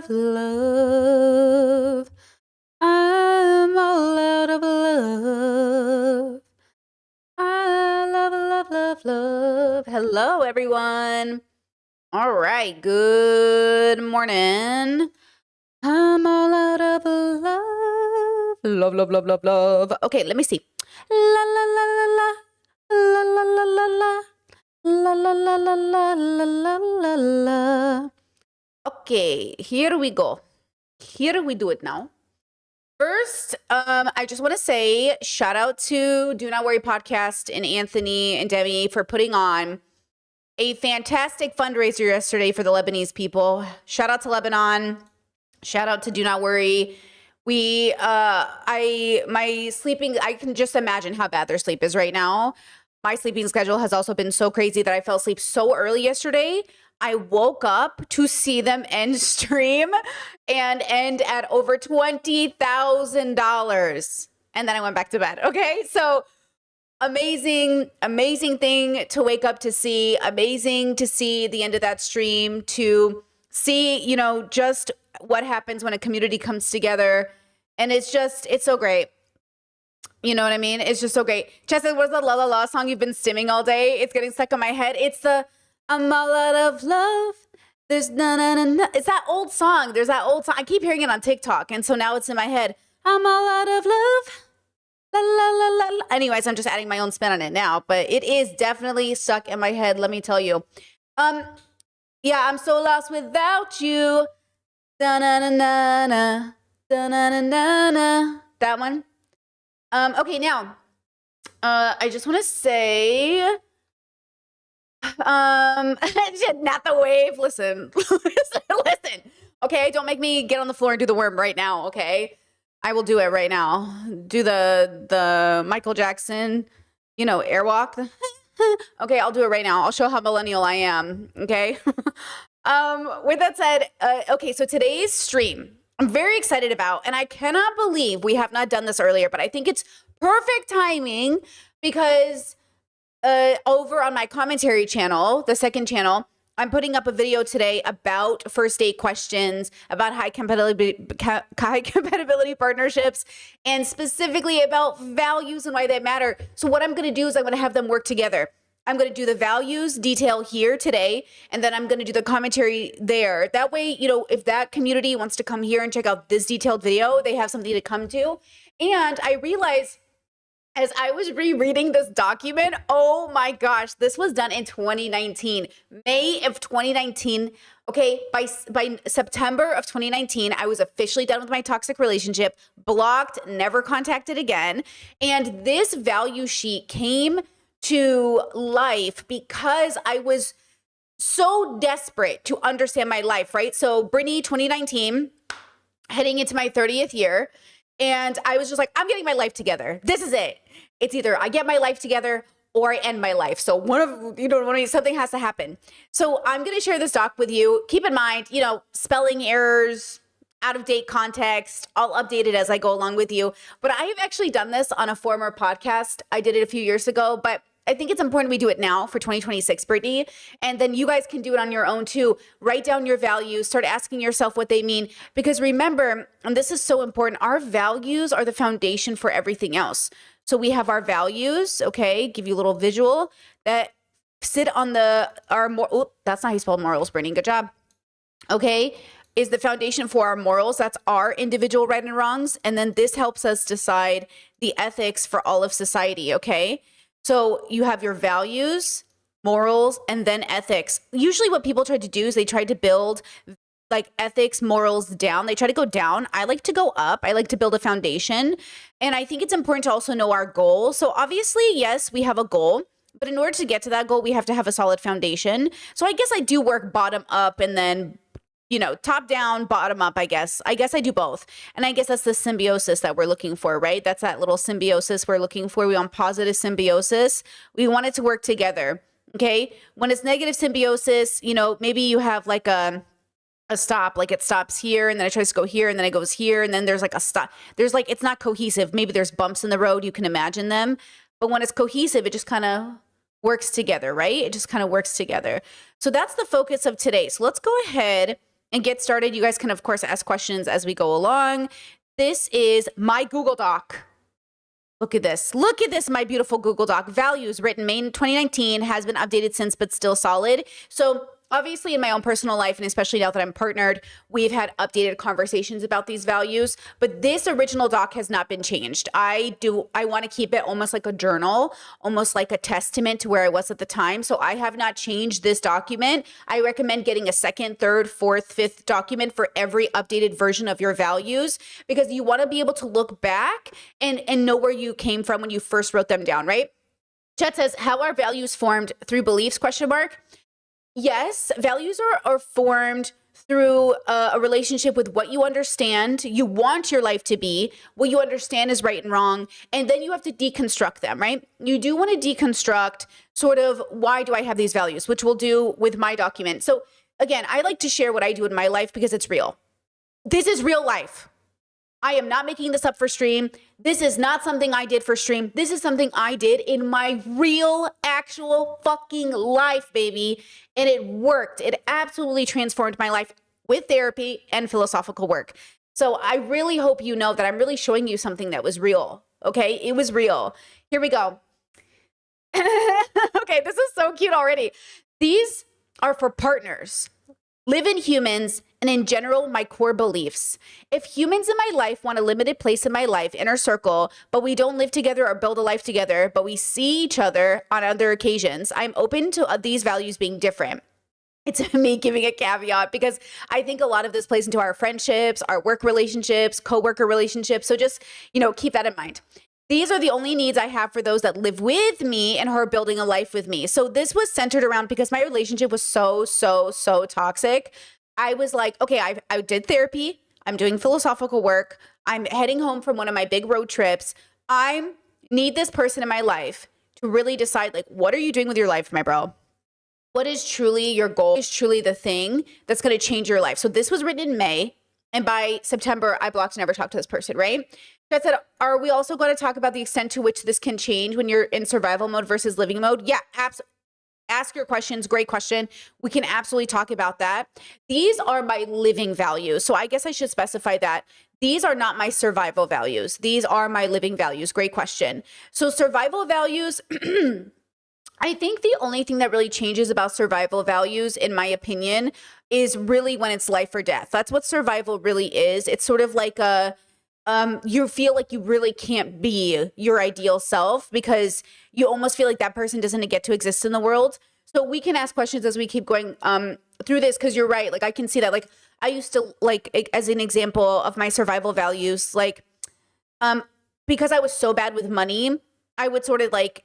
of love. I'm all out of love. I love. Hello, everyone. All right. Good morning. I'm all out of love. Love. Okay, let me see. La la la la la. La la la la la. La la la la la la la la. Okay, here we go. Here we do it now. First, I just want to say shout out to Do Not Worry Podcast and Anthony and Demi for putting on a fantastic fundraiser yesterday for the Lebanese people. Shout out to Lebanon. Shout out to Do Not Worry. My sleeping, I can just imagine how bad their sleep is right now. My sleeping schedule has also been so crazy that I fell asleep so early yesterday. I woke up to see them end stream and end at over $20,000. And then I went back to bed. Okay. So amazing thing to wake up to see. Amazing to see the end of that stream, to see, just what happens when a community comes together. And it's so great. You know what I mean? It's just so great. Chessa, what's the La La La song you've been stimming all day? It's getting stuck in my head. It's the I'm all out of love. There's na na na na. It's that old song. There's that old song. I keep hearing it on TikTok, and so now it's in my head. I'm all out of love. La la la la la. Anyways, I'm just adding my own spin on it now, but it is definitely stuck in my head. Let me tell you. Yeah, I'm so lost without you. Da na na na na. Da na na na na. That one. Okay, now, I just want to say. Not the wave. Listen. Okay, don't make me get on the floor and do the worm right now. Okay, I will do it right now. Do the Michael Jackson, airwalk. Okay, I'll do it right now. I'll show how millennial I am. Okay. With that said, okay, so today's stream I'm very excited about, and I cannot believe we have not done this earlier, but I think it's perfect timing because over on my commentary channel, the second channel, I'm putting up a video today about first date questions, about high compatibility partnerships, and specifically about values and why they matter. So what I'm going to do is I'm going to have them work together. I'm going to do the values detail here today, and then I'm going to do the commentary there. That way, if that community wants to come here and check out this detailed video, they have something to come to. And I realized as I was rereading this document, oh my gosh, this was done in 2019, May of 2019. Okay, by September of 2019, I was officially done with my toxic relationship, blocked, never contacted again. And this value sheet came to life because I was so desperate to understand my life, right? So Brittany, 2019, heading into my 30th year. And I was just like, I'm getting my life together. This is it. It's either I get my life together or I end my life. So something has to happen. So I'm going to share this doc with you. Keep in mind, spelling errors, out of date context. I'll update it as I go along with you. But I have actually done this on a former podcast. I did it a few years ago, but I think it's important we do it now for 2026, Brittany. And then you guys can do it on your own too. Write down your values, start asking yourself what they mean. Because remember, and this is so important, our values are the foundation for everything else. So we have our values, okay, give you a little visual, that sit on that's not how you spell morals, Brittany, good job. Okay, is the foundation for our morals. That's our individual right and wrongs. And then this helps us decide the ethics for all of society, okay? So you have your values, morals, and then ethics. Usually what people try to do is they try to build like ethics, morals down. They try to go down. I like to go up. I like to build a foundation. And I think it's important to also know our goal. So obviously, yes, we have a goal, but in order to get to that goal, we have to have a solid foundation. So I guess I do work bottom up and then top down, bottom up, I guess. I do both. And I guess that's the symbiosis that we're looking for, right? That's that little symbiosis we're looking for. We want positive symbiosis. We want it to work together, okay? When it's negative symbiosis, maybe you have like a stop, like it stops here and then it tries to go here and then it goes here and then there's like a stop. There's like, it's not cohesive. Maybe there's bumps in the road. You can imagine them. But when it's cohesive, it just kind of works together, right? It just kind of works together. So that's the focus of today. So let's go ahead and get started, you guys can, of course, ask questions as we go along. This is my Google Doc. Look at this. Look at this, my beautiful Google Doc. Values written May 2019, has been updated since, but still solid. So obviously in my own personal life, and especially now that I'm partnered, we've had updated conversations about these values, but this original doc has not been changed. I want to keep it almost like a journal, almost like a testament to where I was at the time. So I have not changed this document. I recommend getting a second, third, fourth, fifth document for every updated version of your values, because you want to be able to look back and know where you came from when you first wrote them down, right? Chat says, how are values formed? Through beliefs, question mark. Yes, values are formed through a relationship with what you understand, you want your life to be, what you understand is right and wrong, and then you have to deconstruct them, right? You do want to deconstruct sort of why do I have these values, which we'll do with my document. So again, I like to share what I do in my life because it's real. This is real life. I am not making this up for stream. This is not something I did for stream. This is something I did in my real, actual fucking life, baby. And it worked. It absolutely transformed my life with therapy and philosophical work. So I really hope you know that I'm really showing you something that was real. Okay, it was real. Here we go. Okay, this is so cute already. These are for partners. Live in humans, and in general, my core beliefs. If humans in my life want a limited place in my life, inner circle, but we don't live together or build a life together, but we see each other on other occasions, I'm open to these values being different. It's me giving a caveat because I think a lot of this plays into our friendships, our work relationships, coworker relationships. So just, keep that in mind. These are the only needs I have for those that live with me and who are building a life with me. So this was centered around, because my relationship was so toxic. I was like, okay, I did therapy. I'm doing philosophical work. I'm heading home from one of my big road trips. I need this person in my life to really decide, like, what are you doing with your life, my bro? What is truly your goal? What is truly the thing that's going to change your life? So this was written in May. And by September, I blocked and never talked to this person, right? So I said, are we also going to talk about the extent to which this can change when you're in survival mode versus living mode? Yeah, absolutely. Ask your questions. Great question. We can absolutely talk about that. These are my living values. So I guess I should specify that. These are not my survival values. These are my living values. Great question. So survival values, I think the only thing that really changes about survival values, in my opinion, is really when it's life or death. That's what survival really is. It's sort of like you feel like you really can't be your ideal self because you almost feel like that person doesn't get to exist in the world. So we can ask questions as we keep going through this, because you're right. Like, I can see that. Like, I used to, like, as an example of my survival values, like, because I was so bad with money, I would sort of like,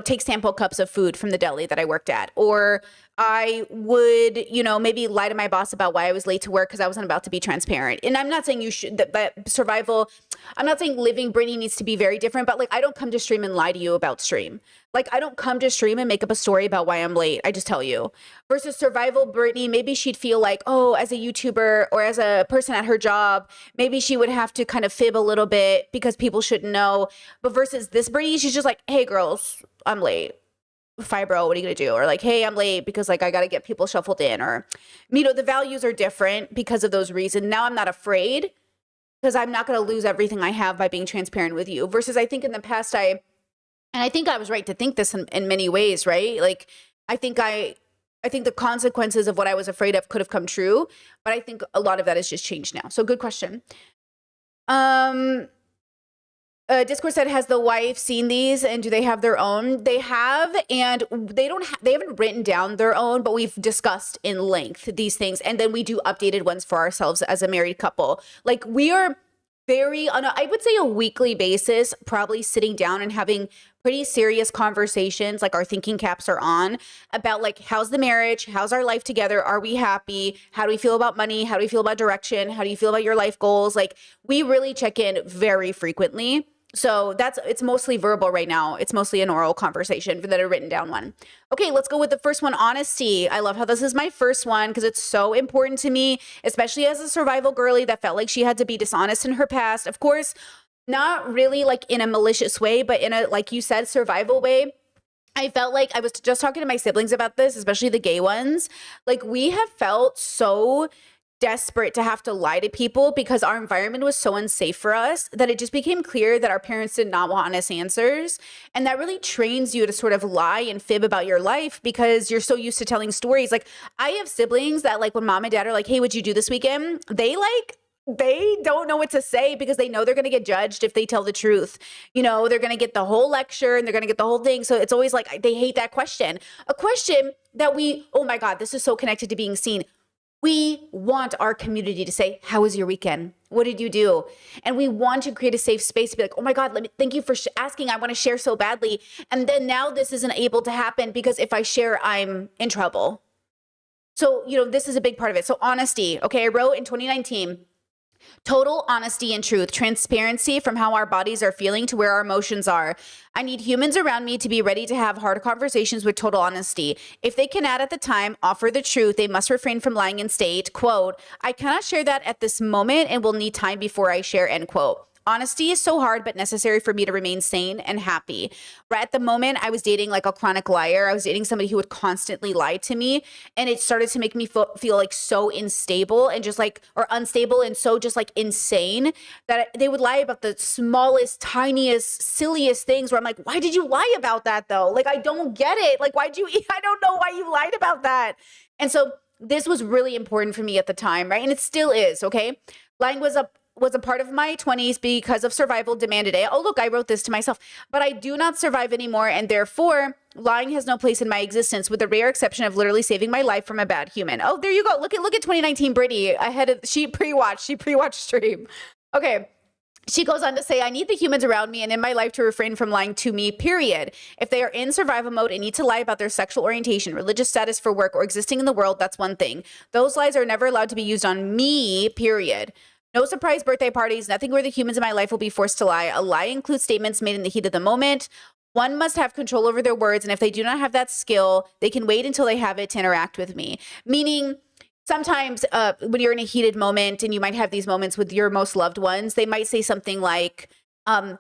take sample cups of food from the deli that I worked at. Or I would, maybe lie to my boss about why I was late to work because I wasn't about to be transparent. And I'm not saying you should, that survival, I'm not saying living Brittany needs to be very different, but like, I don't come to stream and lie to you about stream. Like, I don't come to stream and make up a story about why I'm late. I just tell you. Versus survival Brittany, maybe she'd feel like, oh, as a YouTuber or as a person at her job, maybe she would have to kind of fib a little bit because people shouldn't know. But versus this Brittany, she's just like, hey girls, I'm late. Fibro, what are you gonna do? Or like, hey, I'm late because like I gotta get people shuffled in. Or, the values are different because of those reasons. Now I'm not afraid because I'm not gonna lose everything I have by being transparent with you. Versus I think in the past I think I was right to think this in many ways, right? Like, I think the consequences of what I was afraid of could have come true, but I think a lot of that has just changed now. So good question. Discord said, has the wife seen these and do they have their own? They have, and they haven't written down their own, but we've discussed in length these things. And then we do updated ones for ourselves as a married couple. Like, we are very, I would say a weekly basis, probably sitting down and having pretty serious conversations, like our thinking caps are on, about like, how's the marriage? How's our life together? Are we happy? How do we feel about money? How do we feel about direction? How do you feel about your life goals? Like, we really check in very frequently. So it's mostly verbal right now. It's mostly an oral conversation than a written down one. Okay, let's go with the first one, honesty. I love how this is my first one because it's so important to me, especially as a survival girly that felt like she had to be dishonest in her past. Of course, not really like in a malicious way, but in a, like you said, survival way. I felt like, I was just talking to my siblings about this, especially the gay ones. Like, we have felt so desperate to have to lie to people because our environment was so unsafe for us that it just became clear that our parents did not want honest answers. And that really trains you to sort of lie and fib about your life because you're so used to telling stories. Like, I have siblings that, like, when mom and dad are like, hey, what'd you do this weekend? They don't know what to say because they know they're going to get judged if they tell the truth. You know, they're going to get the whole lecture and they're going to get the whole thing. So it's always like, they hate that question. A question that oh my God, this is so connected to being seen. We want our community to say, how was your weekend? What did you do? And we want to create a safe space to be like, oh my God, thank you for asking. I want to share so badly. And then now this isn't able to happen because if I share, I'm in trouble. So, you know, this is a big part of it. So honesty. Okay. I wrote in 2019, total honesty and truth, transparency from how our bodies are feeling to where our emotions are. I need humans around me to be ready to have hard conversations with total honesty. If they cannot at the time offer the truth, they must refrain from lying and state, quote, I cannot share that at this moment and will need time before I share, end quote. Honesty is so hard, but necessary for me to remain sane and happy. Right at the moment, I was dating like a chronic liar. I was dating somebody who would constantly lie to me. And it started to make me feel like so unstable and just like, or unstable and so just like insane that they would lie about the smallest, tiniest, silliest things where I'm like, why did you lie about that though? Like, I don't get it. Like, I don't know why you lied about that. And so this was really important for me at the time, right? And it still is, okay? Lying was a part of my 20s because of survival demanded it. Oh, look, I wrote this to myself. But I do not survive anymore, and therefore, lying has no place in my existence, with the rare exception of literally saving my life from a bad human. Oh, there you go. Look at 2019 Brittany. She pre-watched stream. Okay. She goes on to say, I need the humans around me and in my life to refrain from lying to me, period. If they are in survival mode and need to lie about their sexual orientation, religious status for work, or existing in the world, that's one thing. Those lies are never allowed to be used on me, period. No surprise birthday parties, nothing where the humans in my life will be forced to lie. A lie includes statements made in the heat of the moment. One must have control over their words, and if they do not have that skill, they can wait until they have it to interact with me. Meaning, sometimes when you're in a heated moment and you might have these moments with your most loved ones, they might say something like, I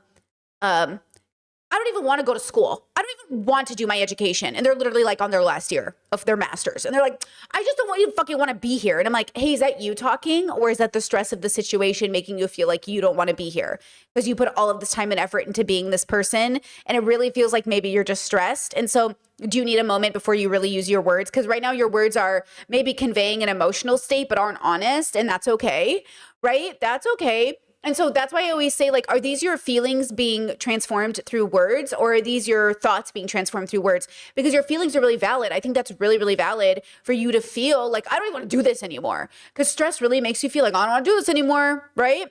don't even want to go to school. I don't even want to do my education. And they're literally like on their last year of their master's. And they're like, I just don't want you to fucking want to be here. And I'm like, hey, is that you talking? Or is that the stress of the situation making you feel like you don't want to be here? Because you put all of this time and effort into being this person. And it really feels like maybe you're just stressed. And so do you need a moment before you really use your words? Because right now your words are maybe conveying an emotional state, but aren't honest. And that's okay, right? That's okay. And so that's why I always say, like, are these your feelings being transformed through words, or are these your thoughts being transformed through words? Because your feelings are really valid. I think that's really, really valid for you to feel like, I don't even want to do this anymore. Because stress really makes you feel like, I don't want to do this anymore, right?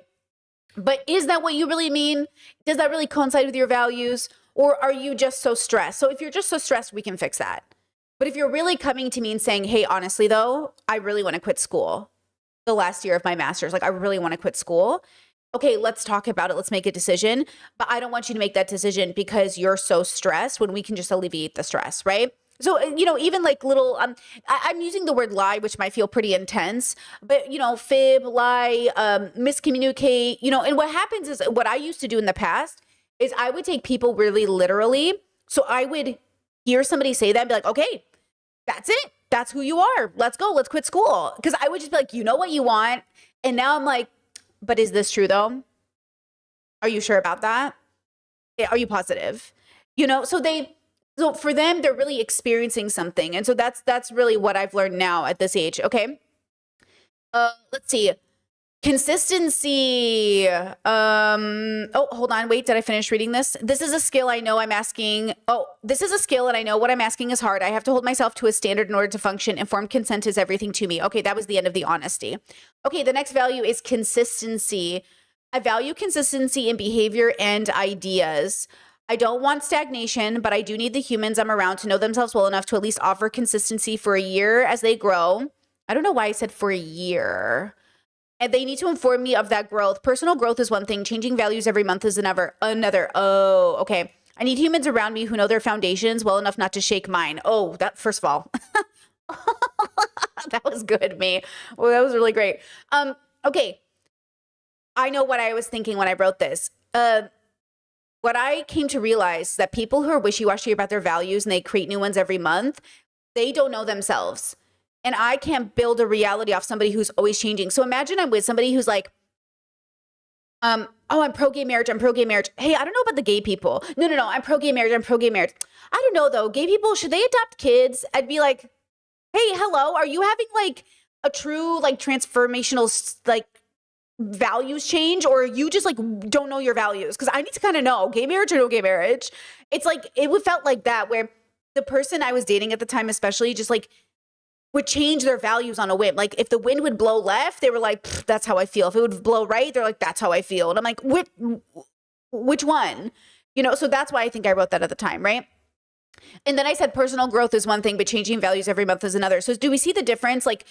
But is that what you really mean? Does that really coincide with your values? Or are you just so stressed? So if you're just so stressed, we can fix that. But if you're really coming to me and saying, hey, honestly, though, I really want to quit school the last year of my master's, like, I really want to quit school. Okay, let's talk about it. Let's make a decision. But I don't want you to make that decision because you're so stressed when we can just alleviate the stress, right? So, even like little, I'm using the word lie, which might feel pretty intense, but, fib, lie, miscommunicate, and what happens is what I used to do in the past is I would take people really literally. So I would hear somebody say that and be like, okay, that's it. That's who you are. Let's go. Let's quit school. Because I would just be like, you know what you want. And now I'm like, but is this true though? Are you sure about that? Are you positive? So for them, they're really experiencing something. And so that's really what I've learned now at this age. Okay. Let's see. Consistency. Oh, hold on. Wait, did I finish reading this? This is a skill I know I'm asking. Oh, this is a skill and I know what I'm asking is hard. I have to hold myself to a standard in order to function. Informed consent is everything to me. Okay, that was the end of the honesty. Okay, the next value is consistency. I value consistency in behavior and ideas. I don't want stagnation, but I do need the humans I'm around to know themselves well enough to at least offer consistency for a year as they grow. I don't know why I said for a year. And they need to inform me of that growth. Personal growth is one thing. Changing values every month is another. Oh, okay. I need humans around me who know their foundations well enough not to shake mine. Oh, that first of all, that was good, me. Well, that was really great. Okay. I know what I was thinking when I wrote this. What I came to realize is that people who are wishy-washy about their values and they create new ones every month, they don't know themselves. And I can't build a reality off somebody who's always changing. So imagine I'm with somebody who's like, oh, I'm pro gay marriage. I'm pro gay marriage. Hey, I don't know about the gay people. No, I'm pro gay marriage. I'm pro gay marriage. I don't know though. Gay people, should they adopt kids? I'd be like, hey, hello. Are you having like a true like transformational like values change, or you just like don't know your values? Because I need to kind of know gay marriage or no gay marriage. It's like, it felt like that, where the person I was dating at the time, especially, just like would change their values on a whim. Like if the wind would blow left, they were like, that's how I feel. If it would blow right, they're like, that's how I feel. And I'm like, which one? You know, so that's why I think I wrote that at the time, right? And then I said personal growth is one thing, but changing values every month is another. So do we see the difference? Like,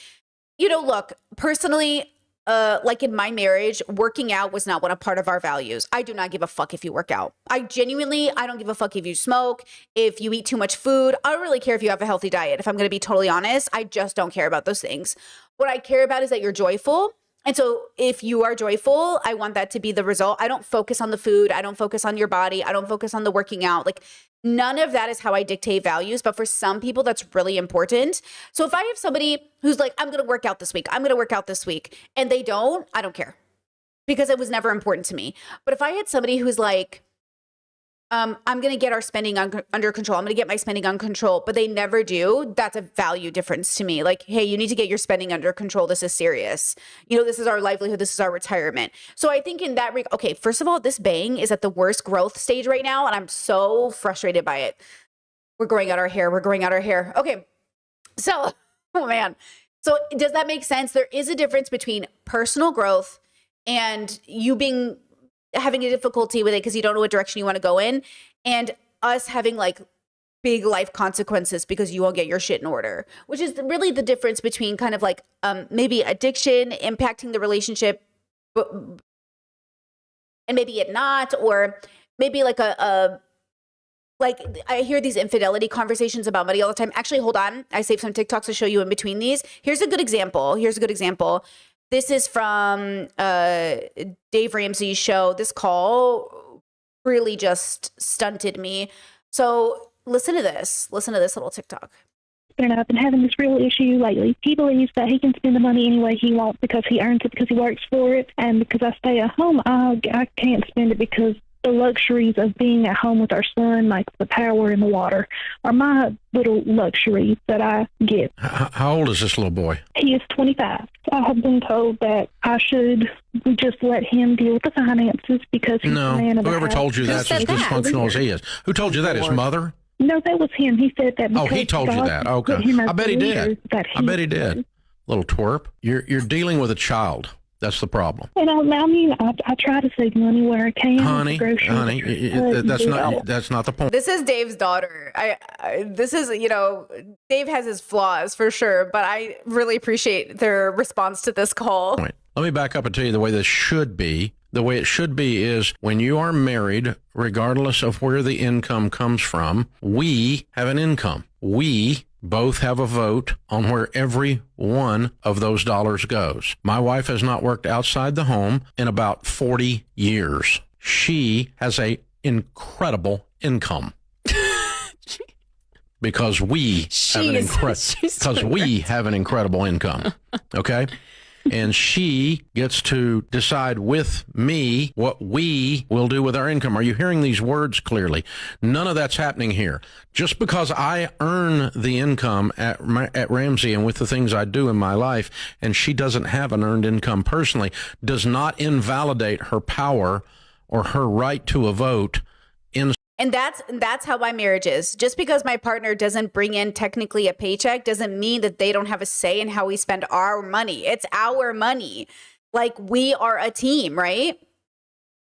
you know, look, personally, like in my marriage, working out was not one a part of our values. I do not give a fuck if you work out. I don't give a fuck if you smoke, if you eat too much food. I don't really care if you have a healthy diet. If I'm going to be totally honest, I just don't care about those things. What I care about is that you're joyful. And so if you are joyful, I want that to be the result. I don't focus on the food. I don't focus on your body. I don't focus on the working out. Like none of that is how I dictate values. But for some people, that's really important. So if I have somebody who's like, I'm going to work out this week, I'm going to work out this week, and they don't, I don't care, because it was never important to me. But if I had somebody who's like, I'm going to get our spending under control, I'm going to get my spending under control, but they never do, that's a value difference to me. Like, hey, you need to get your spending under control. This is serious. You know, this is our livelihood. This is our retirement. So I think in that okay, first of all, this bang is at the worst growth stage right now, and I'm so frustrated by it. We're growing out our hair. Okay. So, oh man. So does that make sense? There is a difference between personal growth and you having a difficulty with it because you don't know what direction you want to go in, and us having like big life consequences because you won't get your shit in order, which is really the difference between kind of like maybe addiction impacting the relationship, and maybe it not, or maybe like like I hear these infidelity conversations about money all the time. Actually, hold on. I saved some TikToks to show you in between these. Here's a good example. This is from Dave Ramsey's show. This call really just stunted me. So listen to this. Listen to this little TikTok. And I've been having this real issue lately. He believes that he can spend the money any way he wants because he earns it, because he works for it. And because I stay at home, I can't spend it because the luxuries of being at home with our son, like the power and the water, are my little luxuries that I get. How old is this little boy? He is 25. I have been told that I should just let him deal with the finances because he's the man of the house. Whoever told you that's as dysfunctional as he is? Who told you that? His mother? No, that was him. He said that. Oh, he told you that. Okay. I bet he did. I bet he did. Little twerp. You're dealing with a child. That's the problem. And I try to save money where I can. Honey, that's not the point. This is Dave's daughter. This is, you know, Dave has his flaws for sure, but I really appreciate their response to this call. Let me back up and tell you the way this should be. The way it should be is when you are married, regardless of where the income comes from, we have an income. We both have a vote on where every one of those dollars goes. My wife has not worked outside the home in about 40 years. She has an incredible income. Because we have an incredible income. Okay? And she gets to decide with me what we will do with our income. Are you hearing these words clearly? None of that's happening here. Just because I earn the income at Ramsey and with the things I do in my life, and she doesn't have an earned income personally, does not invalidate her power or her right to a vote in. And that's how my marriage is. Just because my partner doesn't bring in technically a paycheck doesn't mean that they don't have a say in how we spend our money. It's our money. Like, we are a team, right?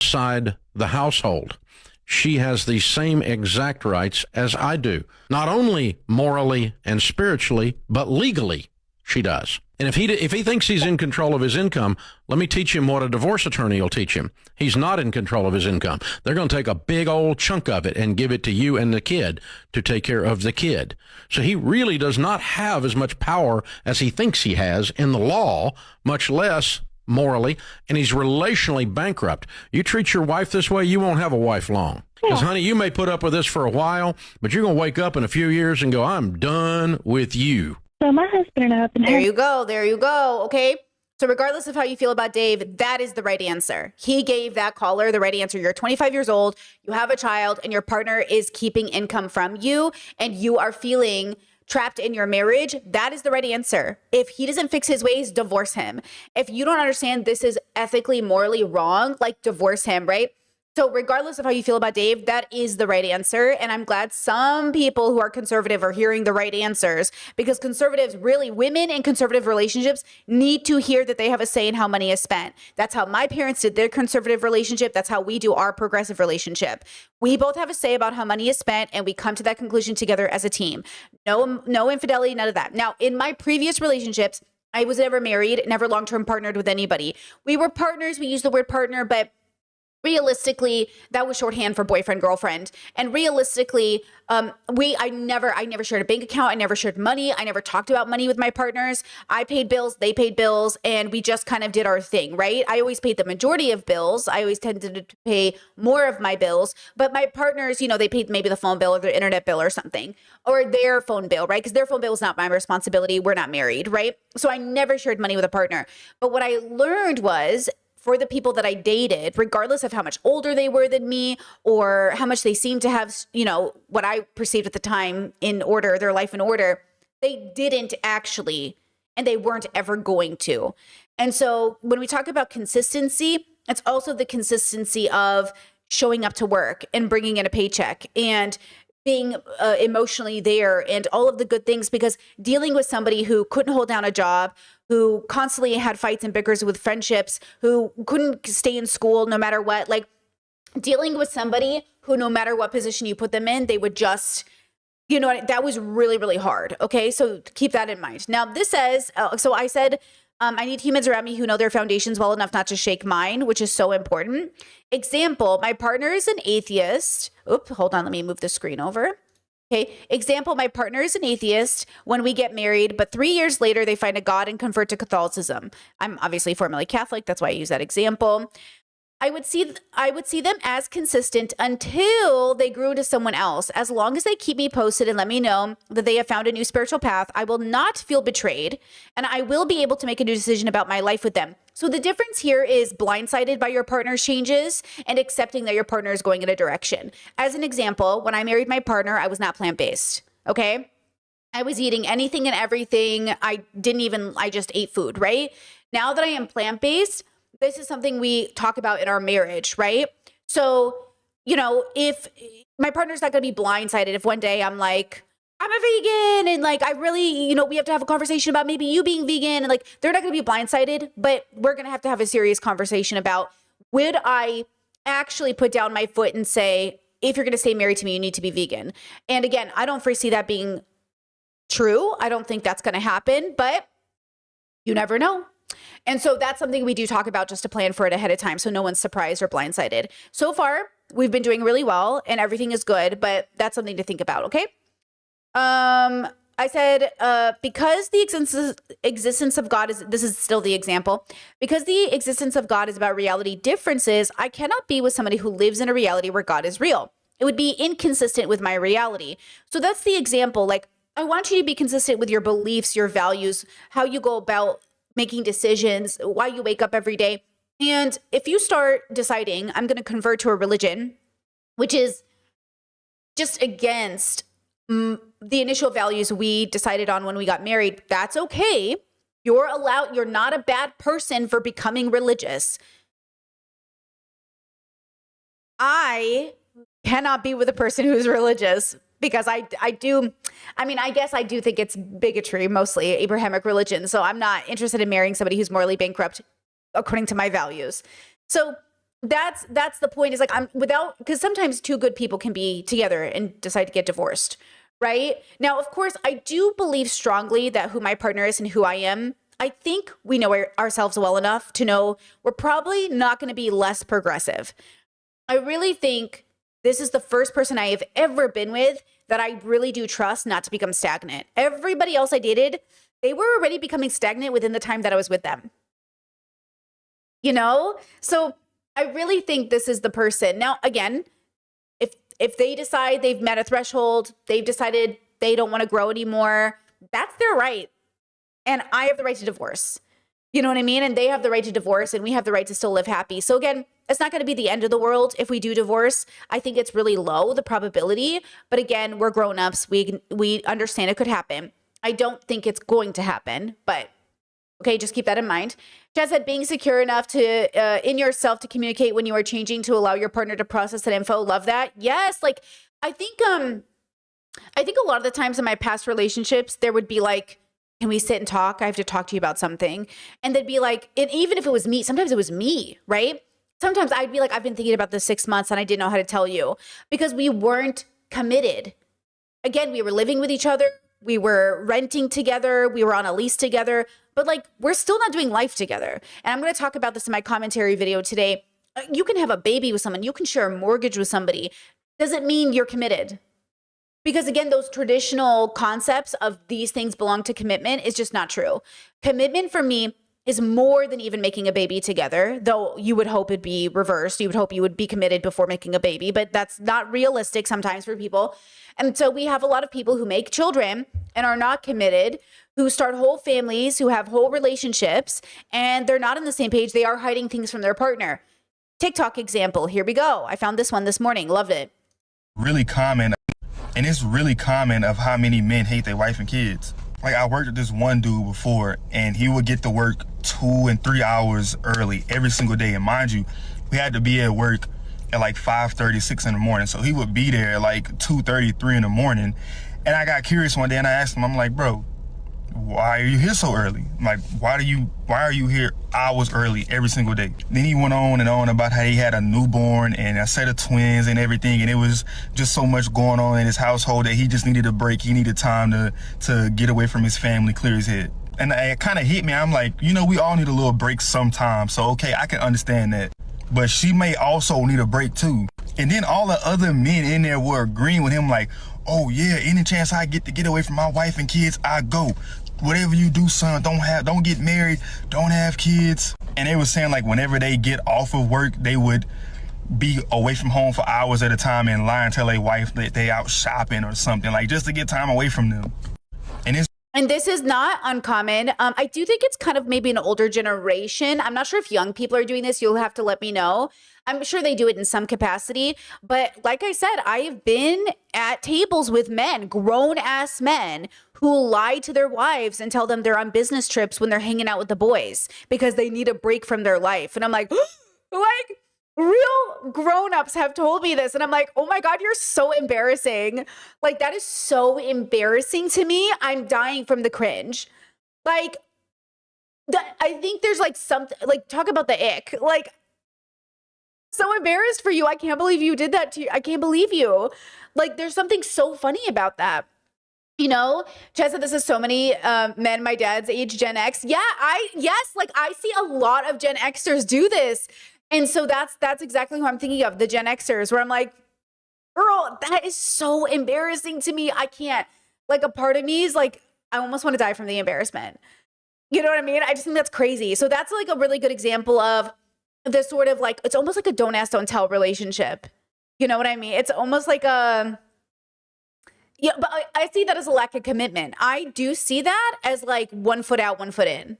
Inside the household, she has the same exact rights as I do. Not only morally and spiritually, but legally she does. And if he thinks he's in control of his income, let me teach him what a divorce attorney will teach him. He's not in control of his income. They're going to take a big old chunk of it and give it to you and the kid to take care of the kid. So he really does not have as much power as he thinks he has in the law, much less morally, and he's relationally bankrupt. You treat your wife this way, you won't have a wife long. Because, honey, you may put up with this for a while, but you're going to wake up in a few years and go, I'm done with you. So my husband and I have been There having, you go. There you go. Okay. So regardless of how you feel about Dave, that is the right answer. He gave that caller the right answer. You're 25 years old, you have a child, and your partner is keeping income from you, and you are feeling trapped in your marriage. That is the right answer. If he doesn't fix his ways, divorce him. If you don't understand this is ethically, morally wrong, like divorce him, right? So regardless of how you feel about Dave, that is the right answer. And I'm glad some people who are conservative are hearing the right answers, because conservatives, really, women in conservative relationships need to hear that they have a say in how money is spent. That's how my parents did their conservative relationship. That's how we do our progressive relationship. We both have a say about how money is spent, and we come to that conclusion together as a team. No infidelity, none of that. Now, in my previous relationships, I was never married, never long-term partnered with anybody. We were partners. We used the word partner, but realistically, that was shorthand for boyfriend, girlfriend. And realistically, I never shared a bank account. I never shared money. I never talked about money with my partners. I paid bills, they paid bills, and we just kind of did our thing, right? I always paid the majority of bills. I always tended to pay more of my bills, but my partners, they paid maybe the phone bill or their internet bill or something, or their phone bill, right? Because their phone bill was not my responsibility. We're not married, right? So I never shared money with a partner. But what I learned was, for the people that I dated, regardless of how much older they were than me or how much they seemed to have, what I perceived at the time in order, their life in order, they didn't actually, and they weren't ever going to. And so when we talk about consistency, it's also the consistency of showing up to work and bringing in a paycheck and being emotionally there and all of the good things, because dealing with somebody who couldn't hold down a job, who constantly had fights and bickers with friendships, who couldn't stay in school no matter what, like dealing with somebody who no matter what position you put them in, they would just, that was really, really hard. Okay. So keep that in mind. Now this says, so I said, I need humans around me who know their foundations well enough not to shake mine, which is so important. Example, my partner is an atheist. Oops, hold on. Let me move the screen over. Okay. Example, my partner is an atheist when we get married, but 3 years later, they find a God and convert to Catholicism. I'm obviously formerly Catholic. That's why I use that example. I would see them as consistent until they grew into someone else. As long as they keep me posted and let me know that they have found a new spiritual path, I will not feel betrayed, and I will be able to make a new decision about my life with them. So the difference here is blindsided by your partner's changes and accepting that your partner is going in a direction. As an example, when I married my partner, I was not plant-based, okay? I was eating anything and everything. I just ate food, right? Now that I am plant-based, this is something we talk about in our marriage, right? So, if my partner's not going to be blindsided if one day I'm like, I'm a vegan and like, I really, we have to have a conversation about maybe you being vegan, and like, they're not going to be blindsided, but we're going to have a serious conversation about, would I actually put down my foot and say, if you're going to stay married to me, you need to be vegan? And again, I don't foresee that being true. I don't think that's going to happen, but you never know. And so that's something we do talk about, just to plan for it ahead of time so no one's surprised or blindsided. So far, we've been doing really well and everything is good, but that's something to think about, okay? I said, because the existence of God this is still the example, because the existence of God is about reality differences, I cannot be with somebody who lives in a reality where God is real. It would be inconsistent with my reality. So that's the example. Like, I want you to be consistent with your beliefs, your values, how you go about making decisions, why you wake up every day. And if you start deciding, I'm going to convert to a religion, which is just against the initial values we decided on when we got married, that's okay. You're not a bad person for becoming religious. I cannot be with a person who's religious, because I guess I do think it's bigotry, mostly Abrahamic religion. So I'm not interested in marrying somebody who's morally bankrupt according to my values. So that's the point, is like, because sometimes two good people can be together and decide to get divorced, right? Now, of course, I do believe strongly that who my partner is and who I am, I think we know ourselves well enough to know we're probably not going to be less progressive. I really think this is the first person I have ever been with that I really do trust not to become stagnant. Everybody else I dated, they were already becoming stagnant within the time that I was with them. So I really think this is the person. Now, again, if they decide they've met a threshold, they've decided they don't want to grow anymore, that's their right. And I have the right to divorce. You know what I mean? And they have the right to divorce, and we have the right to still live happy. So again, it's not going to be the end of the world if we do divorce. I think it's really low, the probability. But again, we're grown-ups. We understand it could happen. I don't think it's going to happen, but okay, just keep that in mind. Chad said, being secure enough to in yourself to communicate when you are changing to allow your partner to process that info. Love that. Yes, like I think a lot of the times in my past relationships, there would be like, can we sit and talk? I have to talk to you about something. And they'd be like, and even if it was me, sometimes it was me, right? Sometimes I'd be like, I've been thinking about this 6 months and I didn't know how to tell you because we weren't committed. Again, we were living with each other. We were renting together. We were on a lease together, but like, we're still not doing life together. And I'm going to talk about this in my commentary video today. You can have a baby with someone. You can share a mortgage with somebody. Doesn't mean you're committed. Because again, those traditional concepts of these things belong to commitment is just not true. Commitment for me is more than even making a baby together, though you would hope it'd be reversed. You would hope you would be committed before making a baby, but that's not realistic sometimes for people. And so we have a lot of people who make children and are not committed, who start whole families, who have whole relationships, and they're not on the same page. They are hiding things from their partner. TikTok example, here we go. I found this one this morning, loved it. Really common, and it's really common of how many men hate their wife and kids. Like I worked with this one dude before, and he would get to work 2 and 3 hours early every single day. And mind you, we had to be at work at like 5:30, 6 in the morning. So he would be there at like 2:30, 3 in the morning. And I got curious one day and I asked him, I'm like, bro, why are you here so early? I'm like, why are you here hours early every single day? Then he went on and on about how he had a newborn and a set of twins and everything, and it was just so much going on in his household that he just needed a break. He needed time to get away from his family, clear his head. And it kind of hit me. I'm like, we all need a little break sometimes. So okay, I can understand that. But she may also need a break too. And then all the other men in there were agreeing with him like, oh yeah, any chance I get away from my wife and kids, I go. Whatever you do, son, don't get married, don't have kids. And they were saying like whenever they get off of work, they would be away from home for hours at a time and lie and tell their wife that they out shopping or something, like just to get time away from them. And this is not uncommon. I do think it's kind of maybe an older generation. I'm not sure if young people are doing this. You'll have to let me know. I'm sure they do it in some capacity. But like I said, I have been at tables with men, grown ass men, who lie to their wives and tell them they're on business trips when they're hanging out with the boys because they need a break from their life. And I'm like, like, real grown-ups have told me this. And I'm like, oh my God, you're so embarrassing. Like, that is so embarrassing to me. I'm dying from the cringe. Like, I think there's like something, like, talk about the ick. Like, so embarrassed for you. I can't believe you did that to you. I can't believe you. Like, there's something so funny about that. Chad said this is so many men my dad's age, Gen X. Yeah, I see a lot of Gen Xers do this. And so that's exactly who I'm thinking of, the Gen Xers, where I'm like, girl, that is so embarrassing to me. I can't, like, a part of me is like, I almost want to die from the embarrassment. You know what I mean? I just think that's crazy. So that's like a really good example of the sort of like, it's almost like a don't ask, don't tell relationship. You know what I mean? It's almost like yeah, but I see that as a lack of commitment. I do see that as like 1 foot out, 1 foot in.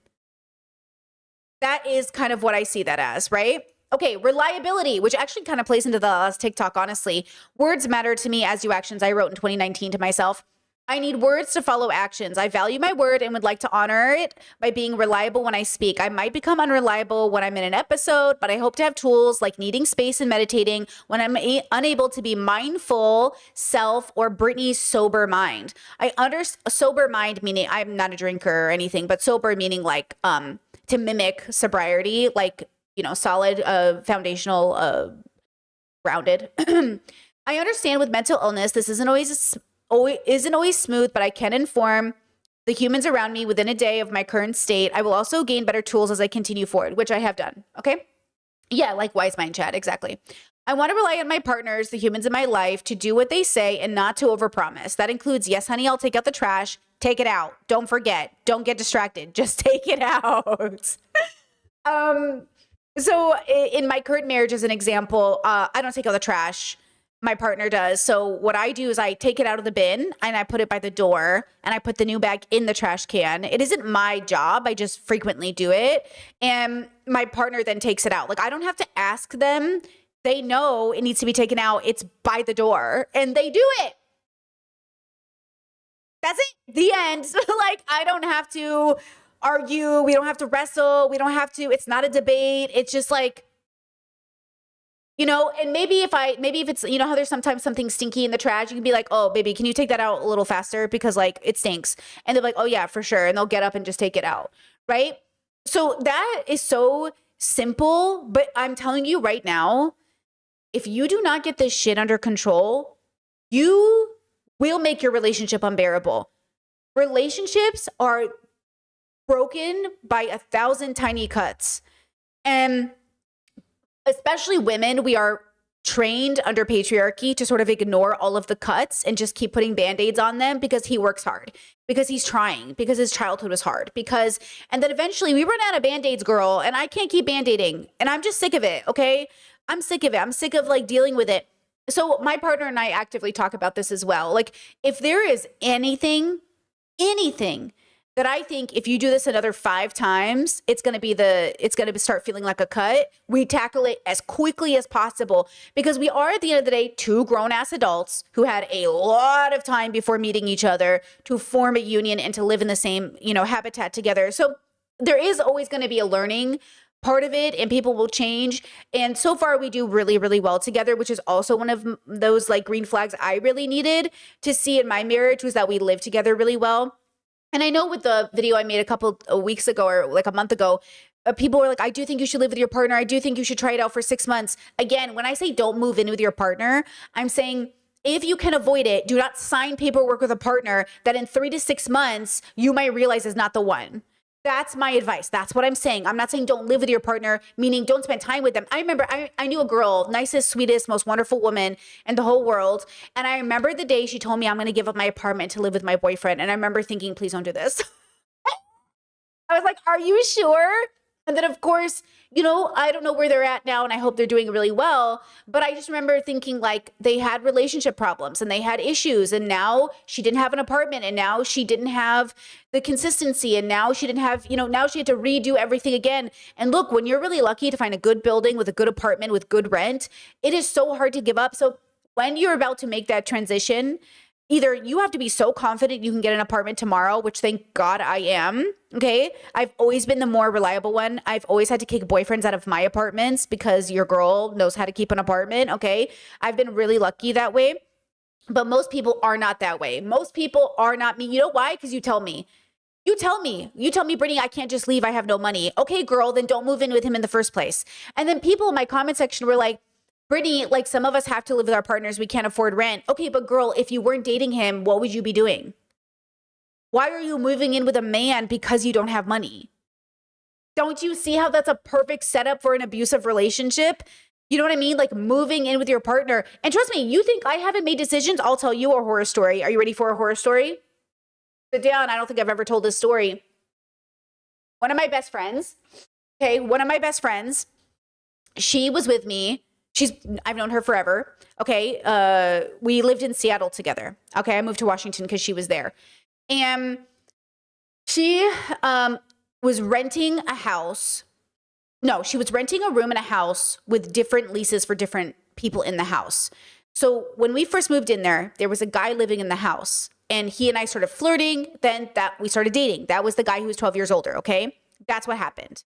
That is kind of what I see that as, right? Okay, reliability, which actually kind of plays into the last TikTok, honestly. Words matter to me as do actions. I wrote in 2019 to myself, I need words to follow actions. I value my word and would like to honor it by being reliable when I speak. I might become unreliable when I'm in an episode, but I hope to have tools like needing space and meditating when I'm unable to be mindful self or Brittany's sober mind. I understand sober mind meaning I'm not a drinker or anything, but sober meaning like to mimic sobriety, like, solid, foundational, grounded. I understand with mental illness, this isn't always smooth, but I can inform the humans around me within a day of my current state. I will also gain better tools as I continue forward, which I have done. Okay. Yeah. Like wise mind chat. Exactly. I want to rely on my partners, the humans in my life, to do what they say and not to overpromise. That includes, yes, honey, I'll take out the trash. Take it out. Don't forget. Don't get distracted. Just take it out. So in my current marriage, as an example, I don't take out the trash. my partner does. So what I do is I take it out of the bin and I put it by the door and I put the new bag in the trash can. It isn't my job. I just frequently do it. And my partner then takes it out. Like, I don't have to ask them. They know it needs to be taken out. It's by the door and they do it. That's it. The end. Like, I don't have to argue. We don't have to wrestle. We don't have to, it's not a debate. It's just like, you know, and maybe if it's, you know how there's sometimes something stinky in the trash, you can be like, oh, baby, can you take that out a little faster? Because like it stinks. And they're like, oh yeah, for sure. And they'll get up and just take it out. Right. So that is so simple. But I'm telling you right now, if you do not get this shit under control, you will make your relationship unbearable. Relationships are broken by 1,000 tiny cuts. And especially women, we are trained under patriarchy to sort of ignore all of the cuts and just keep putting band-aids on them because he works hard, because he's trying, because his childhood was hard, and then eventually we run out of band-aids, girl, and I can't keep band-aiding. And I'm just sick of it, okay? I'm sick of it. I'm sick of like dealing with it. So my partner and I actively talk about this as well. Like, if there is anything that I think if you do this another 5 times, it's going to start feeling like a cut. We tackle it as quickly as possible because we are, at the end of the day, 2 grown-ass adults who had a lot of time before meeting each other to form a union and to live in the same, you know, habitat together. So there is always going to be a learning part of it and people will change. And so far we do really, really well together, which is also one of those like green flags I really needed to see in my marriage, was that we live together really well. And I know with the video I made a couple of weeks ago or like a month ago, people were like, I do think you should live with your partner. I do think you should try it out for 6 months. Again, when I say don't move in with your partner, I'm saying if you can avoid it, do not sign paperwork with a partner that in 3 to 6 months, you might realize is not the one. That's my advice. That's what I'm saying. I'm not saying don't live with your partner, meaning don't spend time with them. I remember I knew a girl, nicest, sweetest, most wonderful woman in the whole world. And I remember the day she told me I'm going to give up my apartment to live with my boyfriend. And I remember thinking, please don't do this. I was like, are you sure? And then, of course, you know, I don't know where they're at now and I hope they're doing really well. But I just remember thinking like they had relationship problems and they had issues. And now she didn't have an apartment and now she didn't have the consistency. And now she didn't have, you know, now she had to redo everything again. And look, when you're really lucky to find a good building with a good apartment with good rent, it is so hard to give up. So when you're about to make that transition, either you have to be so confident you can get an apartment tomorrow, which thank God I am, okay? I've always been the more reliable one. I've always had to kick boyfriends out of my apartments because your girl knows how to keep an apartment, okay? I've been really lucky that way, but most people are not that way. Most people are not me. You know why? Because you tell me. You tell me, Brittany, I can't just leave. I have no money. Okay, girl, then don't move in with him in the first place. And then people in my comment section were like, Brittany, like some of us have to live with our partners. We can't afford rent. Okay, but girl, if you weren't dating him, what would you be doing? Why are you moving in with a man because you don't have money? Don't you see how that's a perfect setup for an abusive relationship? You know what I mean? Like moving in with your partner. And trust me, you think I haven't made decisions? I'll tell you a horror story. Are you ready for a horror story? Sit down. I don't think I've ever told this story. One of my best friends, she was with me. I've known her forever. Okay. We lived in Seattle together. Okay. I moved to Washington because she was there. And she was renting a house. No, she was renting a room in a house with different leases for different people in the house. So when we first moved in there was a guy living in the house and he and I started flirting. Then we started dating. That was the guy who was 12 years older. Okay. That's what happened.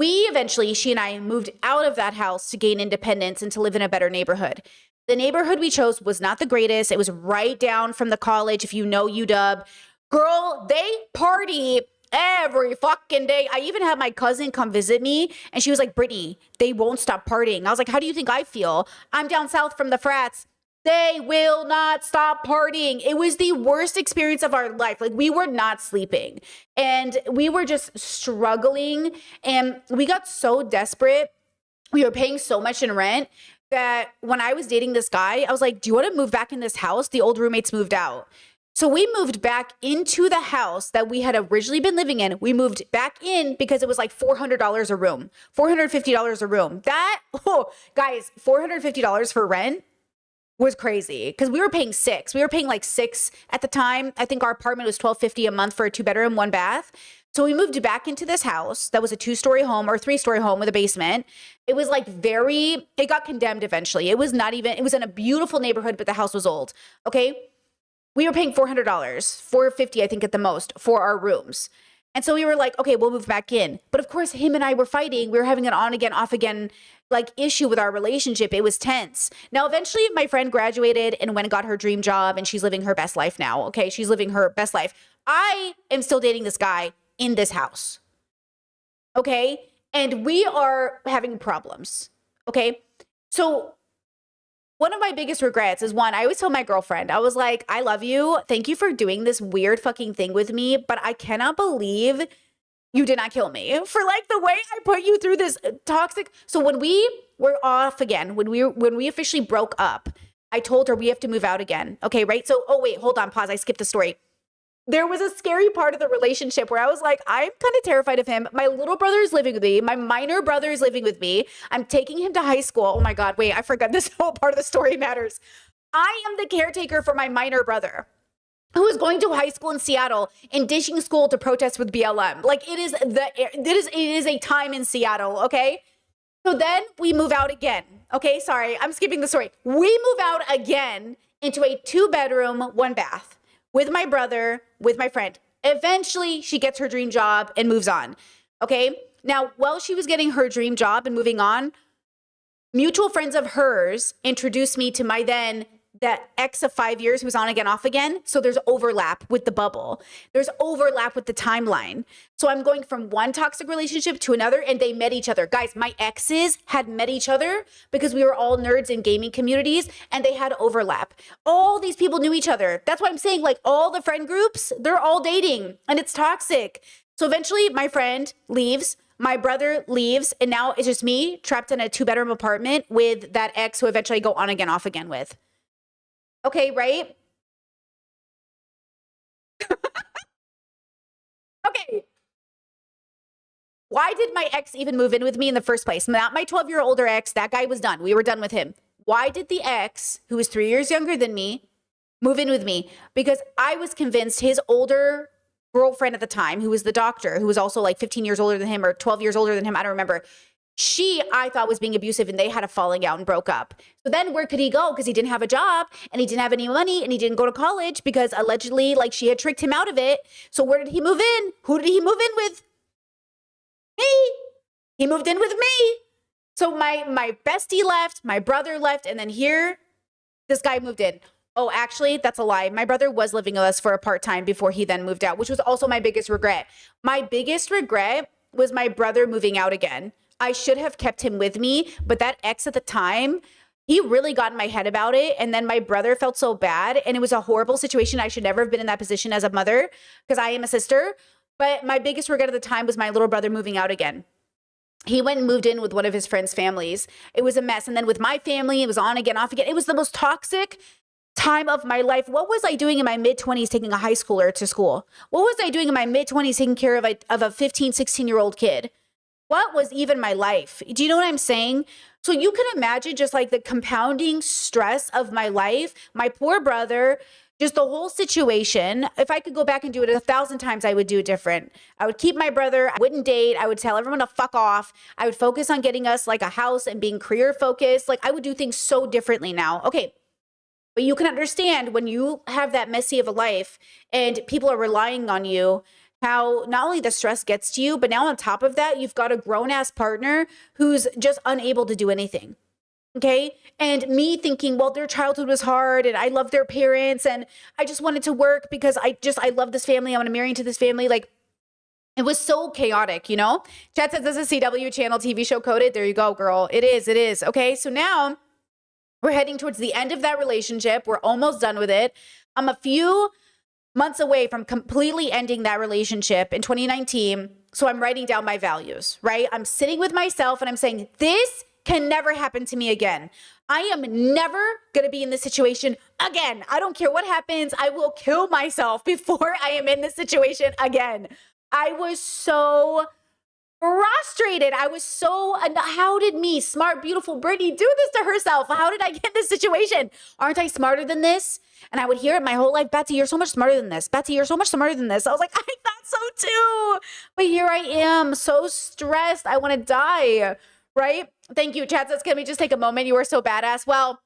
She and I moved out of that house to gain independence and to live in a better neighborhood. The neighborhood we chose was not the greatest. It was right down from the college. If you know UW, girl, they party every fucking day. I even had my cousin come visit me and she was like, Brittany, they won't stop partying. I was like, how do you think I feel? I'm down south from the frats. They will not stop partying. It was the worst experience of our life. Like we were not sleeping and we were just struggling and we got so desperate. We were paying so much in rent that when I was dating this guy, I was like, do you want to move back in this house? The old roommates moved out. So we moved back into the house that we had originally been living in. We moved back in because it was like $400 a room, $450 a room. That, oh, guys, $450 for rent was crazy because we were paying six. We were paying like six at the time. I think our apartment was $1,250 a month for a 2-bedroom, 1 bath. So we moved back into this house that was a 2-story home or 3-story home with a basement. It was like it got condemned eventually. It was in a beautiful neighborhood, but the house was old. Okay. We were paying $400, $450, I think at the most, for our rooms. And so we were like, okay, we'll move back in. But of course, him and I were fighting. We were having an on again, off again, like issue with our relationship. It was tense. Now, eventually my friend graduated and went and got her dream job and she's living her best life now. Okay. She's living her best life. I am still dating this guy in this house. Okay. And we are having problems. Okay. So one of my biggest regrets is one, I always told my girlfriend, I was like, I love you. Thank you for doing this weird fucking thing with me, but I cannot believe you did not kill me for like the way I put you through this toxic. So when we were off again, when we officially broke up, I told her we have to move out again. Okay, right? So, oh wait, hold on, pause. I skipped the story. There was a scary part of the relationship where I was like, I'm kind of terrified of him. My little brother is living with me. My minor brother is living with me. I'm taking him to high school. Oh my God, wait, I forgot this whole part of the story matters. I am the caretaker for my minor brother who is going to high school in Seattle and ditching school to protest with BLM. Like it is a time in Seattle, okay? So then we move out again. Okay, sorry, I'm skipping the story. We move out again into a 2-bedroom, 1 bath. With my brother, with my friend. Eventually, she gets her dream job and moves on. Okay? Now, while she was getting her dream job and moving on, mutual friends of hers introduced me to that ex of 5 years who's on again, off again. So there's overlap with the bubble. There's overlap with the timeline. So I'm going from one toxic relationship to another and they met each other. Guys, my exes had met each other because we were all nerds in gaming communities and they had overlap. All these people knew each other. That's why I'm saying like all the friend groups, they're all dating and it's toxic. So eventually my friend leaves. My brother leaves and now it's just me trapped in a 2-bedroom apartment with that ex who eventually I go on again, off again with. Okay, right? Okay. Why did my ex even move in with me in the first place? Not my 12-year older ex. That guy was done. We were done with him. Why did the ex, who was 3 years younger than me, move in with me? Because I was convinced his older girlfriend at the time, who was the doctor, who was also like 15 years older than him or 12 years older than him, I don't remember. I thought was being abusive and they had a falling out and broke up. So then where could he go? Because he didn't have a job and he didn't have any money and he didn't go to college because allegedly like she had tricked him out of it. So where did he move in? Who did he move in with? Me. He moved in with me. So my bestie left, my brother left, and then here, this guy moved in. Oh, actually, that's a lie. My brother was living with us for a part-time before he then moved out, which was also my biggest regret. My biggest regret was my brother moving out again. I should have kept him with me, but that ex at the time, he really got in my head about it. And then my brother felt so bad and it was a horrible situation. I should never have been in that position as a mother because I am a sister. But my biggest regret at the time was my little brother moving out again. He went and moved in with one of his friends' families. It was a mess. And then with my family, it was on again, off again. It was the most toxic time of my life. What was I doing in my mid-20s taking a high schooler to school? What was I doing in my mid-20s taking care of a 15, 16-year-old kid? What was even my life? Do you know what I'm saying? So you can imagine just like the compounding stress of my life, my poor brother, just the whole situation. If I could go back and do it 1,000 times, I would do it different. I would keep my brother. I wouldn't date. I would tell everyone to fuck off. I would focus on getting us like a house and being career focused. Like I would do things so differently now. Okay. But you can understand when you have that messy of a life and people are relying on you, how not only the stress gets to you, but now on top of that, you've got a grown-ass partner who's just unable to do anything, okay? And me thinking, well, their childhood was hard and I love their parents and I just wanted to work because I love this family. I want to marry into this family. Like, it was so chaotic, you know? Chad says, this is a CW channel TV show coded. There you go, girl. It is. Okay, so now we're heading towards the end of that relationship. We're almost done with it. I'm a few months away from completely ending that relationship in 2019. So I'm writing down my values, right? I'm sitting with myself and I'm saying, this can never happen to me again. I am never going to be in this situation again. I don't care what happens. I will kill myself before I am in this situation again. I was so frustrated. I was so, how did me, smart, beautiful Brittany, do this to herself? How did I get in this situation? Aren't I smarter than this? And I would hear it my whole life, Betsy, you're so much smarter than this. Betsy, you're so much smarter than this. I was like, I thought so too. But here I am, so stressed. I want to die, right? Thank you, chat says, can we just take a moment? You were so badass. Well,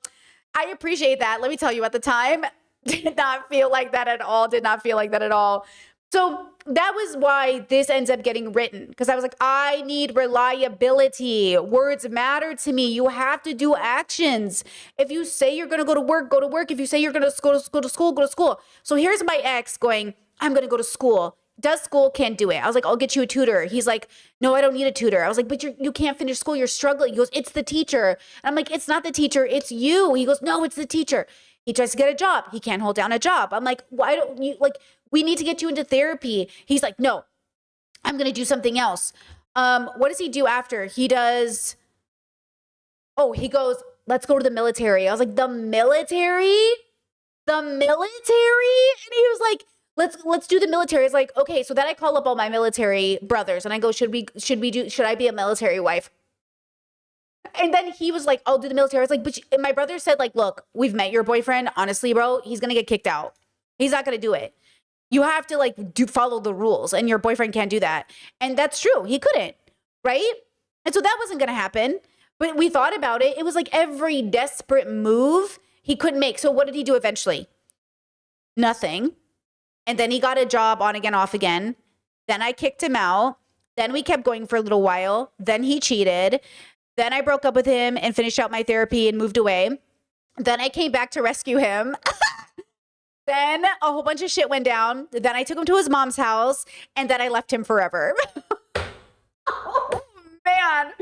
I appreciate that. Let me tell you, at the time, did not feel like that at all. Did not feel like that at all. So that was why this ends up getting written, because I was like, I need reliability. Words matter to me. You have to do actions. If you say you're going to go to work, go to work. If you say you're going to go to school, go to school. So here's my ex going, I'm going to go to school. Does school, can't do it. I was like, I'll get you a tutor. He's like, no, I don't need a tutor. I was like, but you can't finish school. You're struggling. He goes, it's the teacher. And I'm like, it's not the teacher. It's you. He goes, no, it's the teacher. He tries to get a job. He can't hold down a job. I'm like, why don't you, like, we need to get you into therapy. He's like, no, I'm going to do something else. What does he do after? He does, he goes, let's go to the military. I was like, the military? The military? And he was like, let's do the military. I was like, okay. So then I call up all my military brothers and I go, should I be a military wife? And then he was like, I'll do the military. I was like, but my brother said, like, look, we've met your boyfriend. Honestly, bro, he's going to get kicked out. He's not going to do it. You have to like follow the rules, and your boyfriend can't do that. And that's true. He couldn't, right? And so that wasn't going to happen. But we thought about it. It was like every desperate move he couldn't make. So what did he do eventually? Nothing. And then he got a job on again, off again. Then I kicked him out. Then we kept going for a little while. Then he cheated. Then I broke up with him and finished out my therapy and moved away. Then I came back to rescue him. Then a whole bunch of shit went down. Then I took him to his mom's house, and then I left him forever. Oh, man.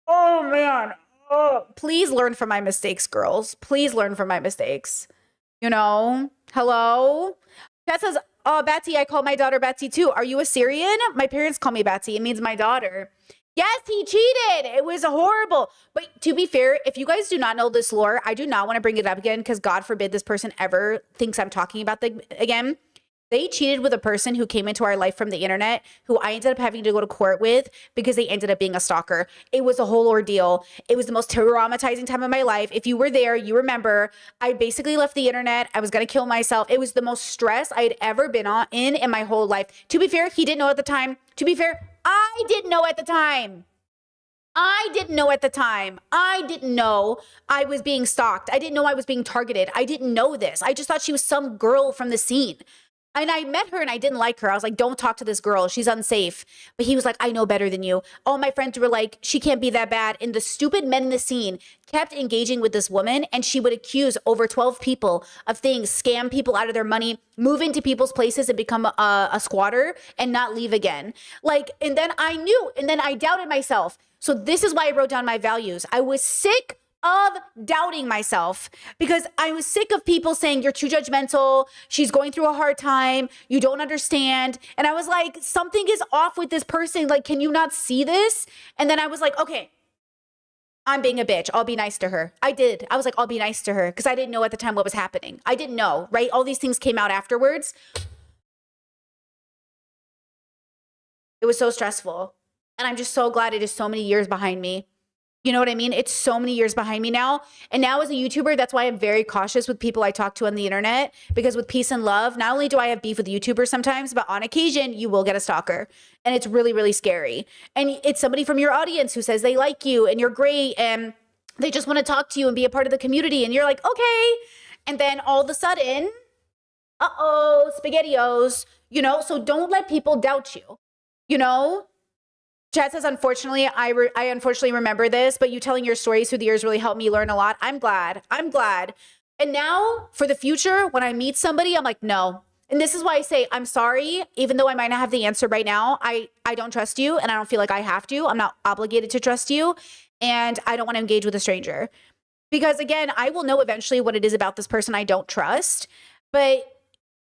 Oh, man. Oh, please learn from my mistakes, girls. Please learn from my mistakes. You know? Hello? That says, oh, Betsy, I call my daughter Betsy too. Are you Assyrian? My parents call me Betsy. It means my daughter. Yes, he cheated. It was horrible. But to be fair, if you guys do not know this lore, I do not want to bring it up again because God forbid this person ever thinks I'm talking about them again. They cheated with a person who came into our life from the internet, who I ended up having to go to court with because they ended up being a stalker. It was a whole ordeal. It was the most traumatizing time of my life. If you were there, you remember, I basically left the internet. I was going to kill myself. It was the most stress I had ever been in my whole life. To be fair, he didn't know at the time. To be fair, I didn't know at the time. I didn't know at the time. I didn't know I was being stalked. I didn't know I was being targeted. I didn't know this. I just thought she was some girl from the scene. And I met her and I didn't like her. I was like, don't talk to this girl. She's unsafe. But he was like, I know better than you. All my friends were like, she can't be that bad. And the stupid men in the scene kept engaging with this woman, and she would accuse over 12 people of things, scam people out of their money, move into people's places and become a squatter and not leave again. Like, and then I knew, and then I doubted myself. So this is why I wrote down my values. I was sick of doubting myself because I was sick of people saying you're too judgmental. She's going through a hard time. You don't understand. And I was like, something is off with this person. Like, can you not see this? And then I was like, okay, I'm being a bitch. I'll be nice to her. I did. I was like, I'll be nice to her because I didn't know at the time what was happening. I didn't know, right? All these things came out afterwards. It was so stressful. And I'm just so glad it is so many years behind me. You know what I mean? It's so many years behind me now. And now as a YouTuber, that's why I'm very cautious with people I talk to on the internet, because with peace and love, not only do I have beef with YouTubers sometimes, but on occasion you will get a stalker, and it's really, really scary. And it's somebody from your audience who says they like you and you're great and they just want to talk to you and be a part of the community. And you're like, okay. And then all of a sudden, SpaghettiOs, you know? So don't let people doubt you, you know? Chad says, unfortunately, I unfortunately remember this, but you telling your stories through the years really helped me learn a lot. I'm glad. And now for the future, when I meet somebody, I'm like, no. And this is why I say, I'm sorry, even though I might not have the answer right now. I don't trust you, and I don't feel like I have to. I'm not obligated to trust you, and I don't want to engage with a stranger. Because again, I will know eventually what it is about this person I don't trust, but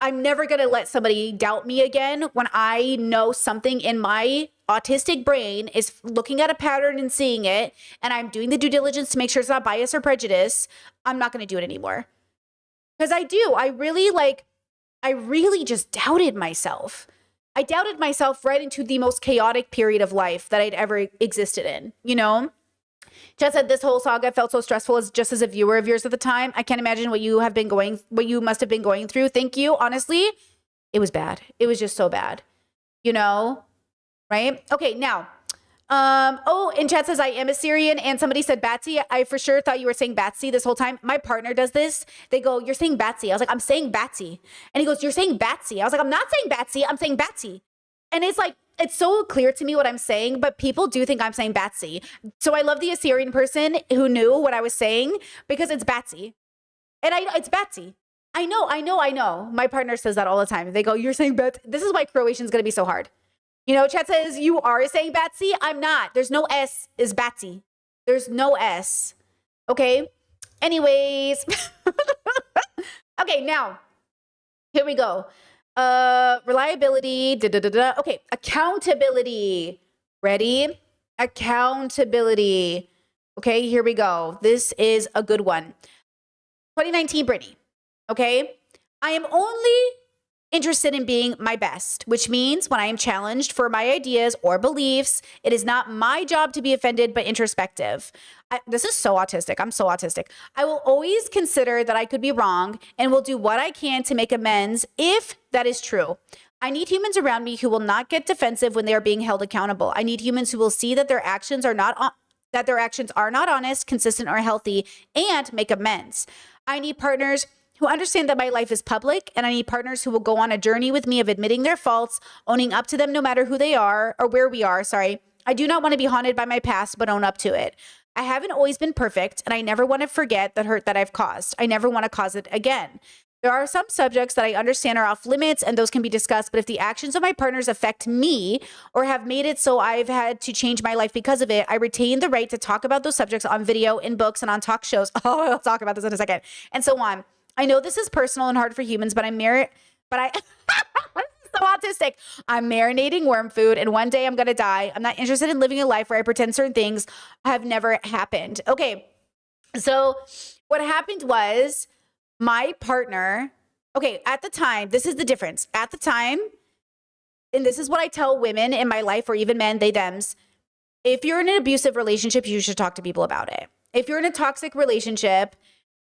I'm never going to let somebody doubt me again when I know something in my autistic brain is looking at a pattern and seeing it, and I'm doing the due diligence to make sure it's not bias or prejudice, I'm not going to do it anymore. Because I really just doubted myself. I doubted myself right into the most chaotic period of life that I'd ever existed in, you know? Chad said, this whole saga felt so stressful just as a viewer of yours at the time. I can't imagine what you must have been going through. Thank you. Honestly, it was bad. It was just so bad, you know? Right? Okay, now, and Chad says, I am Assyrian, and somebody said Batsy. I for sure thought you were saying Batsy this whole time. My partner does this. They go, you're saying Batsy. I was like, I'm saying Batsy. And he goes, you're saying Batsy. I was like, I'm not saying Batsy. I'm saying Batsy. And it's like, it's so clear to me what I'm saying, but people do think I'm saying Batsy. So I love the Assyrian person who knew what I was saying because it's Batsy. And it's Batsy. I know. My partner says that all the time. They go, you're saying Batsy. This is why Croatian's going to be so hard. You know, Chat says, you are saying Batsy? I'm not. There's no S is Batsy. There's no S. Okay? Anyways. Okay, now, here we go. Reliability. Okay, accountability. Ready? Accountability. Okay, here we go. This is a good one. 2019 Brittany. Okay? I am only interested in being my best, which means when I am challenged for my ideas or beliefs, it is not my job to be offended, but introspective. This is so autistic. I'm so autistic. I will always consider that I could be wrong and will do what I can to make amends if that is true. I need humans around me who will not get defensive when they are being held accountable. I need humans who will see that their actions are not honest, consistent, or healthy, and make amends. I need partners who understand that my life is public, and I need partners who will go on a journey with me of admitting their faults, owning up to them no matter who they are or where we are. I do not want to be haunted by my past, but own up to it. I haven't always been perfect, and I never want to forget the hurt that I've caused. I never want to cause it again. There are some subjects that I understand are off limits, and those can be discussed, but if the actions of my partners affect me or have made it so I've had to change my life because of it, I retain the right to talk about those subjects on video, in books, and on talk shows. Oh, I'll talk about this in a second. And so on. I know this is personal and hard for humans, but this is so autistic. I'm marinating worm food, and one day I'm going to die. I'm not interested in living a life where I pretend certain things have never happened. Okay. So what happened was my partner, okay, at the time, this is the difference. At the time, and this is what I tell women in my life, or even men, they, thems, if you're in an abusive relationship, you should talk to people about it. If you're in a toxic relationship,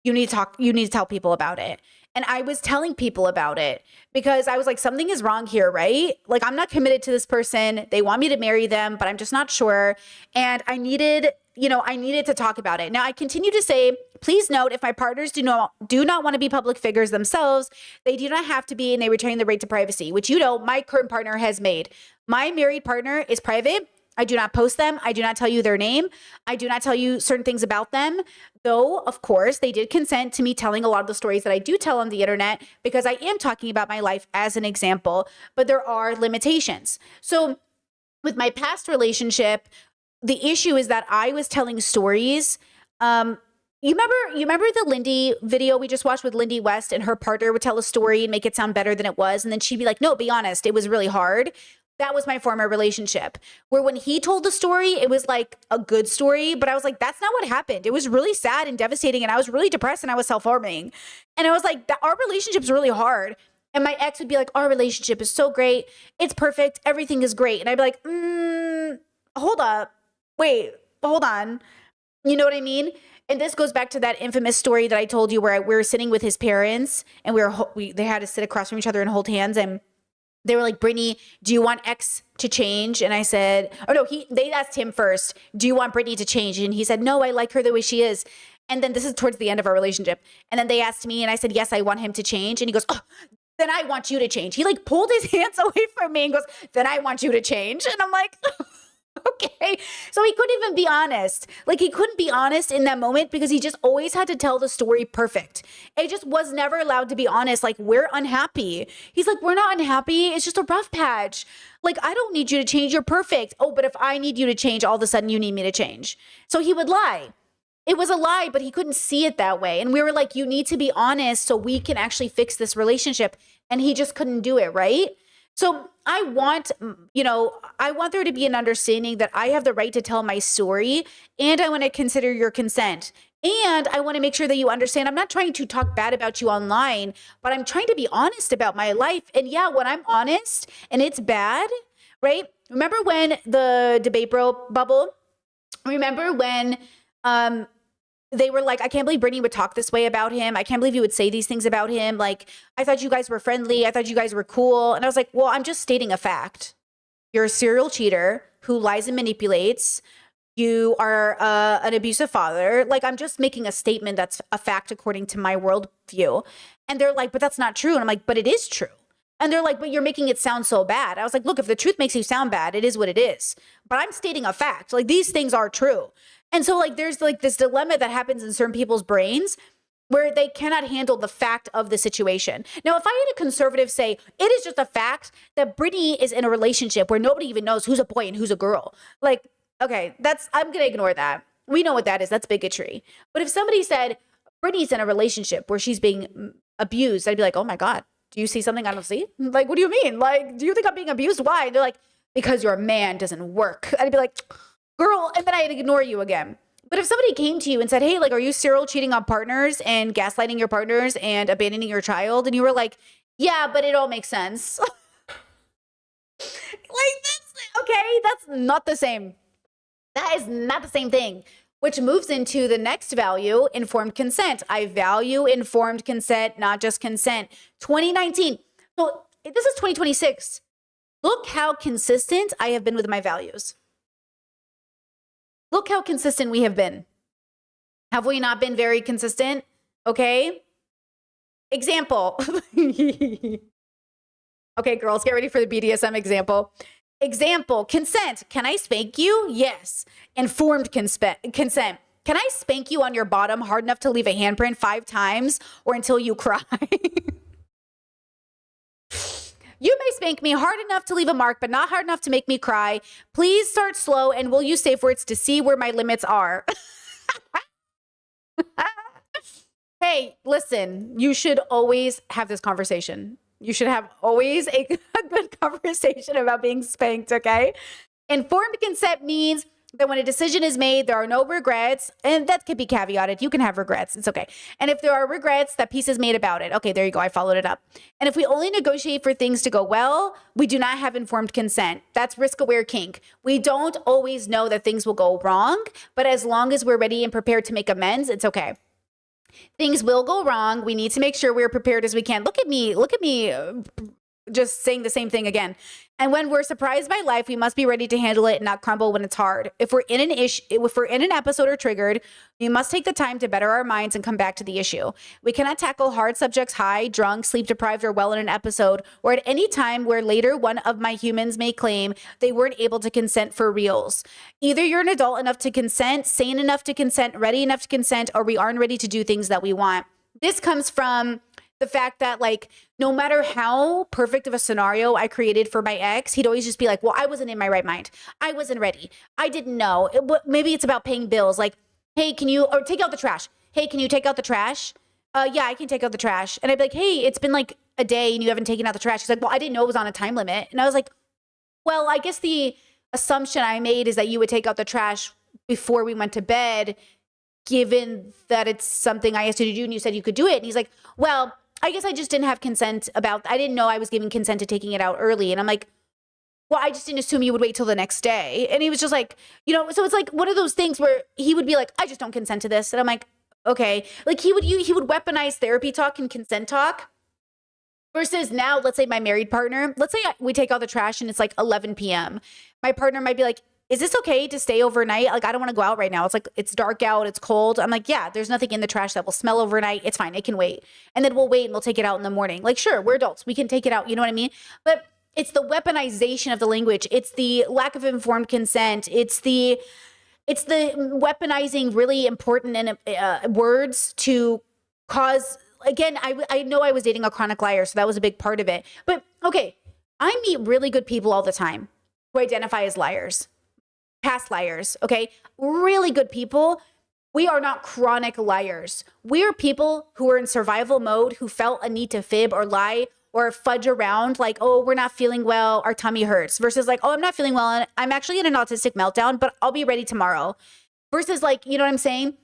you need to tell people about it. And I was telling people about it because I was like, something is wrong here, right? Like, I'm not committed to this person. They want me to marry them, but I'm just not sure. And I needed to talk about it. Now, I continue to say, please note, if my partners do not want to be public figures themselves, they do not have to be, and they retain the right to privacy, which, my current partner has made. My married partner is private. I do not post them. I do not tell you their name. I do not tell you certain things about them. Though, of course, they did consent to me telling a lot of the stories that I do tell on the internet because I am talking about my life as an example, but there are limitations. So with my past relationship, the issue is that I was telling stories. You remember the Lindy video we just watched with Lindy West, and her partner would tell a story and make it sound better than it was. And then she'd be like, no, be honest, it was really hard. That was my former relationship, where when he told the story, it was like a good story, but I was like, that's not what happened. It was really sad and devastating, and I was really depressed, and I was self-harming. And I was like, our relationship's really hard. And my ex would be like, our relationship is so great. It's perfect. Everything is great. And I'd be like, hold up. Wait, hold on. You know what I mean? And this goes back to that infamous story that I told you where we were sitting with his parents, and they had to sit across from each other and hold hands, and they were like, Brittany, do you want X to change? And I said, they asked him first, do you want Brittany to change? And he said, no, I like her the way she is. And then this is towards the end of our relationship. And then they asked me, and I said, yes, I want him to change. And he goes, oh, then I want you to change. He like pulled his hands away from me and goes, then I want you to change. And I'm like, okay. So he couldn't even be honest. Like, he couldn't be honest in that moment because he just always had to tell the story perfect. It just was never allowed to be honest. Like, we're unhappy. He's like, we're not unhappy. It's just a rough patch. Like, I don't need you to change. You're perfect. Oh, but if I need you to change, all of a sudden you need me to change. So he would lie. It was a lie, but he couldn't see it that way. And we were like, you need to be honest so we can actually fix this relationship. And he just couldn't do it, right? So I want, I want there to be an understanding that I have the right to tell my story, and I want to consider your consent. And I want to make sure that you understand I'm not trying to talk bad about you online, but I'm trying to be honest about my life. And yeah, when I'm honest and it's bad, right? Remember when the debate bubble? Remember when they were like, I can't believe Brittany would talk this way about him. I can't believe you would say these things about him. Like, I thought you guys were friendly. I thought you guys were cool. And I was like, well, I'm just stating a fact. You're a serial cheater who lies and manipulates. You are an abusive father. Like, I'm just making a statement that's a fact according to my worldview. And they're like, but that's not true. And I'm like, but it is true. And they're like, but you're making it sound so bad. I was like, look, if the truth makes you sound bad, it is what it is. But I'm stating a fact. Like, these things are true. And so like, there's like this dilemma that happens in certain people's brains where they cannot handle the fact of the situation. Now, if I had a conservative say, it is just a fact that Brittany is in a relationship where nobody even knows who's a boy and who's a girl. Like, okay, I'm going to ignore that. We know what that is. That's bigotry. But if somebody said, Brittany's in a relationship where she's being abused, I'd be like, oh my God, do you see something I don't see? Like, what do you mean? Like, do you think I'm being abused? Why? And they're like, because you're a man doesn't work. I'd be like, girl, and then I'd ignore you again. But if somebody came to you and said, hey, like, are you serial cheating on partners and gaslighting your partners and abandoning your child? And you were like, yeah, but it all makes sense. Like, that's okay. That's not the same. That is not the same thing, which moves into the next value, informed consent. I value informed consent, not just consent. 2019. So this is 2026. Look how consistent I have been with my values. Look how consistent we have been. Have we not been very consistent? Okay. Example. Okay, girls, get ready for the BDSM example. Example, consent. Can I spank you? Yes. Informed consent. Can I spank you on your bottom hard enough to leave a handprint 5 times or until you cry? You may spank me hard enough to leave a mark, but not hard enough to make me cry. Please start slow and we'll use safe words to see where my limits are. Hey, listen, you should always have this conversation. You should have always a good conversation about being spanked, okay? Informed consent means that when a decision is made, there are no regrets, and that could be caveated. You can have regrets. It's okay. And if there are regrets, that peace is made about it. Okay, there you go. I followed it up. And if we only negotiate for things to go well, we do not have informed consent. That's risk-aware kink. We don't always know that things will go wrong, but as long as we're ready and prepared to make amends, it's okay. Things will go wrong. We need to make sure we're prepared as we can. Look at me just saying the same thing again. And when we're surprised by life, we must be ready to handle it and not crumble when it's hard. If we're in an episode or triggered, we must take the time to better our minds and come back to the issue. We cannot tackle hard subjects high, drunk, sleep deprived, or well in an episode, or at any time where later one of my humans may claim they weren't able to consent for reals. Either you're an adult enough to consent, sane enough to consent, ready enough to consent, or we aren't ready to do things that we want. This comes from the fact that, like, no matter how perfect of a scenario I created for my ex, he'd always just be like, well, I wasn't in my right mind. I wasn't ready. I didn't know. Maybe it's about paying bills. Like, hey, can you, or take out the trash. Hey, can you take out the trash? Yeah, I can take out the trash. And I'd be like, hey, it's been like a day and you haven't taken out the trash. He's like, well, I didn't know it was on a time limit. And I was like, well, I guess the assumption I made is that you would take out the trash before we went to bed, given that it's something I asked you to do and you said you could do it. And he's like, well, I guess I just didn't have consent I didn't know I was giving consent to taking it out early. And I'm like, well, I just didn't assume you would wait till the next day. And he was just like, so it's like one of those things where he would be like, I just don't consent to this. And I'm like, okay. Like he would weaponize therapy talk and consent talk versus now, let's say my married partner, let's say we take out the trash and it's like 11 p.m. My partner might be like, is this okay to stay overnight? Like, I don't want to go out right now. It's like, it's dark out. It's cold. I'm like, yeah, there's nothing in the trash that will smell overnight. It's fine. It can wait. And then we'll wait and we'll take it out in the morning. Like, sure, we're adults. We can take it out. You know what I mean? But it's the weaponization of the language. It's the lack of informed consent. It's the weaponizing really important words to cause, again, I know I was dating a chronic liar, so that was a big part of it. But okay, I meet really good people all the time who identify as liars. Past liars, okay? Really good people. We are not chronic liars. We are people who are in survival mode, who felt a need to fib or lie or fudge around like, oh, we're not feeling well, our tummy hurts, versus like, oh, I'm not feeling well and I'm actually in an autistic meltdown, but I'll be ready tomorrow. Versus like, you know what I'm saying?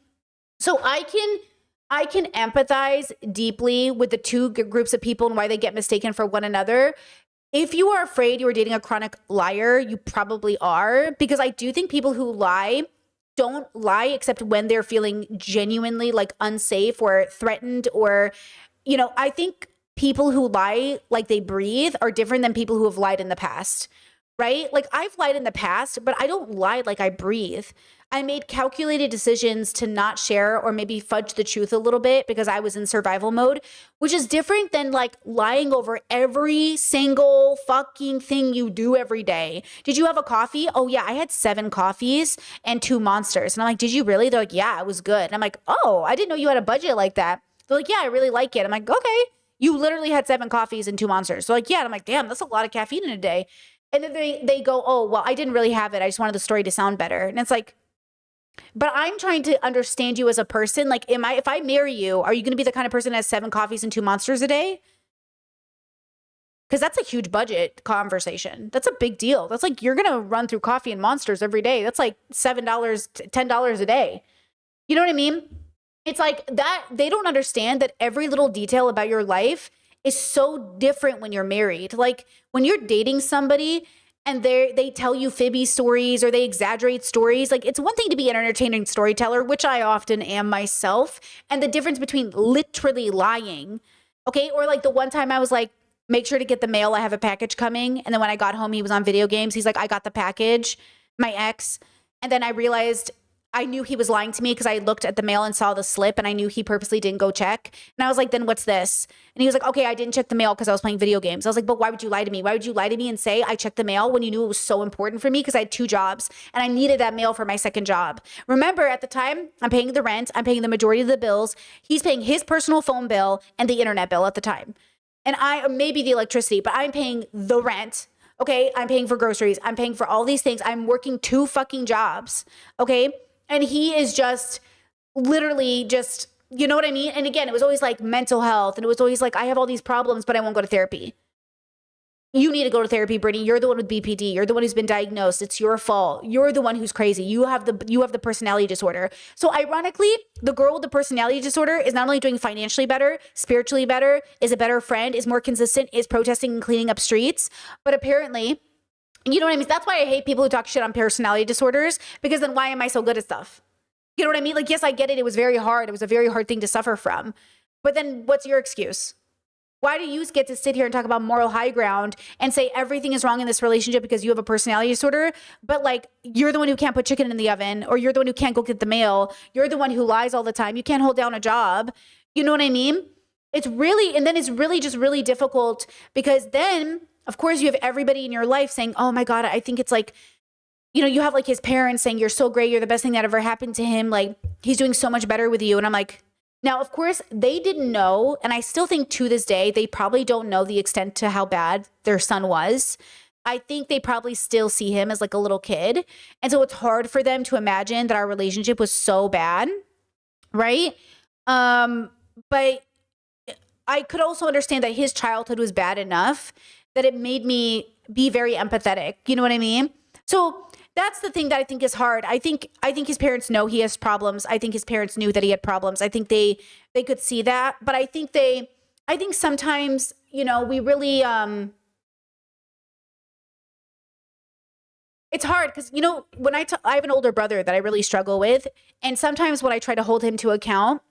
So I can empathize deeply with the two groups of people and why they get mistaken for one another. If you are afraid you are dating a chronic liar, you probably are, because I do think people who lie don't lie except when they're feeling genuinely like unsafe or threatened, or, you know, I think people who lie like they breathe are different than people who have lied in the past, right? Like I've lied in the past, but I don't lie like I breathe. I made calculated decisions to not share or maybe fudge the truth a little bit because I was in survival mode, which is different than like lying over every single fucking thing you do every day. Did you have a coffee? Oh yeah, I had 7 coffees and 2 Monsters. And I'm like, did you really? They're like, yeah, it was good. And I'm like, oh, I didn't know you had a budget like that. They're like, yeah, I really like it. I'm like, okay, you literally had 7 coffees and 2 Monsters. They're like, yeah. And I'm like, damn, that's a lot of caffeine in a day. And then they go, oh, well, I didn't really have it. I just wanted the story to sound better. And it's like, but I'm trying to understand you as a person. Like, if I marry you, are you going to be the kind of person that has 7 coffees and 2 Monsters a day? Because that's a huge budget conversation. That's a big deal. That's like, you're going to run through coffee and Monsters every day. That's like $7, $10 a day. You know what I mean? It's like that. They don't understand that every little detail about your life is so different when you're married. Like when you're dating somebody and they tell you fibby stories or they exaggerate stories. Like it's one thing to be an entertaining storyteller, which I often am myself, and the difference between literally lying, okay? Or like the one time I was like, make sure to get the mail, I have a package coming. And then when I got home, he was on video games. He's like, I got the package, my ex. And then I realized I knew he was lying to me because I looked at the mail and saw the slip and I knew he purposely didn't go check. And I was like, then what's this? And he was like, okay, I didn't check the mail because I was playing video games. I was like, but why would you lie to me? Why would you lie to me and say I checked the mail when you knew it was so important for me? Because I had 2 jobs and I needed that mail for my second job. Remember, at the time, I'm paying the rent. I'm paying the majority of the bills. He's paying his personal phone bill and the internet bill at the time. And maybe the electricity, but I'm paying the rent. Okay, I'm paying for groceries. I'm paying for all these things. I'm working 2 fucking jobs. Okay. And he is just literally just, you know what I mean? And again, it was always like mental health. And it was always like, I have all these problems, but I won't go to therapy. You need to go to therapy, Brittany. You're the one with BPD. You're the one who's been diagnosed. It's your fault. You're the one who's crazy. You have the personality disorder. So ironically, the girl with the personality disorder is not only doing financially better, spiritually better, is a better friend, is more consistent, is protesting and cleaning up streets. But apparently, you know what I mean? That's why I hate people who talk shit on personality disorders, because then why am I so good at stuff? You know what I mean? Like, yes, I get it. It was very hard. It was a very hard thing to suffer from. But then what's your excuse? Why do you get to sit here and talk about moral high ground and say everything is wrong in this relationship because you have a personality disorder? But like, you're the one who can't put chicken in the oven, or you're the one who can't go get the mail. You're the one who lies all the time. You can't hold down a job. You know what I mean? It's really just really difficult, because then of course you have everybody in your life saying, oh my God, I think it's like, you know, you have like his parents saying, you're so great. You're the best thing that ever happened to him. Like, he's doing so much better with you. And I'm like, now, of course, they didn't know. And I still think to this day, they probably don't know the extent to how bad their son was. I think they probably still see him as like a little kid. And so it's hard for them to imagine that our relationship was so bad. Right. But I could also understand that his childhood was bad enough that it made me be very empathetic. You know what I mean? So that's the thing that I think is hard. I think his parents know he has problems. I think his parents knew that he had problems. I think they could see that. But I think sometimes, you know, we really, it's hard because, you know, when I have an older brother that I really struggle with. And sometimes when I try to hold him to account,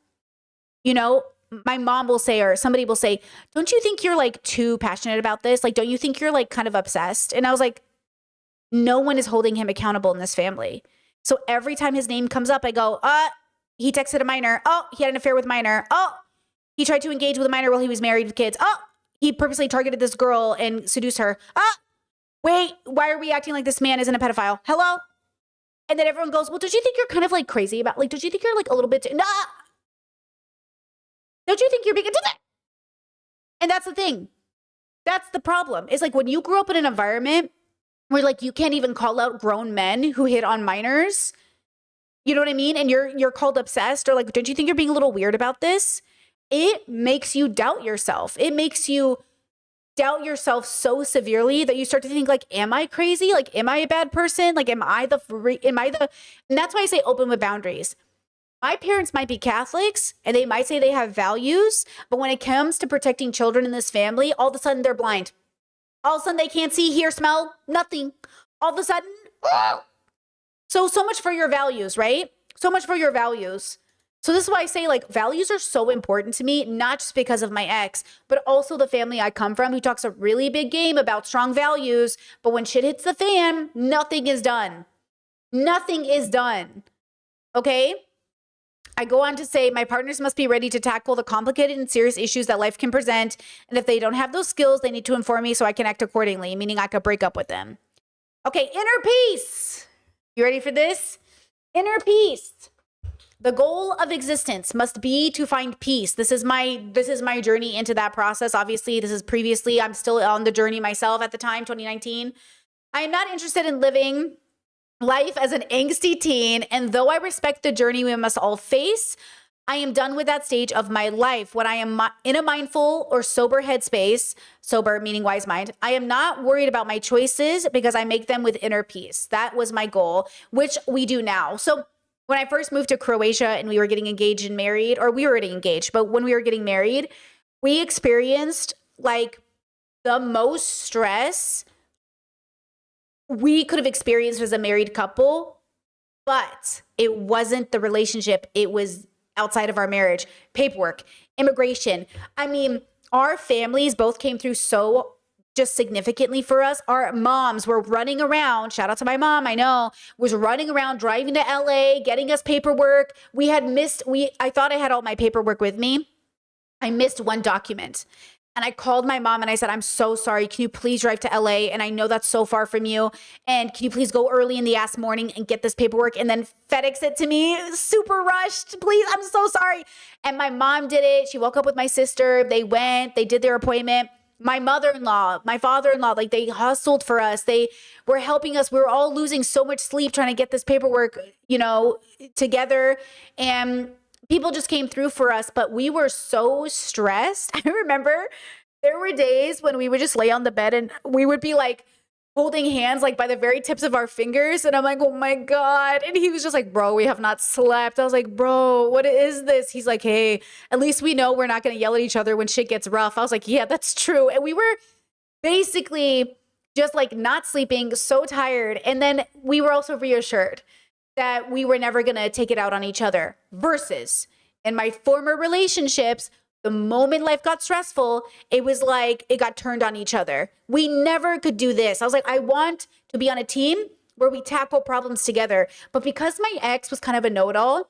you know, my mom will say, or somebody will say, don't you think you're like too passionate about this? Like, don't you think you're like kind of obsessed? And I was like, no one is holding him accountable in this family. So every time his name comes up, I go, he texted a minor. Oh, he had an affair with a minor. Oh, he tried to engage with a minor while he was married with kids. Oh, he purposely targeted this girl and seduced her. Oh, wait, why are we acting like this man isn't a pedophile? Hello? And then everyone goes, well, don't you think you're kind of like crazy about, like, don't you think you're like a little bit, nah. Don't you think you're being, and that's the thing. That's the problem. It's like when you grew up in an environment where like you can't even call out grown men who hit on minors. You know what I mean? And you're called obsessed, or like, don't you think you're being a little weird about this? It makes you doubt yourself. It makes you doubt yourself so severely that you start to think like, am I crazy? Like, am I a bad person? Like, and that's why I say open with boundaries. My parents might be Catholics and they might say they have values, but when it comes to protecting children in this family, all of a sudden they're blind. All of a sudden they can't see, hear, smell, nothing. All of a sudden, so much for your values, right? So much for your values. So this is why I say like values are so important to me, not just because of my ex, but also the family I come from who talks a really big game about strong values. But when shit hits the fan, nothing is done. Nothing is done. Okay? I go on to say my partners must be ready to tackle the complicated and serious issues that life can present. And if they don't have those skills, they need to inform me so I can act accordingly, meaning I could break up with them. Okay, inner peace. You ready for this? Inner peace. The goal of existence must be to find peace. This is my journey into that process. Obviously, this is previously. I'm still on the journey myself at the time, 2019. I am not interested in living life as an angsty teen, and though I respect the journey we must all face, I am done with that stage of my life when I am in a mindful or sober headspace, sober meaning wise mind. I am not worried about my choices because I make them with inner peace. That was my goal, which we do now. So when I first moved to Croatia and we were getting engaged and married, or we were already engaged, but when we were getting married, we experienced like the most stress we could have experienced as a married couple, but it wasn't the relationship. It was outside of our marriage, paperwork, immigration. I mean, our families both came through so just significantly for us. Our moms were running around. Shout out to my mom. I know was running around, driving to LA, getting us paperwork. I thought I had all my paperwork with me. I missed one document. And I called my mom and I said, I'm so sorry. Can you please drive to LA? And I know that's so far from you. And can you please go early in the ass morning and get this paperwork and then FedEx it to me? Super rushed. Please. I'm so sorry. And my mom did it. She woke up with my sister. They went, they did their appointment. My mother-in-law, my father-in-law, like they hustled for us. They were helping us. We were all losing so much sleep trying to get this paperwork, together. And people just came through for us, but we were so stressed. I remember there were days when we would just lay on the bed and we would be like holding hands like by the very tips of our fingers. And I'm like, oh my God. And he was just like, bro, we have not slept. I was like, bro, what is this? He's like, hey, at least we know we're not going to yell at each other when shit gets rough. I was like, yeah, that's true. And we were basically just like not sleeping, so tired. And then we were also reassured that we were never going to take it out on each other. Versus in my former relationships, the moment life got stressful, it was like it got turned on each other. We never could do this. I was like, I want to be on a team where we tackle problems together. But because my ex was kind of a know-it-all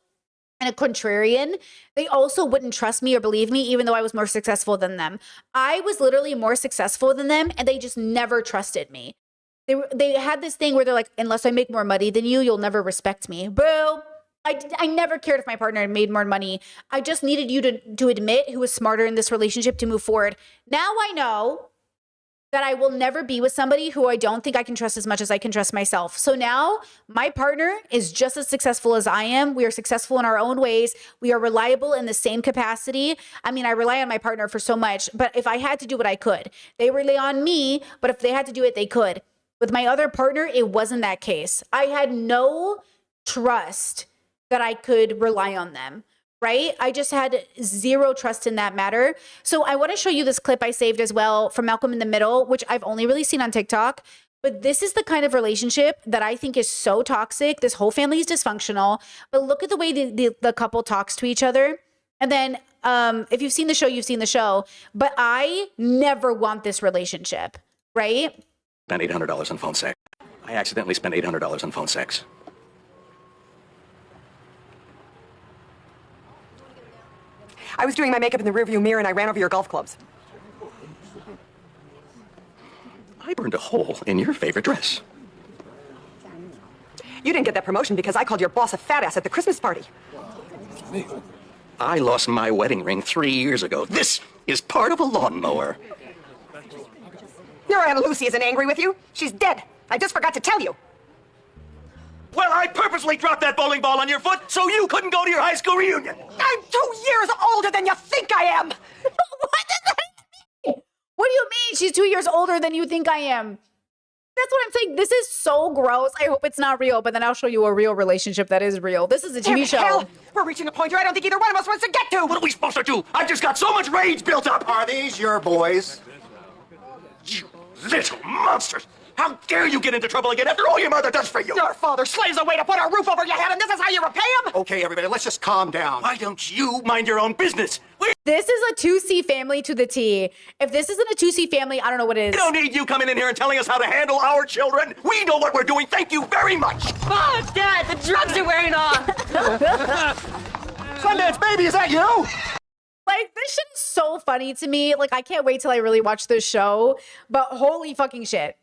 and a contrarian, they also wouldn't trust me or believe me, even though I was more successful than them. I was literally more successful than them, and they just never trusted me. They had this thing where they're like, unless I make more money than you, you'll never respect me. Boo. I never cared if my partner had made more money. I just needed you to admit who was smarter in this relationship to move forward. Now I know that I will never be with somebody who I don't think I can trust as much as I can trust myself. So now my partner is just as successful as I am. We are successful in our own ways. We are reliable in the same capacity. I mean, I rely on my partner for so much, but if I had to do it, I could. They rely on me, but if they had to do it, they could. With my other partner, it wasn't that case. I had no trust that I could rely on them, right? I just had zero trust in that matter. So I want to show you this clip I saved as well from Malcolm in the Middle, which I've only really seen on TikTok. But this is the kind of relationship that I think is so toxic. This whole family is dysfunctional. But look at the way the couple talks to each other. And then if you've seen the show, you've seen the show. But I never want this relationship, right? Spent $800 on phone sex. I accidentally spent $800 on phone sex. I was doing my makeup in the rearview mirror and I ran over your golf clubs. I burned a hole in your favorite dress. You didn't get that promotion because I called your boss a fat ass at the Christmas party. I lost my wedding ring 3 years ago. This is part of a lawnmower. Your Aunt Lucy isn't angry with you. She's dead. I just forgot to tell you. Well, I purposely dropped that bowling ball on your foot so you couldn't go to your high school reunion. I'm 2 years older than you think I am. What does that mean? What do you mean? She's 2 years older than you think I am. That's what I'm saying. This is so gross. I hope it's not real, but then I'll show you a real relationship that is real. This is a TV show. Hell, we're reaching a point here I don't think either one of us wants to get to. What are we supposed to do? I've just got so much rage built up. Are these your boys? You little monsters! How dare you get into trouble again after all your mother does for you? Your father slaves away to put a roof over your head, and this is how you repay him? Okay, everybody, let's just calm down. Why don't you mind your own business? We This is a 2C family to the T. If this isn't a 2C family, I don't know what it is. don't need you coming in here and telling us how to handle our children. We know what we're doing. Thank you very much. Oh, Dad, the drugs are wearing off. Sundance Baby, is that you? Like, this shit is so funny to me. Like, I can't wait till I really watch this show. But holy fucking shit.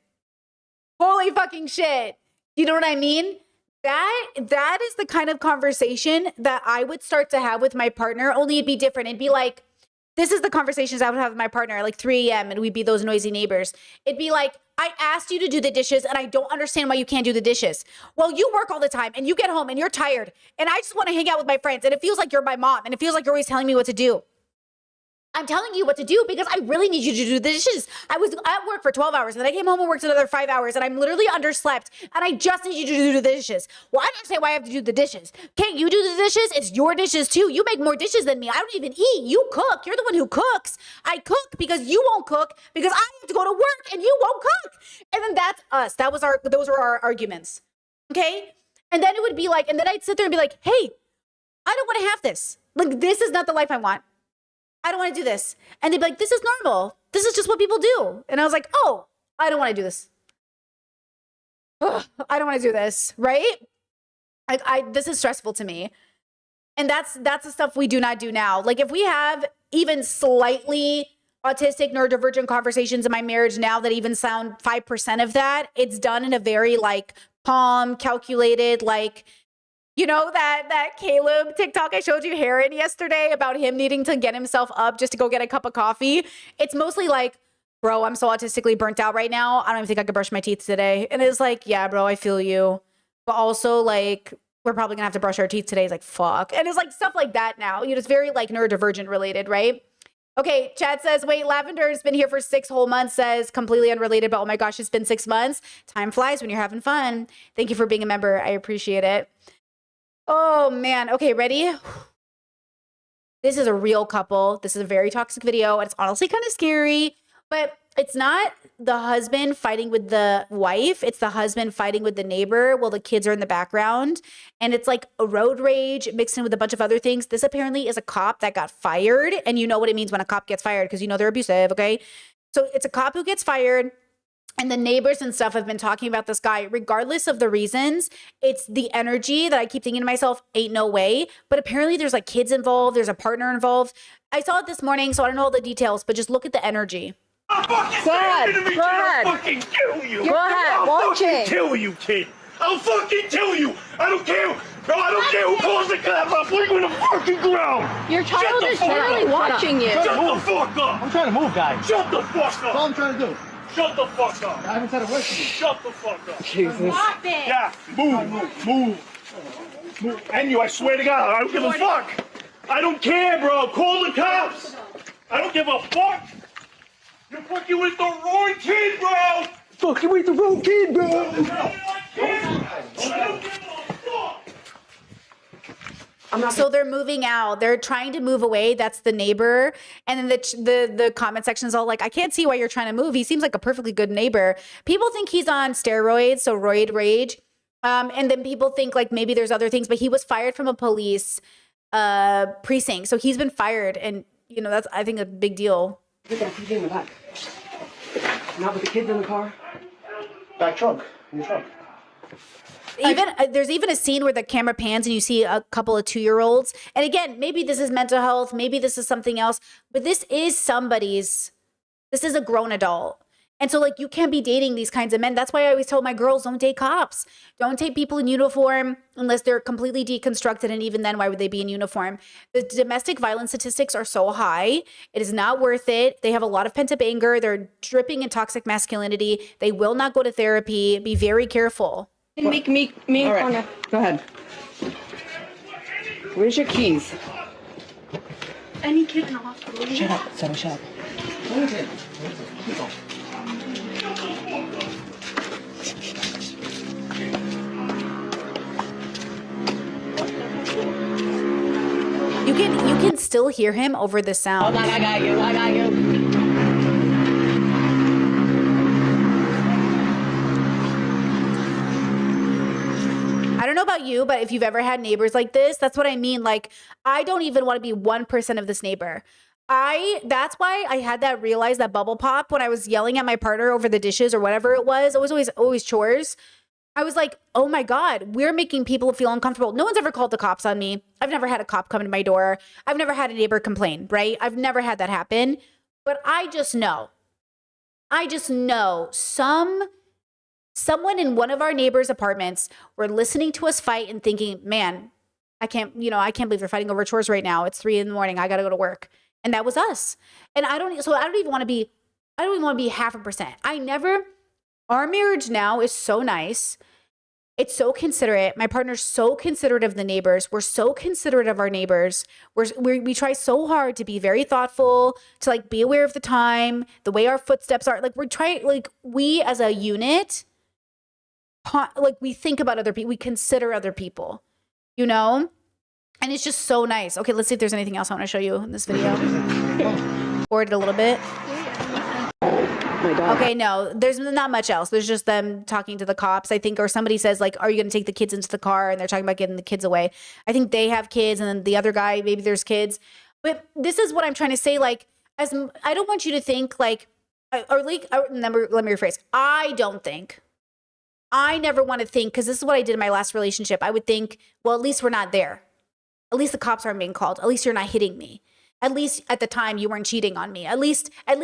Holy fucking shit. You know what I mean? That is the kind of conversation that I would start to have with my partner, only it'd be different. It'd be like, this is the conversations I would have with my partner at like 3 a.m. and we'd be those noisy neighbors. It'd be like, I asked you to do the dishes and I don't understand why you can't do the dishes. Well, you work all the time and you get home and you're tired and I just want to hang out with my friends and it feels like you're my mom and it feels like you're always telling me what to do. I'm telling you what to do because I really need you to do the dishes. I was at work for 12 hours and then I came home and worked another 5 hours and I'm literally underslept and I just need you to do the dishes. Well, I don't understand why I have to do the dishes. Can't you do the dishes? It's your dishes too. You make more dishes than me. I don't even eat. You cook. You're the one who cooks. I cook because you won't cook because I have to go to work and you won't cook. And then that's us. Those were our arguments. Okay? And then it would be like, and then I'd sit there and be like, hey, I don't want to have this. Like, this is not the life I want. I don't want to do this. And they'd be like, this is normal. This is just what people do. And I was like, oh, I don't want to do this. Ugh, I don't want to do this, right? This is stressful to me. And that's the stuff we do not do now. Like if we have even slightly autistic neurodivergent conversations in my marriage now that even sound 5% of that, it's done in a very like calm, calculated, like, you know, that Caleb TikTok I showed you, Heron, yesterday about him needing to get himself up just to go get a cup of coffee. It's mostly like, bro, I'm so autistically burnt out right now. I don't even think I could brush my teeth today. And it's like, yeah, bro, I feel you. But also like, we're probably gonna have to brush our teeth today. It's like, fuck. And it's like stuff like that now. You know, it's very like neurodivergent related, right? Okay, Chad says, wait, Lavender's been here for 6 whole months, says completely unrelated, but oh my gosh, it's been 6 months. Time flies when you're having fun. Thank you for being a member. I appreciate it. Oh man. Okay, ready? This is a real couple. This is a very toxic video. And it's honestly kind of scary, but it's not the husband fighting with the wife. It's the husband fighting with the neighbor while the kids are in the background. And it's like a road rage mixed in with a bunch of other things. This apparently is a cop that got fired. And you know what it means when a cop gets fired because you know they're abusive, okay? So it's a cop who gets fired. And the neighbors and stuff have been talking about this guy, regardless of the reasons. It's the energy that I keep thinking to myself, ain't no way. But apparently there's like kids involved. There's a partner involved. I saw it this morning, so I don't know all the details, but just look at the energy. I'll fucking fucking kill you. Go ahead, watch it. Kill you, kid. I'll fucking kill you. I don't care. No, I don't care who calls the cops. I'll put you in the fucking ground. Your child is literally watching you. Shut the fuck up. I'm trying to move, guys. Shut the fuck That's all up. I'm trying to do. Shut the fuck up. I haven't said a word to you. Shut the fuck up. Jesus. Yeah, move. And you, I swear to God, I don't give a fuck. I don't care, bro. Call the cops. I don't give a fuck. You're fucking with the wrong kid, bro. Fucking with the wrong kid, bro. I don't give a fuck. So they're moving out. They're trying to move away. That's the neighbor. And then the comment section is all like, I can't see why you're trying to move. He seems like a perfectly good neighbor. People think he's on steroids, so roid rage. And then people think like maybe there's other things, but he was fired from a police precinct. So he's been fired. And, you know, that's, I think, a big deal. Get that TV in the back. Not with the kids in the car. Back trunk. In the trunk. Even there's even a scene where the camera pans and you see a couple of 2-year-olds. And again, maybe this is mental health, maybe this is something else, but this is a grown adult. And so like you can't be dating these kinds of men. That's why I always tell my girls, don't date cops. Don't date people in uniform unless they're completely deconstructed. And even then, why would they be in uniform? The domestic violence statistics are so high. It is not worth it. They have a lot of pent up anger. They're dripping in toxic masculinity. They will not go to therapy. Be very careful. Make me All right. Go ahead. Where's your keys? any kid in the hospital. Shut up. Sammy, shut up. You can still hear him over the sound. I got you. I got you. I don't know about you, but if you've ever had neighbors like this, that's what I mean. Like, I don't even want to be 1% of this neighbor. That's why I had that realize that bubble pop when I was yelling at my partner over the dishes or whatever it was. It was always chores. I was like, oh my God, we're making people feel uncomfortable. No one's ever called the cops on me. I've never had a cop come to my door. I've never had a neighbor complain, right? I've never had that happen. But I just know someone in one of our neighbors' apartments were listening to us fight and thinking, man, I can't believe they're fighting over chores right now. It's 3 a.m. I got to go to work. And that was us. And I don't even want to be 0.5%. Our marriage now is so nice. It's so considerate. My partner's so considerate of the neighbors. We're so considerate of our neighbors. We try so hard to be very thoughtful, to like be aware of the time, the way our footsteps are. Like we as a unit, like we think about other people. We consider other people, you know? And it's just so nice. Okay, let's see if there's anything else I want to show you in this video. Forward it a little bit. Okay, no, there's not much else. There's just them talking to the cops, I think, or somebody says like, are you going to take the kids into the car? And they're talking about getting the kids away. I think they have kids, and then the other guy, maybe there's kids. But this is what I'm trying to say. Like, I don't want you to think like, let me rephrase. I never want to think, because this is what I did in my last relationship. I would think, well, at least we're not there. At least the cops aren't being called. At least you're not hitting me. At least at the time you weren't cheating on me. At least. And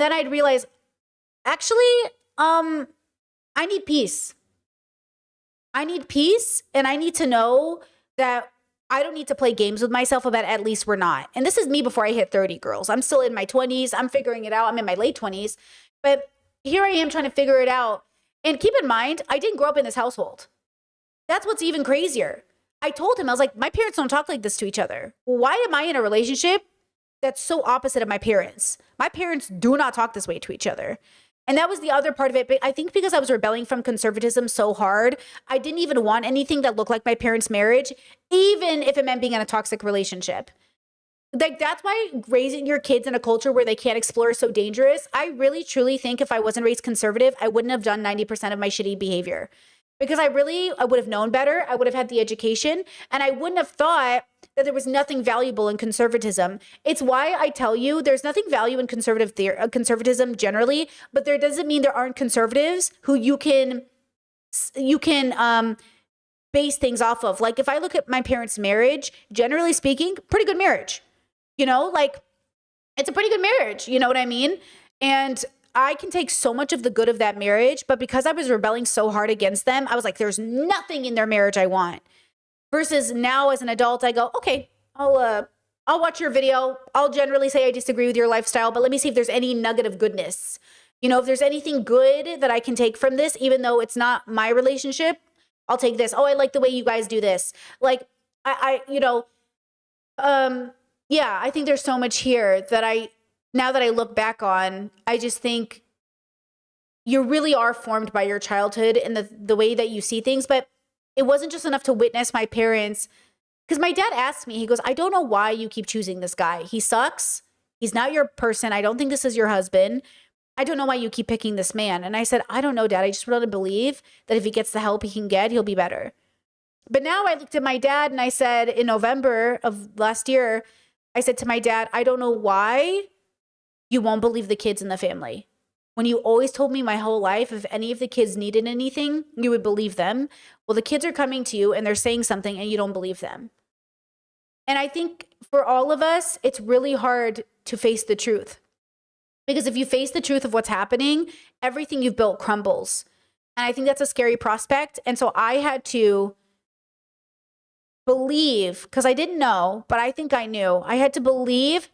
then I'd realize, actually, I need peace. And I need to know that I don't need to play games with myself about at least we're not. And this is me before I hit 30, girls. I'm still in my 20s. I'm figuring it out. I'm in my late 20s. But here I am trying to figure it out. And keep in mind, I didn't grow up in this household. That's what's even crazier. I told him, I was like, my parents don't talk like this to each other. Why am I in a relationship that's so opposite of my parents? My parents do not talk this way to each other. And that was the other part of it. But I think because I was rebelling from conservatism so hard, I didn't even want anything that looked like my parents' marriage, even if it meant being in a toxic relationship. Like, that's why raising your kids in a culture where they can't explore is so dangerous. I really, truly think if I wasn't raised conservative, I wouldn't have done 90% of my shitty behavior. Because I would have known better. I would have had the education, and I wouldn't have thought that there was nothing valuable in conservatism. It's why I tell you there's nothing value in conservatism generally, but there doesn't mean there aren't conservatives who you can base things off of. Like, if I look at my parents' marriage, generally speaking, pretty good marriage. You know, like, it's a pretty good marriage. You know what I mean? And I can take so much of the good of that marriage, but because I was rebelling so hard against them, I was like, there's nothing in their marriage I want. Versus now as an adult, I go, okay, I'll watch your video. I'll generally say I disagree with your lifestyle, but let me see if there's any nugget of goodness. You know, if there's anything good that I can take from this, even though it's not my relationship, I'll take this. Oh, I like the way you guys do this. Like, I think there's so much here that now that I look back on, I just think you really are formed by your childhood and the way that you see things. But it wasn't just enough to witness my parents. Because my dad asked me, he goes, I don't know why you keep choosing this guy. He sucks. He's not your person. I don't think this is your husband. I don't know why you keep picking this man. And I said, I don't know, Dad. I just really believe that if he gets the help he can get, he'll be better. But now I looked at my dad and I said, in November of last year, I said to my dad, I don't know why you won't believe the kids in the family. When you always told me my whole life, if any of the kids needed anything, you would believe them. Well, the kids are coming to you and they're saying something and you don't believe them. And I think for all of us, it's really hard to face the truth. Because if you face the truth of what's happening, everything you've built crumbles. And I think that's a scary prospect. And so I had to believe, because I didn't know, but I think I knew, I had to believe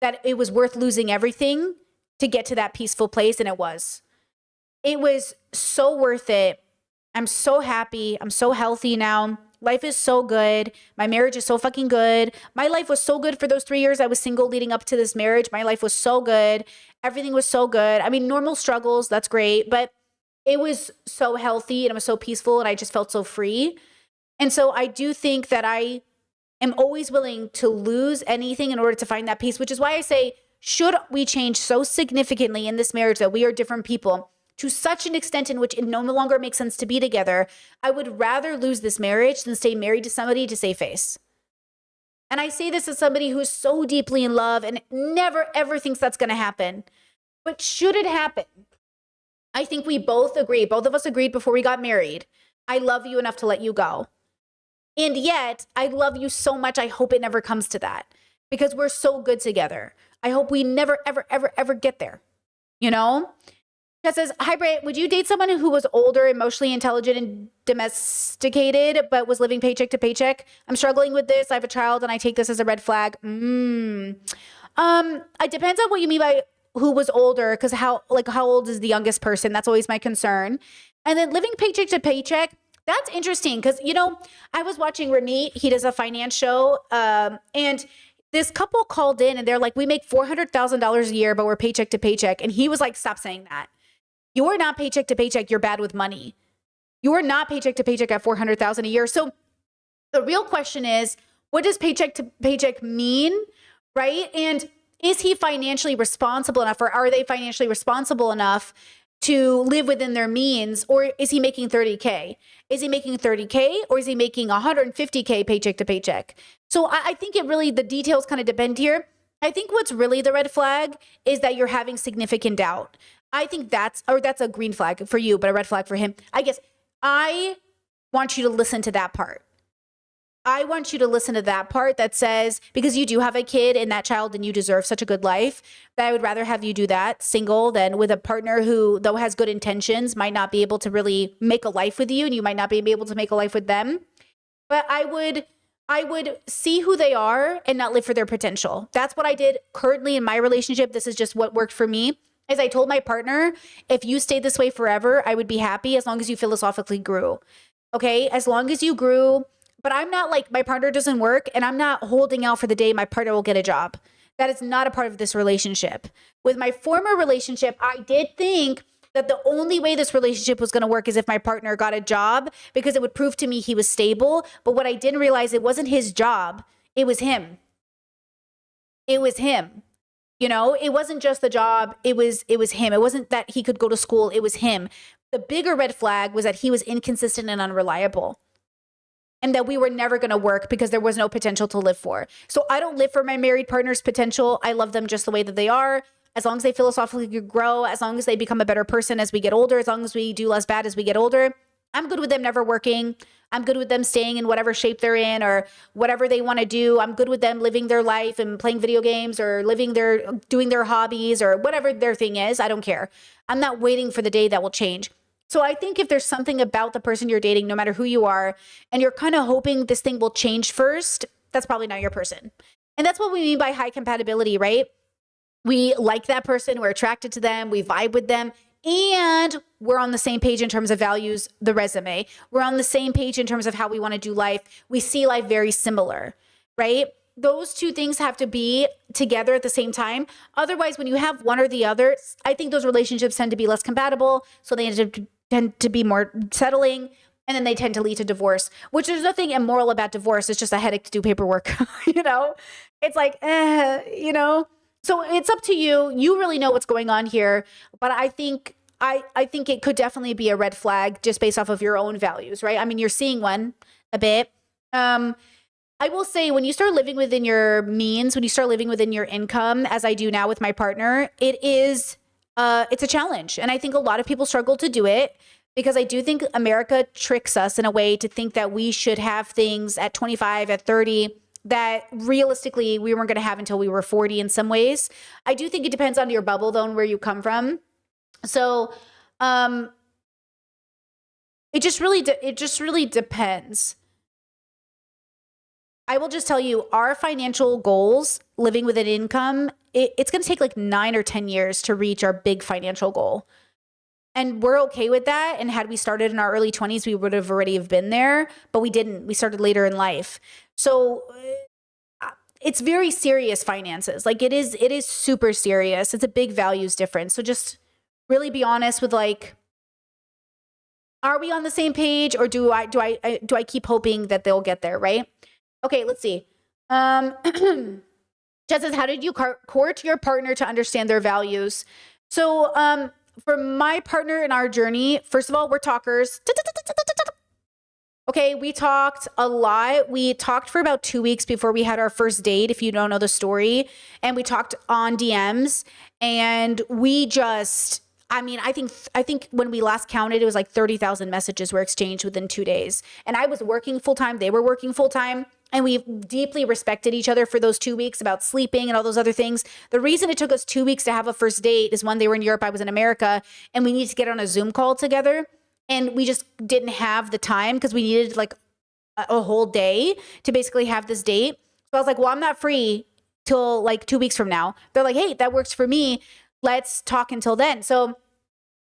that it was worth losing everything to get to that peaceful place. And it was so worth it. I'm so happy. I'm so healthy now. Life is so good. My marriage is so fucking good. My life was so good for those 3 years I was single leading up to this marriage. My life was so good. Everything was so good. I mean, normal struggles, that's great, but it was so healthy and it was so peaceful and I just felt so free. And so I do think that I am always willing to lose anything in order to find that peace, which is why I say, should we change so significantly in this marriage that we are different people to such an extent in which it no longer makes sense to be together, I would rather lose this marriage than stay married to somebody to save face. And I say this as somebody who's so deeply in love and never ever thinks that's going to happen. But should it happen, I think we both agree, both of us agreed before we got married, I love you enough to let you go. And yet, I love you so much, I hope it never comes to that because we're so good together. I hope we never, ever, ever, ever get there, you know? That says, hi, Britt, would you date someone who was older, emotionally intelligent, and domesticated, but was living paycheck to paycheck? I'm struggling with this. I have a child, and I take this as a red flag. It depends on what you mean by who was older, because how old is the youngest person? That's always my concern. And then living paycheck to paycheck, that's interesting, because, you know, I was watching Ramit. He does a finance show, and this couple called in, and they're like, we make $400,000 a year, but we're paycheck to paycheck. And he was like, stop saying that. You're not paycheck to paycheck. You're bad with money. You're not paycheck to paycheck at $400,000 a year. So the real question is, what does paycheck to paycheck mean, right? And is he financially responsible enough, or are they financially responsible enough to live within their means, or is he making 30K? Is he making 30K, or is he making 150K paycheck to paycheck? So I think it really, the details kind of depend here. I think what's really the red flag is that you're having significant doubt. I think that's a green flag for you, but a red flag for him. I guess I want you to listen to that part. I want you to listen to that part that says, because you do have a kid and that child and you deserve such a good life, that I would rather have you do that single than with a partner who, though has good intentions, might not be able to really make a life with you, and you might not be able to make a life with them. But I would see who they are and not live for their potential. That's what I did currently in my relationship. This is just what worked for me. As I told my partner, if you stayed this way forever, I would be happy as long as you philosophically grew. Okay? As long as you grew. But I'm not like, my partner doesn't work and I'm not holding out for the day my partner will get a job. That is not a part of this relationship. With my former relationship, I did think that the only way this relationship was going to work is if my partner got a job, because it would prove to me he was stable. But what I didn't realize, it wasn't his job. It was him. It was him. You know, it wasn't just the job. It was him. It wasn't that he could go to school. It was him. The bigger red flag was that he was inconsistent and unreliable, and that we were never going to work because there was no potential to live for. So I don't live for my married partner's potential. I love them just the way that they are. As long as they philosophically grow, as long as they become a better person as we get older, as long as we do less bad as we get older, I'm good with them never working. I'm good with them staying in whatever shape they're in or whatever they want to do. I'm good with them living their life and playing video games or doing their hobbies or whatever their thing is. I don't care. I'm not waiting for the day that will change. So I think if there's something about the person you're dating, no matter who you are, and you're kind of hoping this thing will change first, that's probably not your person. And that's what we mean by high compatibility, right? We like that person, we're attracted to them, we vibe with them, and we're on the same page in terms of values, the resume. We're on the same page in terms of how we want to do life. We see life very similar, right? Those two things have to be together at the same time. Otherwise, when you have one or the other, I think those relationships tend to be less compatible. So they tend to be more settling, and then they tend to lead to divorce, which there's nothing immoral about divorce. It's just a headache to do paperwork, you know? It's like, you know? So it's up to you. You really know what's going on here. But I think it could definitely be a red flag just based off of your own values, right? I mean, you're seeing one a bit. I will say, when you start living within your means, when you start living within your income, as I do now with my partner, it's a challenge. And I think a lot of people struggle to do it because I do think America tricks us in a way to think that we should have things at 25, at 30, that realistically we weren't going to have until we were 40 in some ways. I do think it depends on your bubble, though, and where you come from. So it just really depends. I will just tell you, our financial goals, living with an income, it's going to take like 9 or 10 years to reach our big financial goal. And we're okay with that. And had we started in our early 20s, we would have already have been there, but we didn't. We started later in life. So it's very serious finances. Like it is super serious. It's a big values difference. So just really be honest with like, are we on the same page, or do I keep hoping that they'll get there, right? Okay, let's see. Jess says, how did you court your partner to understand their values? So for my partner in our journey, first of all, we're talkers. Okay, we talked a lot. We talked for about 2 weeks before we had our first date, if you don't know the story. And we talked on DMs, and we just, I mean, I think when we last counted, it was like 30,000 messages were exchanged within 2 days. And I was working full time. They were working full time. And we deeply respected each other for those 2 weeks about sleeping and all those other things. The reason it took us 2 weeks to have a first date is when they were in Europe, I was in America, and we needed to get on a Zoom call together. And we just didn't have the time because we needed like a whole day to basically have this date. So I was like, well, I'm not free till like 2 weeks from now. They're like, hey, that works for me. Let's talk until then. So